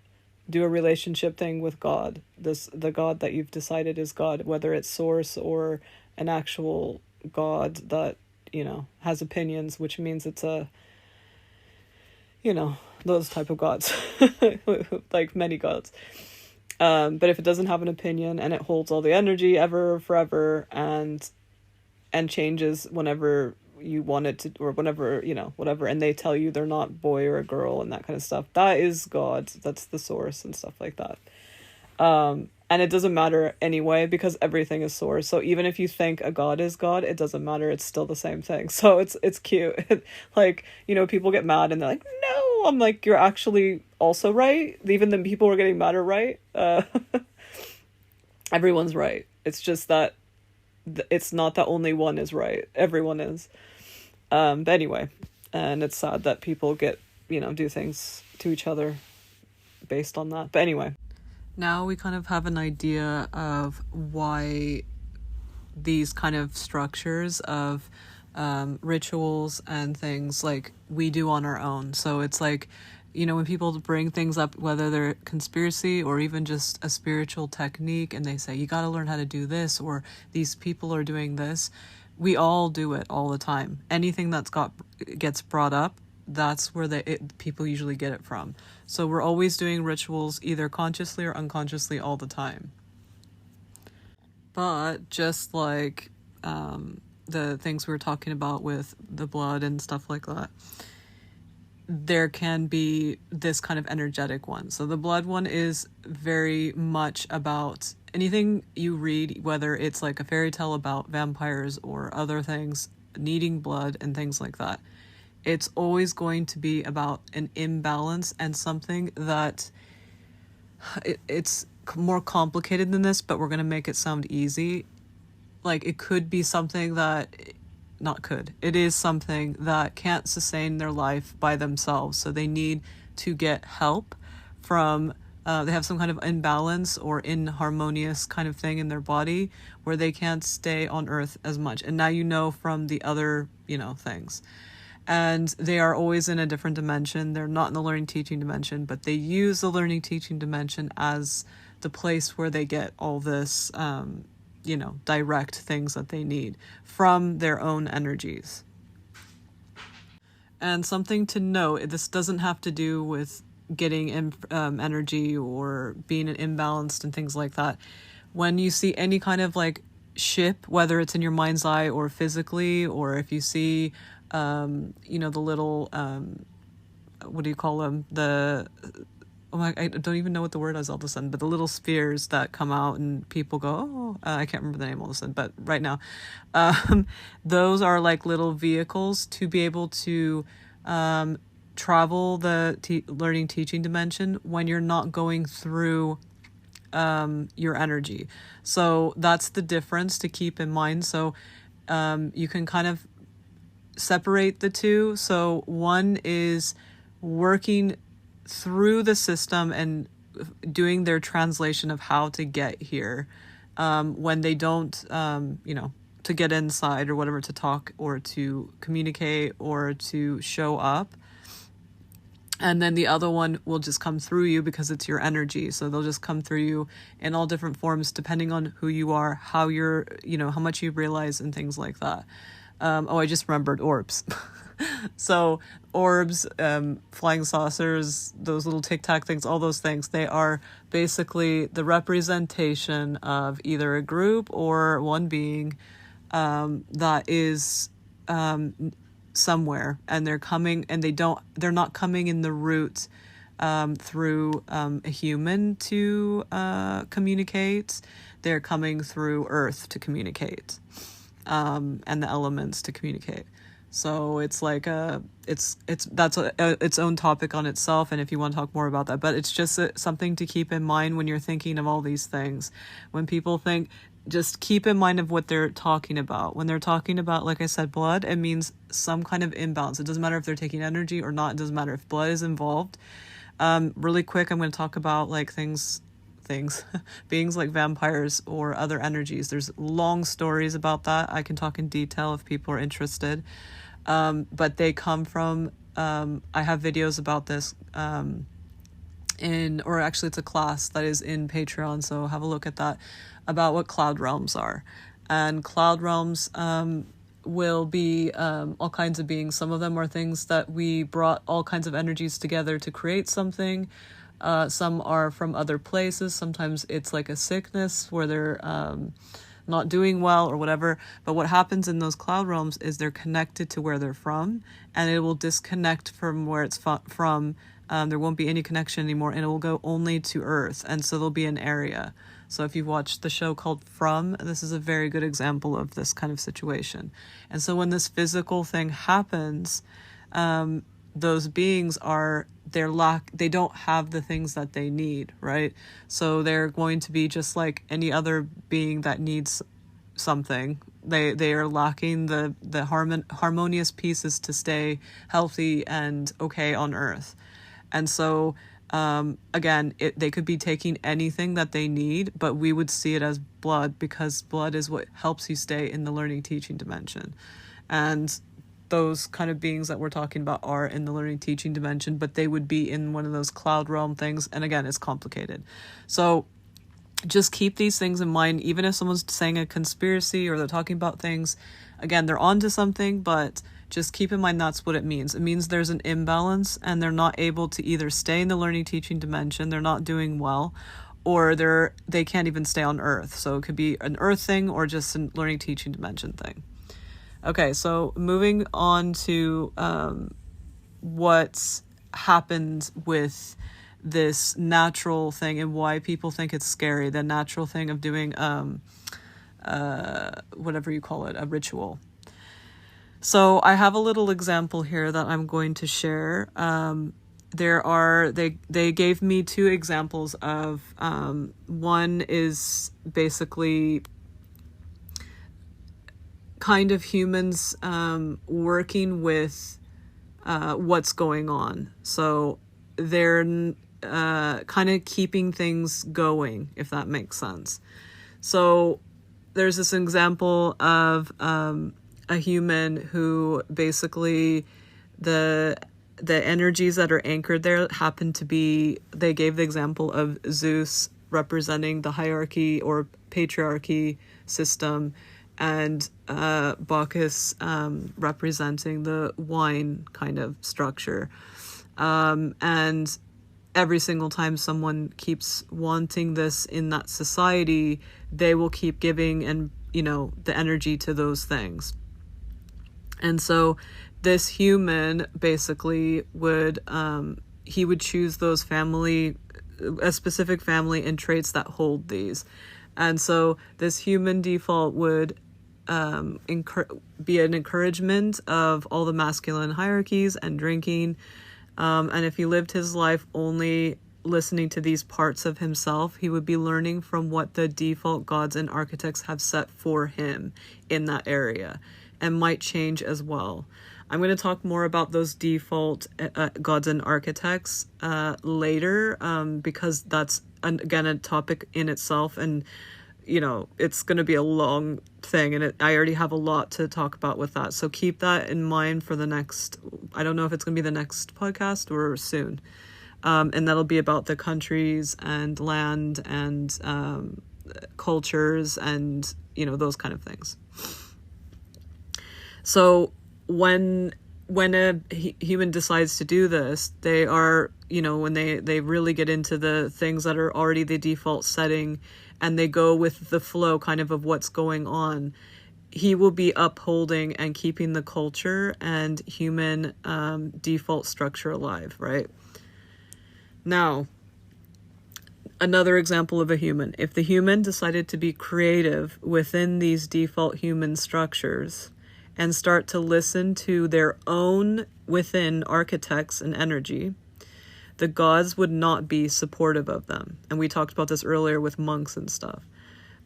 do a relationship thing with God, the God that you've decided is God, whether it's source or an actual God that, you know, has opinions, which means it's a, you know, those type of gods, like many gods. But if it doesn't have an opinion and it holds all the energy ever, forever, and changes whenever you want it to, or whenever, you know, whatever, and they tell you they're not boy or a girl and that kind of stuff, that is God. That's the source and stuff like that. And it doesn't matter anyway, because everything is source. So even if you think a God is God, it doesn't matter. It's still the same thing. So it's cute. Like, you know, people get mad and they're like, no, I'm like, you're actually also right. Even the people who are getting mad are right. Everyone's right. It's just that it's not that only one is right. Everyone is. But anyway, and it's sad that people get, you know, do things to each other based on that. But anyway. Now we kind of have an idea of why these kind of structures of rituals and things, like, we do on our own. So it's like, you know, when people bring things up, whether they're conspiracy or even just a spiritual technique, and they say, you got to learn how to do this, or these people are doing this, we all do it all the time. Anything that's gets brought up, that's where people usually get it from. So we're always doing rituals, either consciously or unconsciously, all the time. But just like the things we were talking about with the blood and stuff like that, there can be this kind of energetic one. So the blood one is very much about anything you read, whether it's like a fairy tale about vampires or other things, needing blood and things like that. It's always going to be about an imbalance and something that it's more complicated than this, but we're going to make it sound easy. Like, it could be something that, it is something that can't sustain their life by themselves. So they need to get help from, they have some kind of imbalance or inharmonious kind of thing in their body where they can't stay on earth as much. And now you know from the other, you know, things. And they are always in a different dimension. They're not in the learning teaching dimension, but they use the learning teaching dimension as the place where they get all this, you know, direct things that they need from their own energies. And something to note, this doesn't have to do with getting energy or being imbalanced and things like that. When you see any kind of like ship, whether it's in your mind's eye or physically, or if you see, you know, the little, what do you call them? I don't even know what the word is all of a sudden, but the little spheres that come out and people go, oh, I can't remember the name all of a sudden, but right now, those are like little vehicles to be able to travel the learning teaching dimension when you're not going through your energy. So that's the difference to keep in mind. So you can kind of separate the two. So one is working through the system and doing their translation of how to get here, when they don't, you know, to get inside or whatever, to talk or to communicate or to show up. And then the other one will just come through you because it's your energy. So they'll just come through you in all different forms, depending on who you are, how you're, you know, how much you realize and things like that. I just remembered orbs. So orbs, flying saucers, those little tic tac things, all those things, they are basically the representation of either a group or one being that is somewhere, and they're coming, and they're not coming in the route through a human to communicate. They're coming through Earth to communicate, and the elements to communicate. So it's like that's its own topic on itself, and if you want to talk more about that, but it's just something to keep in mind when you're thinking of all these things. When people think, just keep in mind of what they're talking about. When they're talking about, like I said, blood, it means some kind of imbalance. It doesn't matter if they're taking energy or not. It doesn't matter if blood is involved. Really quick, I'm going to talk about like things beings like vampires or other energies. There's long stories about that. I can talk in detail if people are interested. But they come from, I have videos about this, or actually it's a class that is in Patreon, so have a look at that, about what cloud realms are. And cloud realms will be all kinds of beings. Some of them are things that we brought all kinds of energies together to create something. Some are from other places. Sometimes it's like a sickness where they're not doing well or whatever. But what happens in those cloud realms is they're connected to where they're from, and it will disconnect from where it's from. There won't be any connection anymore, and it will go only to Earth. And so there'll be an area. So if you've watched the show called From, this is a very good example of this kind of situation. And so when this physical thing happens, those beings they don't have the things that they need, right? So they're going to be just like any other being that needs something. They are lacking the harmonious pieces to stay healthy and okay on Earth. And so again, they could be taking anything that they need, but we would see it as blood, because blood is what helps you stay in the learning teaching dimension. And those kind of beings that we're talking about are in the learning teaching dimension, but they would be in one of those cloud realm things. And again, it's complicated. So just keep these things in mind. Even if someone's saying a conspiracy or they're talking about things, again, they're onto something, but just keep in mind that's what it means. It means there's an imbalance, and they're not able to either stay in the learning teaching dimension, they're not doing well, or they can't even stay on Earth. So it could be an Earth thing or just a learning teaching dimension thing. Okay, so moving on to what's happened with this natural thing and why people think it's scary, the natural thing of doing whatever you call it, a ritual. So I have a little example here that I'm going to share. They gave me two examples of, one is basically kind of humans working with what's going on. So they're kind of keeping things going, if that makes sense. So there's this example of a human who basically the energies that are anchored there happen to be, they gave the example of Zeus representing the hierarchy or patriarchy system, and Bacchus representing the wine kind of structure. And every single time someone keeps wanting this in that society, they will keep giving and, the energy to those things. And so this human basically would, he would choose those a specific family and traits that hold these. And so this human default would be an encouragement of all the masculine hierarchies and drinking. And if he lived his life only listening to these parts of himself, he would be learning from what the default gods and architects have set for him in that area, and might change as well. I'm going to talk more about those default gods and architects later, because that's, again, a topic in itself, and it's going to be a long thing, and I already have a lot to talk about with that. So keep that in mind for the next, I don't know if it's going to be the next podcast or soon. And that'll be about the countries and land and cultures and, those kind of things. So when a human decides to do this, they are, when they really get into the things that are already the default setting, and they go with the flow kind of what's going on, he will be upholding and keeping the culture and human default structure alive, right? Now, another example of a human. If the human decided to be creative within these default human structures and start to listen to their own within architects and energy, the gods would not be supportive of them. And we talked about this earlier with monks and stuff.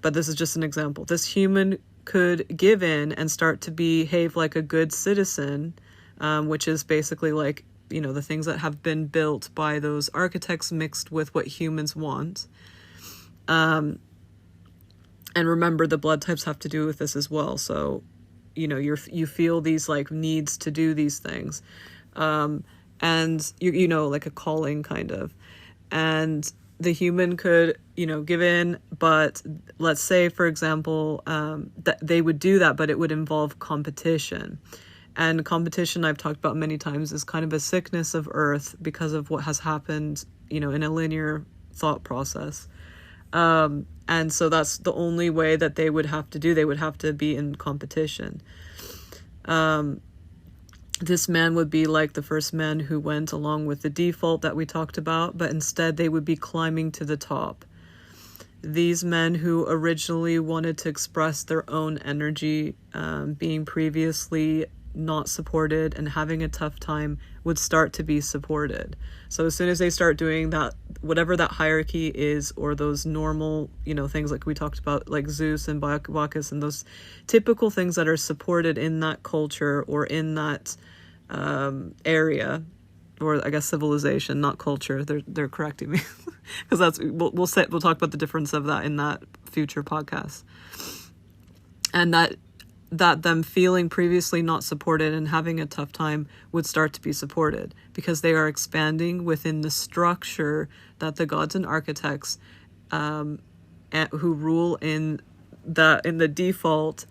But this is just an example. This human could give in and start to behave like a good citizen, which is basically like, the things that have been built by those architects mixed with what humans want. And remember, the blood types have to do with this as well. So, you feel these like needs to do these things. And like a calling kind of. And the human could, give in, but let's say, for example, that they would do that, but it would involve competition. And competition, I've talked about many times, is kind of a sickness of Earth because of what has happened, in a linear thought process. And so that's the only way that they would have to do. They would have to be in competition. This man would be like the first man who went along with the default that we talked about, but instead they would be climbing to the top. These men who originally wanted to express their own energy, being previously not supported and having a tough time, would start to be supported. So as soon as they start doing that, whatever that hierarchy is, or those normal, things like we talked about, like Zeus and Bacchus and those typical things that are supported in that culture or in that area, or I guess civilization, not culture. They're correcting me because that's we'll talk about the difference of that in that future podcast. And that them feeling previously not supported and having a tough time would start to be supported because they are expanding within the structure that the gods and architects who rule in the default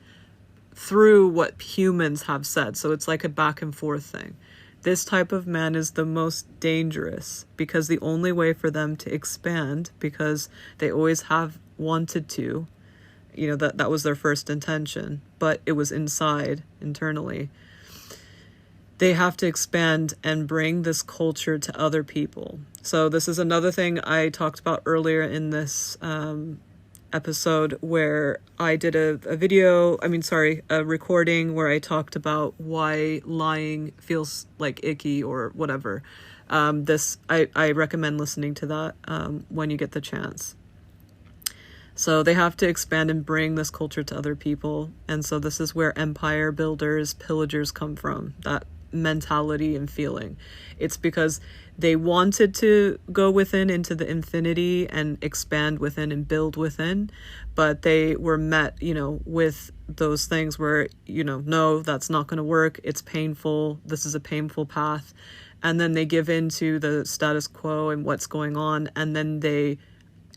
through what humans have said. So it's like a back and forth thing. This type of man is the most dangerous because the only way for them to expand, because they always have wanted to, that was their first intention, but it was internally. They have to expand and bring this culture to other people. So this is another thing I talked about earlier in this episode, where I did a recording where I talked about why lying feels like icky or whatever. I recommend listening to that when you get the chance. So they have to expand and bring this culture to other people. And so this is where empire builders, pillagers come from, that mentality and feeling. It's because they wanted to go within into the infinity and expand within and build within, but they were met, with those things where, no, that's not going to work. It's painful. This is a painful path. And then they give in to the status quo and what's going on. And then they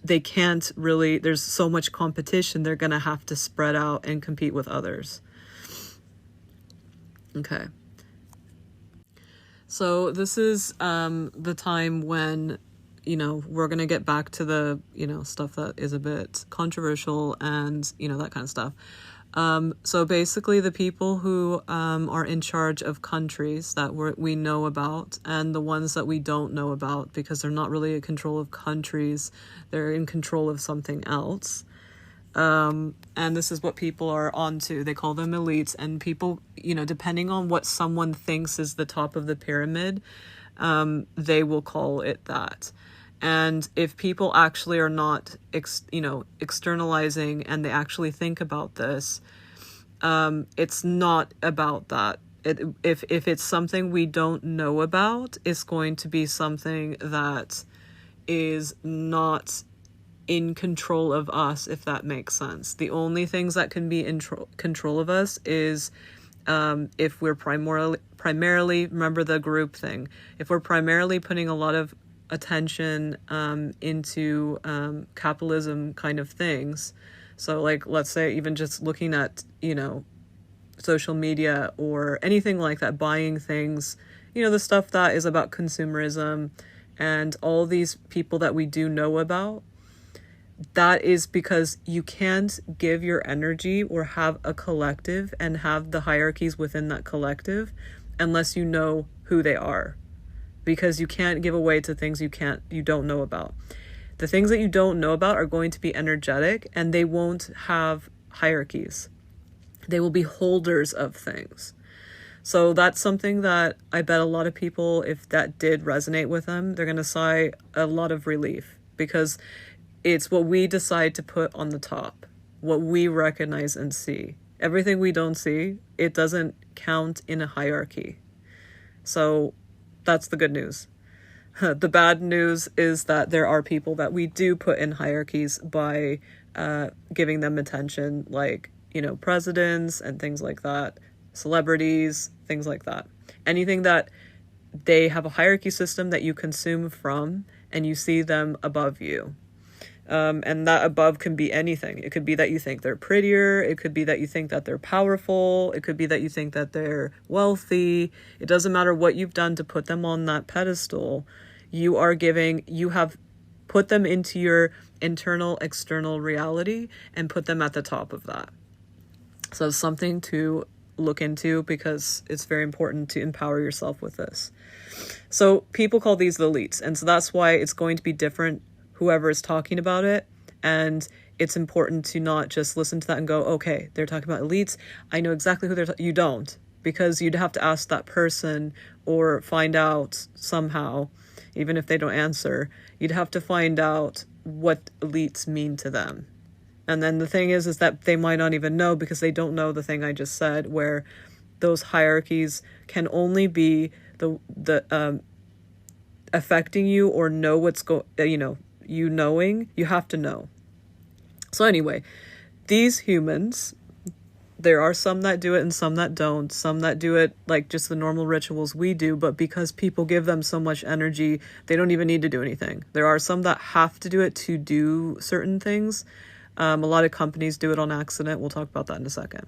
they can't really, there's so much competition, they're going to have to spread out and compete with others. Okay. So this is the time when, we're going to get back to the, stuff that is a bit controversial and, that kind of stuff. So basically the people who are in charge of countries that we know about, and the ones that we don't know about because they're not really in control of countries, they're in control of something else. And this is what people are onto. They call them elites, and people, depending on what someone thinks is the top of the pyramid, they will call it that. And if people actually are not, externalizing and they actually think about this, it's not about that. If it's something we don't know about, it's going to be something that is not in control of us, if that makes sense. The only things that can be in control of us is if we're primarily, remember the group thing, if we're primarily putting a lot of attention into capitalism kind of things. So like, let's say even just looking at, social media or anything like that, buying things, the stuff that is about consumerism and all these people that we do know about, that is because you can't give your energy or have a collective and have the hierarchies within that collective unless you know who they are. Because you can't give away to things you don't know about. The things that you don't know about are going to be energetic, and they won't have hierarchies. They will be holders of things. So that's something that I bet a lot of people, if that did resonate with them, they're going to sigh a lot of relief, because it's what we decide to put on the top, what we recognize and see. Everything we don't see, it doesn't count in a hierarchy. So that's the good news. The bad news is that there are people that we do put in hierarchies by giving them attention, like, presidents and things like that, celebrities, things like that. Anything that they have a hierarchy system that you consume from and you see them above you. And that above can be anything. It could be that you think they're prettier. It could be that you think that they're powerful. It could be that you think that they're wealthy. It doesn't matter what you've done to put them on that pedestal. You have put them into your internal, external reality and put them at the top of that. So something to look into, because it's very important to empower yourself with this. So people call these the elites. And so that's why it's going to be different whoever is talking about it. And it's important to not just listen to that and go, okay, they're talking about elites, I know exactly who you don't, because you'd have to ask that person or find out somehow, even if they don't answer, you'd have to find out what elites mean to them. And then the thing is that they might not even know, because they don't know the thing I just said, where those hierarchies can only be the affecting you, or know what's you knowing, you have to know. So anyway, these humans, there are some that do it and some that don't. Some that do it like just the normal rituals we do, but because people give them so much energy, they don't even need to do anything. There are some that have to do it to do certain things. A lot of companies do it on accident. We'll talk about that in a second.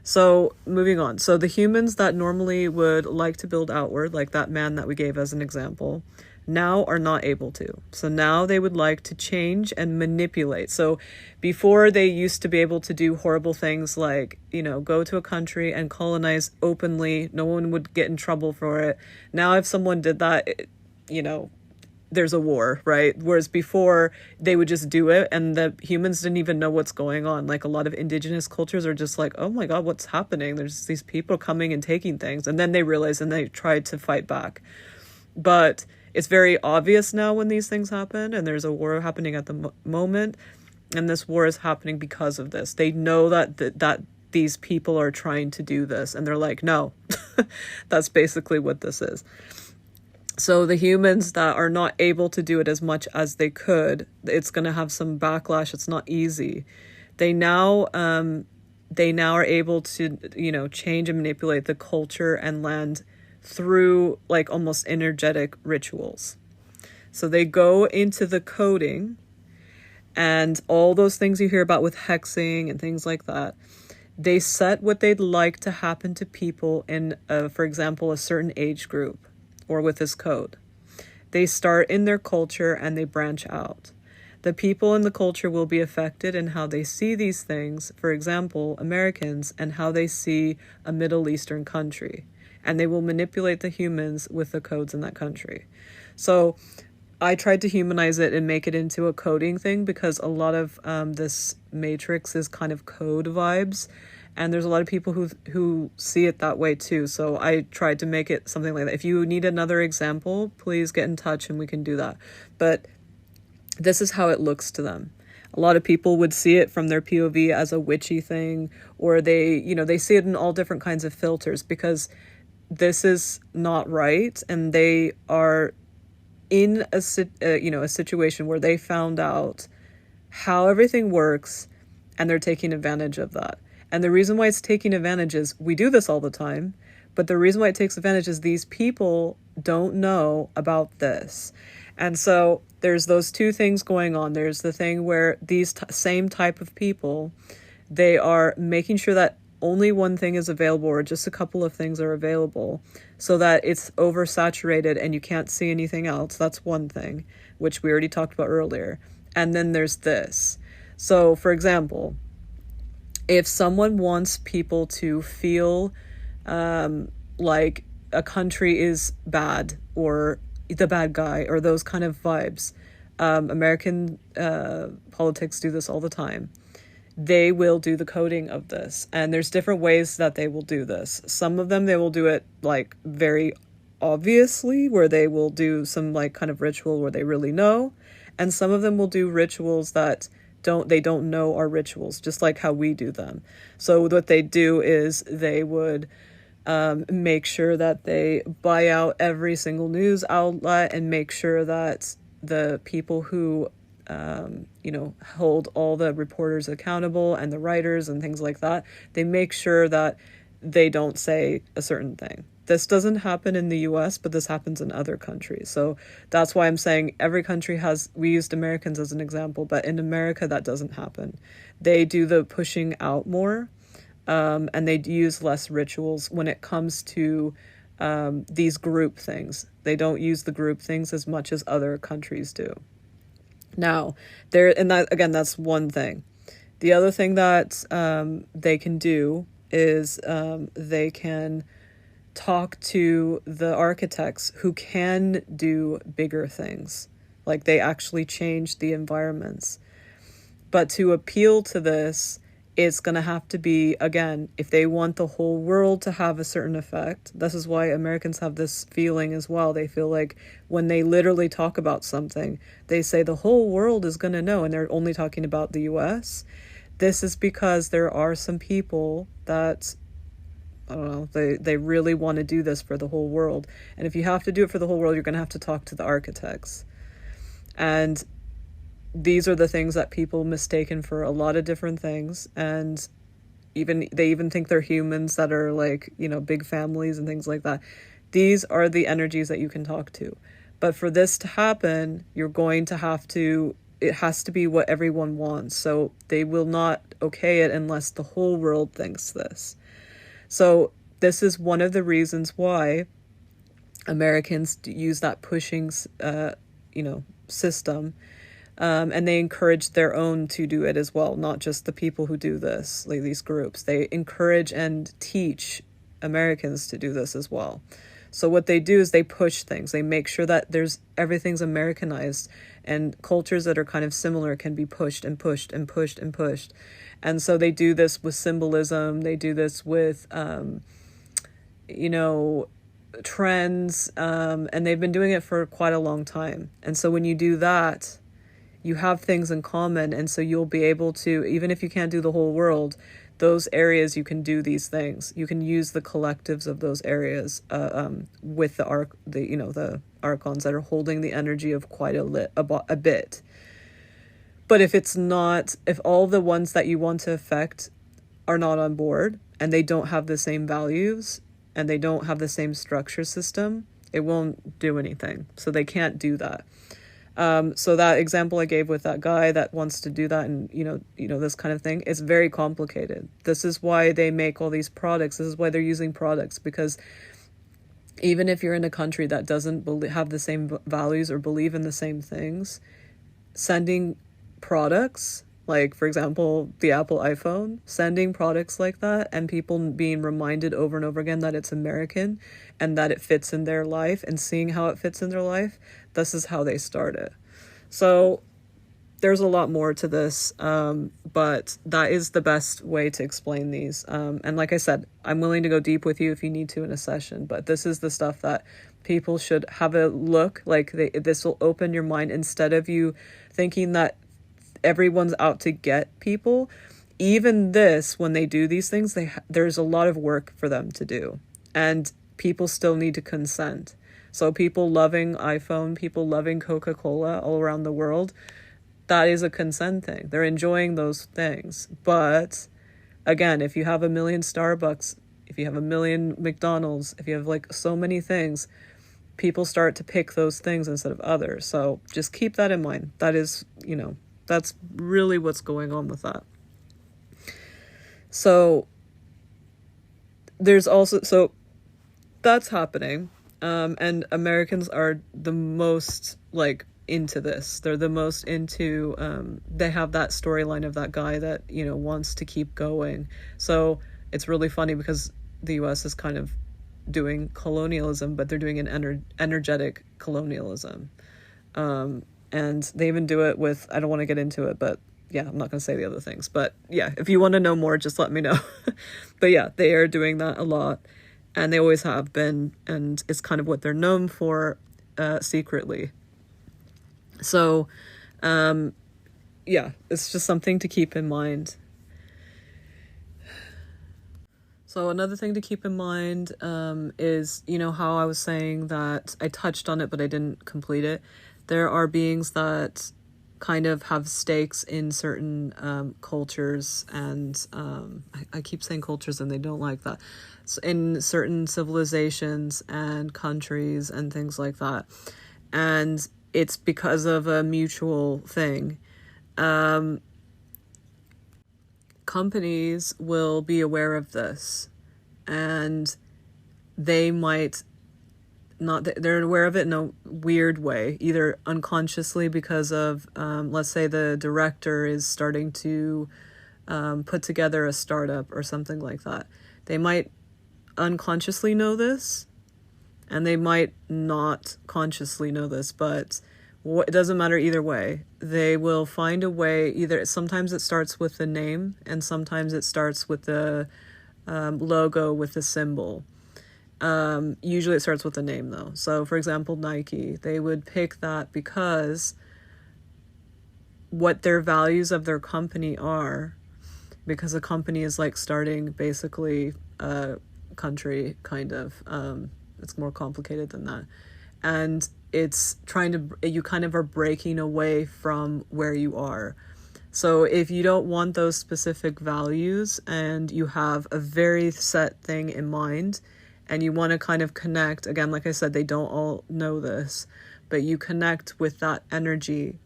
So moving on. So the humans that normally would like to build outward, like that man that we gave as an example, now are not able to. So now they would like to change and manipulate. So before, they used to be able to do horrible things like, go to a country and colonize openly. No one would get in trouble for it. Now if someone did that, there's a war, right? Whereas before, they would just do it and the humans didn't even know what's going on. Like a lot of indigenous cultures are just like, oh my God, what's happening? There's these people coming and taking things. And then they realize and they tried to fight back. But it's very obvious now when these things happen, and there's a war happening at the moment, and this war is happening because of this. They know that these people are trying to do this, and they're like, no. That's basically what this is. So the humans that are not able to do it as much as they could, it's going to have some backlash. It's not easy. They now are able to, change and manipulate the culture and land through like almost energetic rituals. So they go into the coding and all those things you hear about with hexing and things like that. They set what they'd like to happen to people in, for example, a certain age group, or with this code. They start in their culture and they branch out. The people in the culture will be affected in how they see these things, for example, Americans, and how they see a Middle Eastern country. And they will manipulate the humans with the codes in that country. So I tried to humanize it and make it into a coding thing, because a lot of this matrix is kind of code vibes, and there's a lot of people who see it that way too. So I tried to make it something like that. If you need another example, please get in touch and we can do that. But this is how it looks to them. A lot of people would see it from their POV as a witchy thing, or they see it in all different kinds of filters, because this is not right, and they are in a situation where they found out how everything works, and they're taking advantage of that. And the reason why it's taking advantage is, we do this all the time, but the reason why it takes advantage is these people don't know about this. And so there's those two things going on. There's the thing where these same type of people, they are making sure that only one thing is available, or just a couple of things are available, so that it's oversaturated and you can't see anything else. That's one thing, which we already talked about earlier. And then there's this. So, for example, if someone wants people to feel like a country is bad, or the bad guy, or those kind of vibes, American politics do this all the time. They will do the coding of this, and there's different ways that they will do this. Some of them, they will do it like very obviously, where they will do some like kind of ritual where they really know, and some of them will do rituals that they don't know are rituals, just like how we do them. So what they do is they would make sure that they buy out every single news outlet, and make sure that the people who hold all the reporters accountable, and the writers and things like that, they make sure that they don't say a certain thing. This doesn't happen in the US, but this happens in other countries. So that's why I'm saying every country we used Americans as an example, but in America that doesn't happen. They do the pushing out more, and they use less rituals when it comes to these group things. They don't use the group things as much as other countries do. Now, that's one thing. The other thing that they can do is they can talk to the architects who can do bigger things. Like, they actually change the environments. But to appeal to this, it's going to have to be, again, if they want the whole world to have a certain effect. This is why Americans have this feeling as well. They feel like when they literally talk about something, they say the whole world is going to know, and they're only talking about the US. This is because there are some people that, I don't know, they really want to do this for the whole world. And if you have to do it for the whole world, you're going to have to talk to the architects. And these are the things that people mistaken for a lot of different things, and they even think they're humans that are like, big families and things like that. These are the energies that you can talk to. But for this to happen, it has to be what everyone wants. So they will not okay it unless the whole world thinks this. So this is one of the reasons why Americans use that pushing, system. And they encourage their own to do it as well, not just the people who do this, like these groups. They encourage and teach Americans to do this as well. So what they do is they push things. They make sure that everything's Americanized, and cultures that are kind of similar can be pushed and pushed and pushed and pushed. And so they do this with symbolism. They do this with, trends, and they've been doing it for quite a long time. And so when you do that, you have things in common, and so you'll be able to, even if you can't do the whole world, those areas you can do these things. You can use the collectives of those areas with the archons that are holding the energy of quite a bit. But if all the ones that you want to affect are not on board, and they don't have the same values, and they don't have the same structure system, it won't do anything. So they can't do that. So that example I gave with that guy that wants to do that, and this kind of thing, it's very complicated. This is why they make all these products. This is why they're using products, because even if you're in a country that doesn't have the same values or believe in the same things, sending products, like for example the Apple iPhone, sending products like that, and people being reminded over and over again that it's American and that it fits in their life, and seeing how it fits in their life, this is how they start it. So there's a lot more to this, but that is the best way to explain these. And like I said, I'm willing to go deep with you if you need to in a session, but this is the stuff that people should have a look, like this will open your mind, instead of you thinking that everyone's out to get people. Even this, when they do these things, there's a lot of work for them to do, and people still need to consent. So people loving iPhone, people loving Coca-Cola all around the world, that is a consent thing. They're enjoying those things. But again, if you have a million Starbucks, if you have a million McDonald's, if you have like so many things, people start to pick those things instead of others. So just keep that in mind. That is, that's really what's going on with that. So there's also, so that's happening. And Americans are the most like into this. They're the most into, they have that storyline of that guy that, wants to keep going. So it's really funny because the US is kind of doing colonialism, but they're doing an energetic colonialism. And they even do it with, I don't want to get into it, but yeah, I'm not going to say the other things. But yeah, if you want to know more, just let me know. But yeah, they are doing that a lot, and they always have been, and it's kind of what they're known for, secretly. So, yeah, it's just something to keep in mind. So another thing to keep in mind, is, how I was saying that I touched on it, but I didn't complete it. There are beings that kind of have stakes in certain cultures, and I keep saying cultures and they don't like that. So in certain civilizations and countries and things like that. And it's because of a mutual thing. Companies will be aware of this, and they might not, they're aware of it in a weird way, either unconsciously because of, let's say the director is starting to put together a startup or something like that. They might unconsciously know this, and they might not consciously know this, but it doesn't matter either way. They will find a way, either sometimes it starts with the name, and sometimes it starts with the logo, with the symbol. Usually it starts with the name though. So for example, Nike, they would pick that because what their values of their company are, because a company is like starting basically a country, kind of. It's more complicated than that. And it's you kind of are breaking away from where you are. So if you don't want those specific values, and you have a very set thing in mind, and you want to kind of connect, again, like I said, they don't all know this, but you connect with that energy,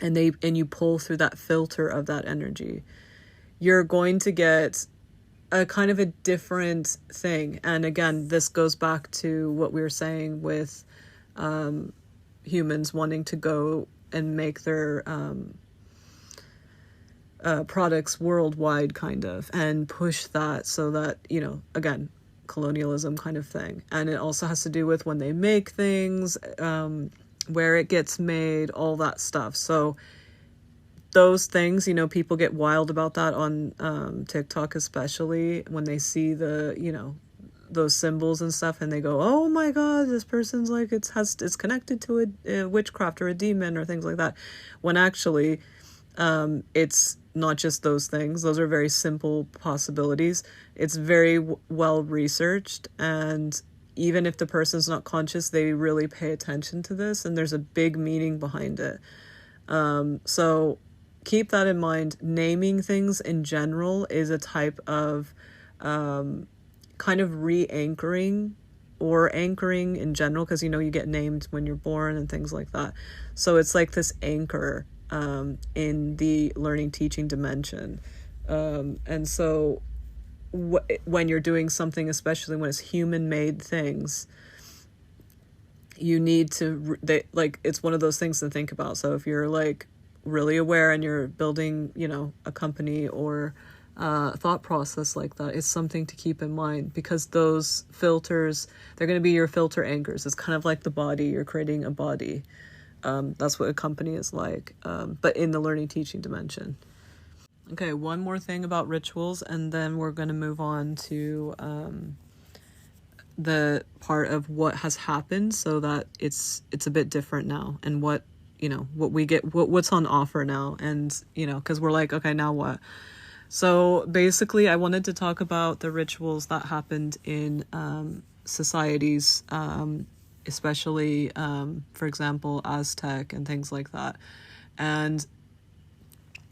and you pull through that filter of that energy, you're going to get a kind of a different thing. And again, this goes back to what we were saying with humans wanting to go and make their products worldwide, kind of, and push that, so that, again, colonialism kind of thing. And it also has to do with when they make things, where it gets made, all that stuff. So those things, people get wild about that on TikTok, especially when they see the, those symbols and stuff, and they go, oh my god, this person's like, it's connected to a witchcraft or a demon or things like that, when actually it's not just those things. Those are very simple possibilities. It's very well researched, and even if the person's not conscious, they really pay attention to this, and there's a big meaning behind it. So keep that in mind. Naming things in general is a type of kind of re-anchoring or anchoring in general, because you get named when you're born and things like that. So it's like this anchor in the learning teaching dimension. And so when you're doing something, especially when it's human made things, you need to it's one of those things to think about. So if you're like really aware and you're building a company or thought process like that, it's something to keep in mind, because those filters, they're going to be your filter anchors. It's kind of like the body. You're creating a body. That's what a company is like, but in the learning teaching dimension. Okay, one more thing about rituals, and then we're going to move on to the part of what has happened, so that it's a bit different now, and what we get, what's on offer now, and because we're like, okay, now what? So basically, I wanted to talk about the rituals that happened in societies, especially, for example, Aztec and things like that, and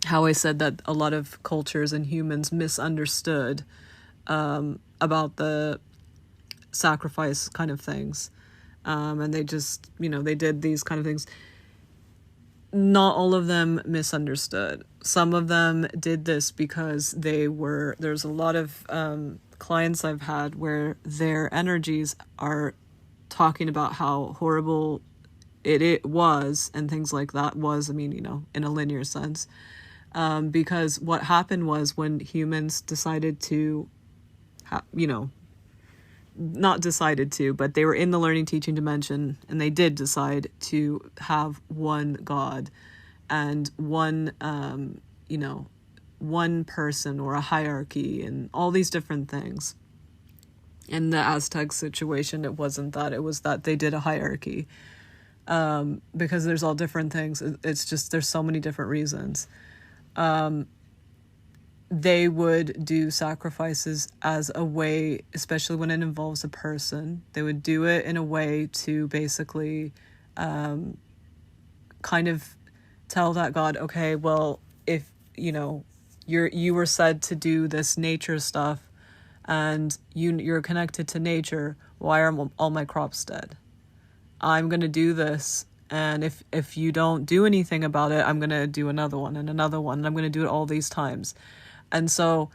how I said that a lot of cultures and humans misunderstood about the sacrifice kind of things, and they just they did these kind of things. Not all of them misunderstood. Some of them did this because there's a lot of clients I've had where their energies are talking about how horrible it was, and things like that was, in a linear sense, because what happened was, when humans decided to not decided to, but they were in the learning teaching dimension, and they did decide to have one God and one one person, or a hierarchy, and all these different things. In the Aztec situation, it wasn't that. It was that they did a hierarchy, because there's all different things. It's just, there's so many different reasons. They would do sacrifices as a way, especially when it involves a person, they would do it in a way to basically kind of tell that God, okay, well, if you were said to do this nature stuff, and you're connected to nature, why are all my crops dead? I'm going to do this, and if you don't do anything about it, I'm going to do another one and another one, and I'm going to do it all these times. And so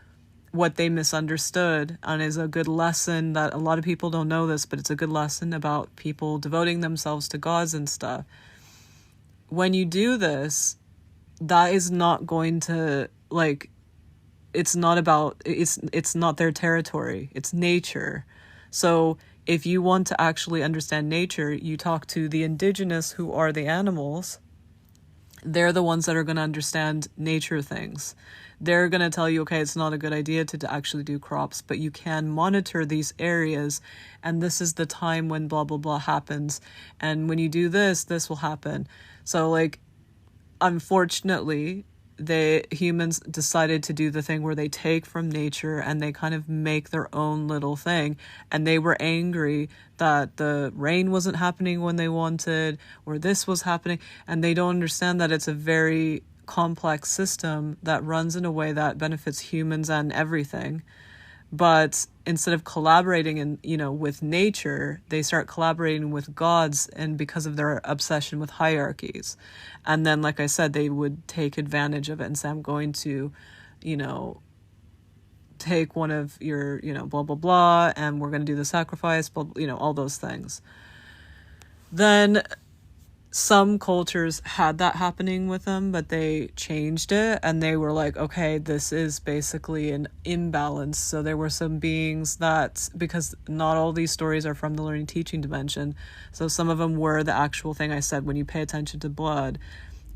what they misunderstood, and is a good lesson, that a lot of people don't know this, but it's a good lesson about people devoting themselves to gods and stuff. When you do this, that is not going to, it's not their territory. It's nature. So if you want to actually understand nature, you talk to the indigenous, who are the animals. They're the ones that are going to understand nature things. They're going to tell you, okay, it's not a good idea to actually do crops, but you can monitor these areas, and this is the time when blah, blah, blah happens. And when you do this, this will happen. So, unfortunately, the humans decided to do the thing where they take from nature and they kind of make their own little thing. And they were angry that the rain wasn't happening when they wanted, or this was happening. And they don't understand that it's a very complex system that runs in a way that benefits humans and everything. But instead of collaborating with nature, they start collaborating with gods, and because of their obsession with hierarchies. And then, like I said, they would take advantage of it and say, I'm going to, take one of your, blah, blah, blah, and we're going to do the sacrifice, blah, all those things. Then some cultures had that happening with them, but they changed it, and they were like, okay, this is basically an imbalance. So there were some beings that, because not all these stories are from the learning teaching dimension, so some of them were the actual thing I said, when you pay attention to blood,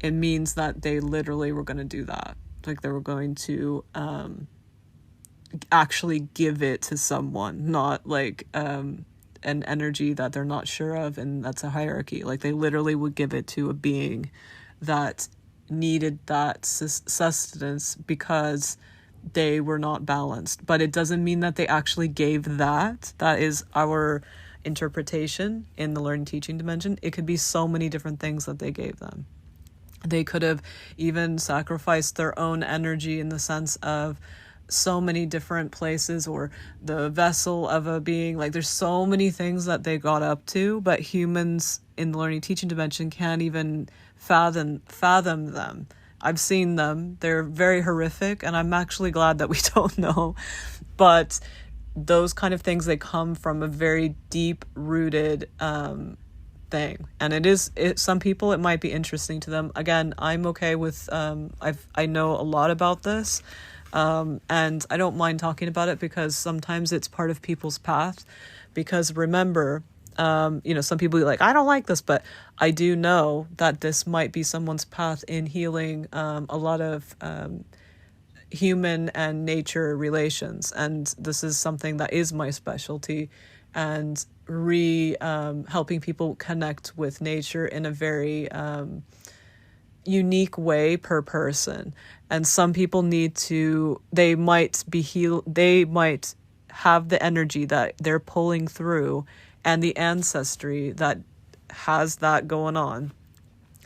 it means that they literally were going to do that. They were going to actually give it to someone, not an energy that they're not sure of, and that's a hierarchy. They literally would give it to a being that needed that sustenance because they were not balanced. But it doesn't mean that they actually gave that. That is our interpretation in the learning teaching dimension. It could be so many different things that they gave them. They could have even sacrificed their own energy, in the sense of so many different places, or the vessel of a being. Like there's so many things that they got up to, but humans in the learning teaching dimension can't even fathom them. I've seen them. They're very horrific, and I'm actually glad that we don't know. But those kind of things, they come from a very deep rooted thing, and some people, it might be interesting to them. Again, I'm okay with I know a lot about this, and I don't mind talking about it because sometimes it's part of people's path. Because remember, some people are like, I don't like this, but I do know that this might be someone's path in healing a lot of human and nature relations. And this is something that is my specialty, and helping people connect with nature in a very unique way per person. And some people they might be healed, they might have the energy that they're pulling through and the ancestry that has that going on,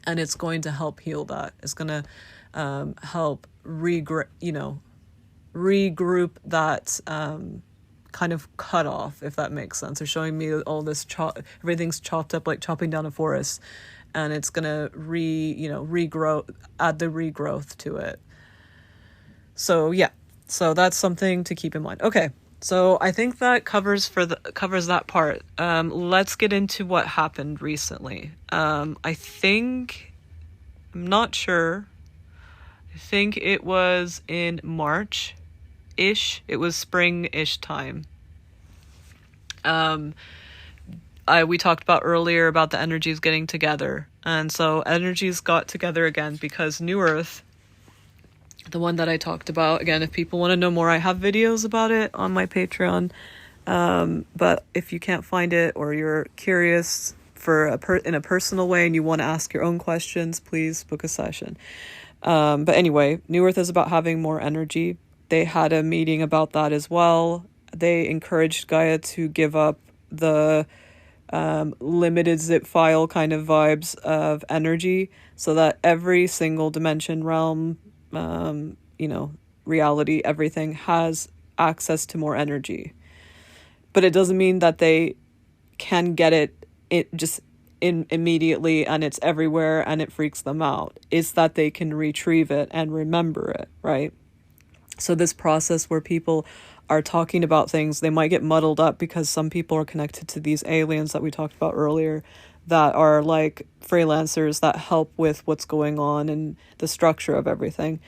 and it's going to help heal that. It's going to help regroup that kind of cut off, if that makes sense. They're showing me all this everything's chopped up like chopping down a forest, and it's going to regrow, add the regrowth to it. So yeah, so that's something to keep in mind. Okay, so I think that covers that part. Let's get into what happened recently. I'm not sure. I think it was in March-ish. It was spring-ish time. We talked about earlier about the energies getting together. And so energies got together again because New Earth, the one that I talked about, again, if people want to know more, I have videos about it on my Patreon. But if you can't find it, or you're curious in a personal way and you want to ask your own questions, please book a session. But anyway, New Earth is about having more energy. They had a meeting about that as well. They encouraged Gaia to give up the limited zip file kind of vibes of energy, so that every single dimension, realm, reality, everything has access to more energy. But it doesn't mean that they can get it just immediately and it's everywhere and it freaks them out. It's that they can retrieve it and remember it, right? So this process where people are talking about things, they might get muddled up because some people are connected to these aliens that we talked about earlier, that are like freelancers that help with what's going on and the structure of everything.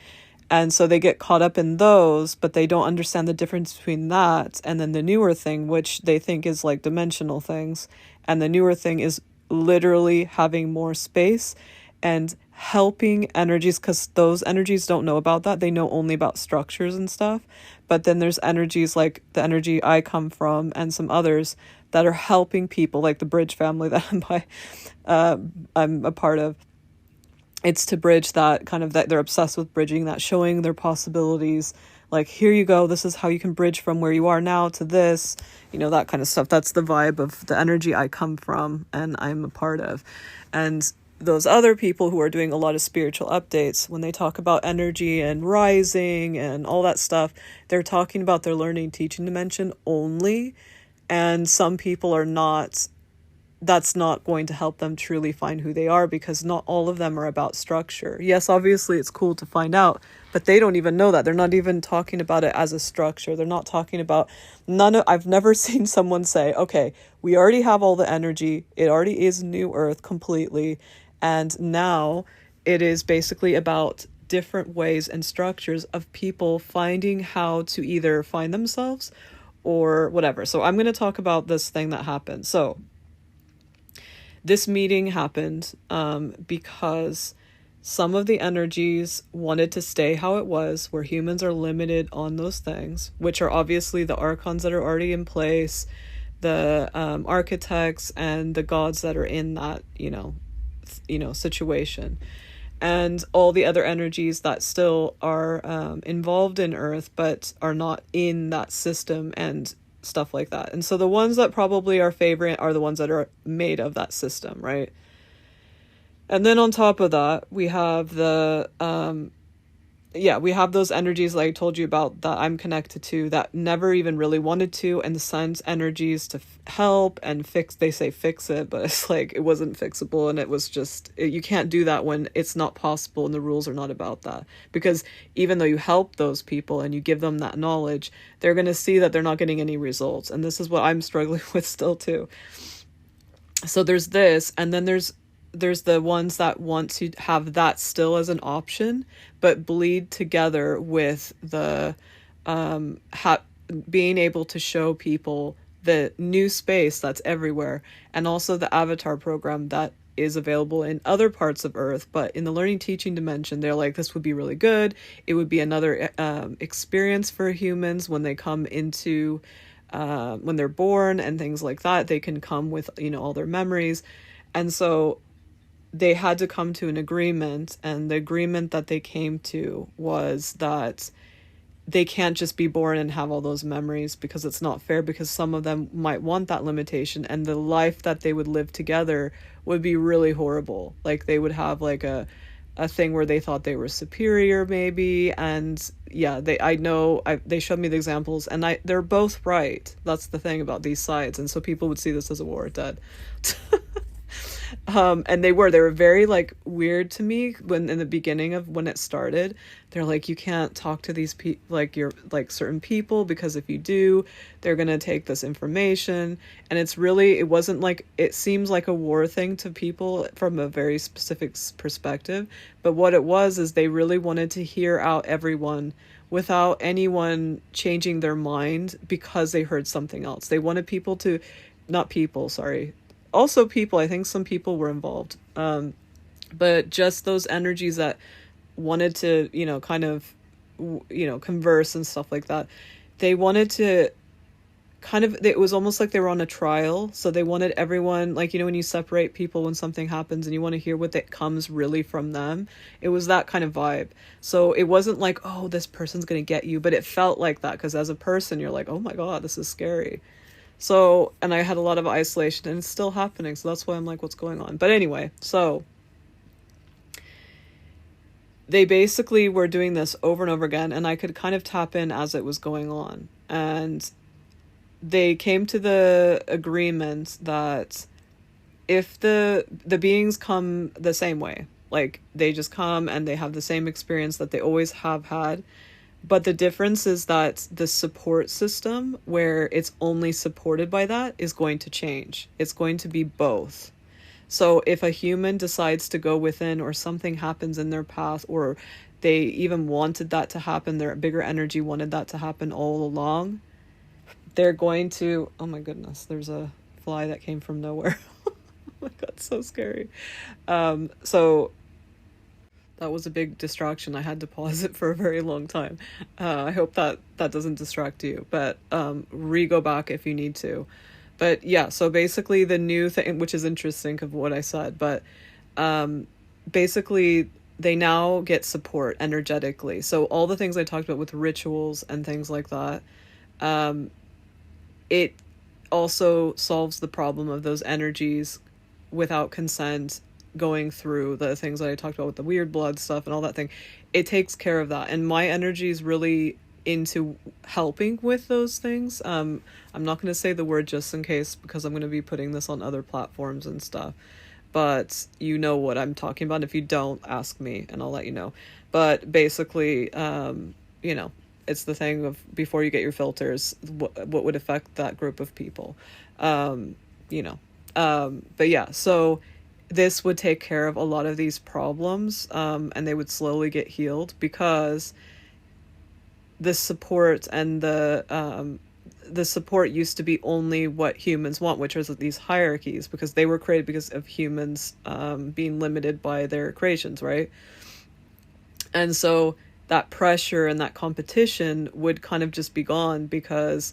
And so they get caught up in those, but they don't understand the difference between that and then the newer thing, which they think is like dimensional things. And the newer thing is literally having more space and helping energies, because those energies don't know about that. They know only about structures and stuff. But then there's energies like the energy I come from and some others that are helping people, like the Bridge family that I'm a part of. It's to bridge that kind of, that they're obsessed with bridging that, showing their possibilities. Like, here you go, this is how you can bridge from where you are now to this, that kind of stuff. That's the vibe of the energy I come from and I'm a part of. And those other people who are doing a lot of spiritual updates, when they talk about energy and rising and all that stuff, they're talking about their learning teaching dimension only. And some people are not, that's not going to help them truly find who they are, because not all of them are about structure. Yes, obviously it's cool to find out, but they don't even know that. They're not even talking about it as a structure. They're not talking about I've never seen someone say, okay, we already have all the energy. It already is New Earth completely. And now it is basically about different ways and structures of people finding how to either find themselves or whatever. So I'm going to talk about this thing that happened. So this meeting happened because some of the energies wanted to stay how it was, where humans are limited on those things, which are obviously the archons that are already in place, the architects and the gods that are in that, situation, and all the other energies that still are involved in Earth but are not in that system and stuff like that. And so the ones that probably are favorite are the ones that are made of that system, right? And then on top of that, we have the yeah, we have those energies like I told you about that I'm connected to that never even really wanted to, and the sun's energies to help and fix. They say fix it, but it's like it wasn't fixable, and it was just you can't do that when it's not possible, and the rules are not about that. Because even though you help those people and you give them that knowledge, they're going to see that they're not getting any results, and this is what I'm struggling with still too. So there's this, and then there's the ones that want to have that still as an option, but bleed together with the being able to show people the new space that's everywhere, and also the avatar program that is available in other parts of Earth. But in the learning teaching dimension, they're like, this would be really good. It would be another experience for humans when they come into when they're born and things like that. They can come with, you know, all their memories. And so they had to come to an agreement, and the agreement that they came to was that they can't just be born and have all those memories, because it's not fair, because some of them might want that limitation, and the life that they would live together would be really horrible. Like they would have like a thing where they thought they were superior maybe, and yeah, they showed me the examples, and they're both right. That's the thing about these sides, and so people would see this as a war dead. And they were very like weird to me when in the beginning of when it started. They're like, you can't talk to these people, like you're like certain people, because if you do, they're gonna take this information. And it wasn't like, it seems like a war thing to people from a very specific perspective, but what it was is they really wanted to hear out everyone without anyone changing their mind because they heard something else. They wanted people to, not people, sorry, also people, I think some people were involved, but just those energies that wanted to, you know, kind of, you know, converse and stuff like that. They wanted to kind of, it was almost like they were on a trial. So they wanted everyone, like, you know, when you separate people when something happens and you want to hear what that comes really from them, it was that kind of vibe. So it wasn't like, oh, this person's gonna get you, but it felt like that, because as a person you're like, oh my god, this is scary. So, and I had a lot of isolation, and it's still happening. So that's why I'm like, what's going on? But anyway, so they basically were doing this over and over again, and I could kind of tap in as it was going on. And they came to the agreement that if the beings come the same way, like they just come and they have the same experience that they always have had, but the difference is that the support system, where it's only supported by that, is going to change. It's going to be both. So if a human decides to go within, or something happens in their path, or they even wanted that to happen, their bigger energy wanted that to happen all along, they're going to, oh my goodness, there's a fly that came from nowhere. Oh my god, so scary. So that was a big distraction. I had to pause it for a very long time. I hope that doesn't distract you, but go back if you need to. But yeah, so basically the new thing, which is interesting of what I said, but basically they now get support energetically. So all the things I talked about with rituals and things like that, it also solves the problem of those energies without consent going through the things that I talked about with the weird blood stuff and all that thing. It takes care of that, and my energy is really into helping with those things. I'm not going to say the word just in case, because I'm going to be putting this on other platforms and stuff, but you know what I'm talking about. If you don't, ask me and I'll let you know. But basically, you know, it's the thing of, before you get your filters, what would affect that group of people, you know. But yeah, so this would take care of a lot of these problems, and they would slowly get healed, because the support and the support used to be only what humans want, which is these hierarchies, because they were created because of humans being limited by their creations, right? And so that pressure and that competition would kind of just be gone, because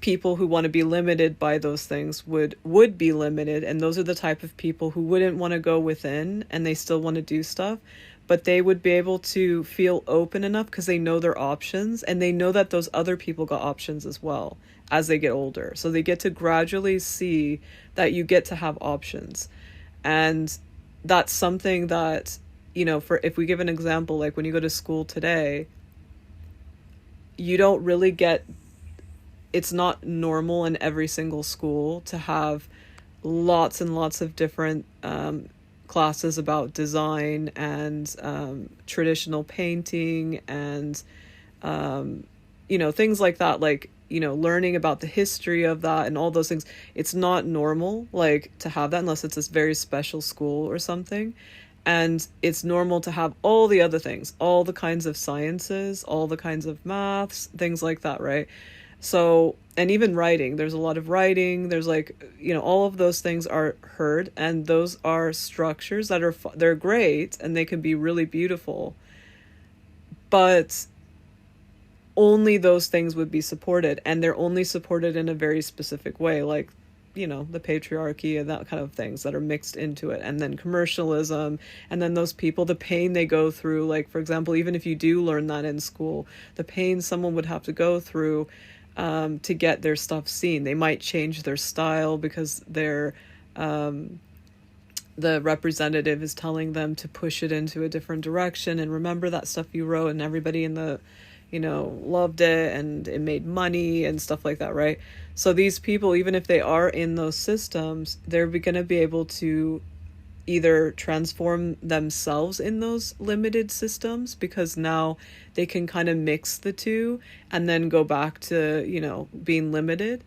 people who want to be limited by those things would be limited, and those are the type of people who wouldn't want to go within, and they still want to do stuff, but they would be able to feel open enough because they know their options, and they know that those other people got options as well as they get older. So they get to gradually see that you get to have options, and that's something that for if we give an example, like when you go to school today, you don't really get, it's not normal in every single school to have lots and lots of different classes about design and traditional painting and things like that, like learning about the history of that and all those things. It's not normal like to have that unless it's this very special school or something. And it's normal to have all the other things, all the kinds of sciences, all the kinds of maths, things like that, right? So, and even writing, there's a lot of writing, there's like, all of those things are heard, and those are structures that they're great and they can be really beautiful, but only those things would be supported, and they're only supported in a very specific way, like the patriarchy and that kind of things that are mixed into it, and then commercialism, and then those people, the pain they go through, like for example, even if you do learn that in school, the pain someone would have to go through to get their stuff seen. They might change their style because they're the representative is telling them to push it into a different direction, and remember that stuff you wrote, and everybody in the loved it and it made money and stuff like that, right? So these people, even if they are in those systems, they're going to be able to either transform themselves in those limited systems, because now they can kind of mix the two and then go back to, being limited.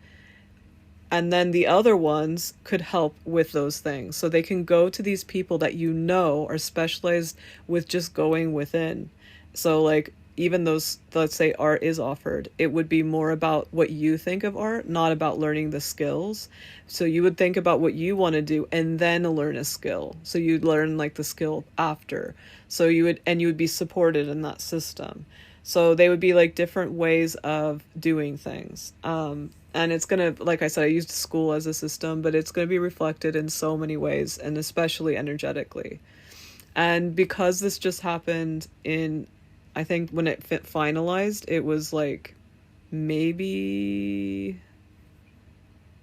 And then the other ones could help with those things. So they can go to these people that are specialized with just going within. So like, even those, let's say art is offered, it would be more about what you think of art, not about learning the skills. So you would think about what you want to do and then learn a skill. So you'd learn like the skill after. So you would be supported in that system. So they would be like different ways of doing things. And it's going to, like I said, I used school as a system, but it's going to be reflected in so many ways, and especially energetically. And because this just happened I think when it finalized, it was like maybe,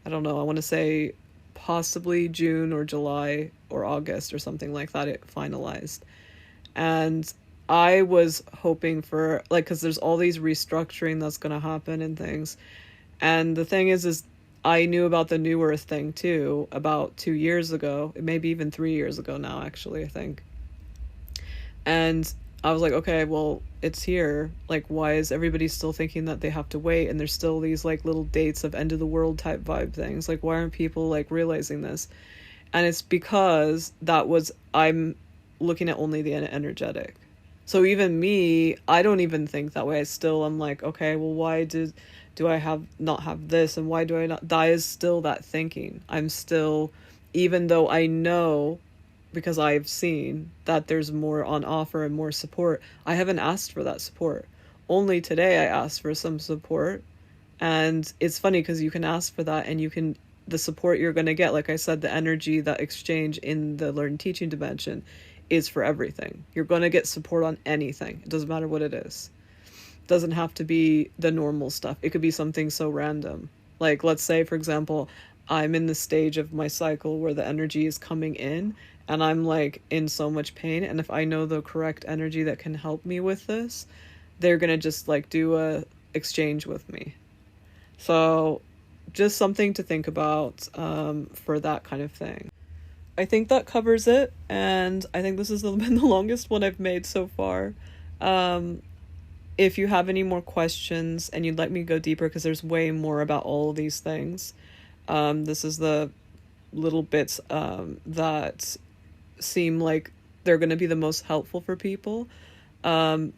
I don't know, I want to say possibly June or July or August or something like that, it finalized. And I was hoping for, like, because there's all these restructuring that's going to happen and things. And the thing is I knew about the New Earth thing too, about 2 years ago, maybe even 3 years ago now, actually, I think. And I was like, okay, well, it's here. Like, why is everybody still thinking that they have to wait? And there's still these like little dates of end of the world type vibe things. Like, why aren't people like realizing this? And it's because I'm looking at only the energetic. So even me, I don't even think that way. I'm like, okay, well, why do I not have this? And why do I not? That is still that thinking. I'm still, even though I know, because I've seen that there's more on offer and more support, I haven't asked for that support. Only today I asked for some support. And it's funny because you can ask for that, and the support you're going to get, like I said, the energy, that exchange in the learn teaching dimension is for everything. You're going to get support on anything. It doesn't matter what it is. It doesn't have to be the normal stuff. It could be something so random. Like, let's say, for example, I'm in the stage of my cycle where the energy is coming in, and I'm like in so much pain. And if I know the correct energy that can help me with this, they're going to just like do a exchange with me. So just something to think about for that kind of thing. I think that covers it. And I think this has been the longest one I've made so far. If you have any more questions and you'd like me to go deeper, because there's way more about all of these things. This is the little bits that seem like they're going to be the most helpful for people.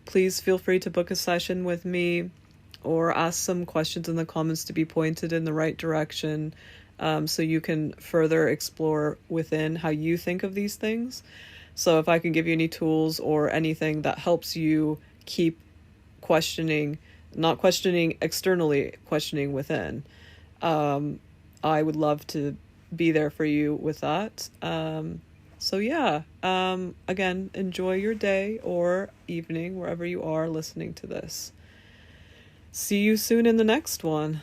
Please feel free to book a session with me, or ask some questions in the comments to be pointed in the right direction, so you can further explore within how you think of these things. So if I can give you any tools or anything that helps you keep questioning, not questioning externally, questioning within, I would love to be there for you with that. So yeah, again, enjoy your day or evening, wherever you are listening to this. See you soon in the next one.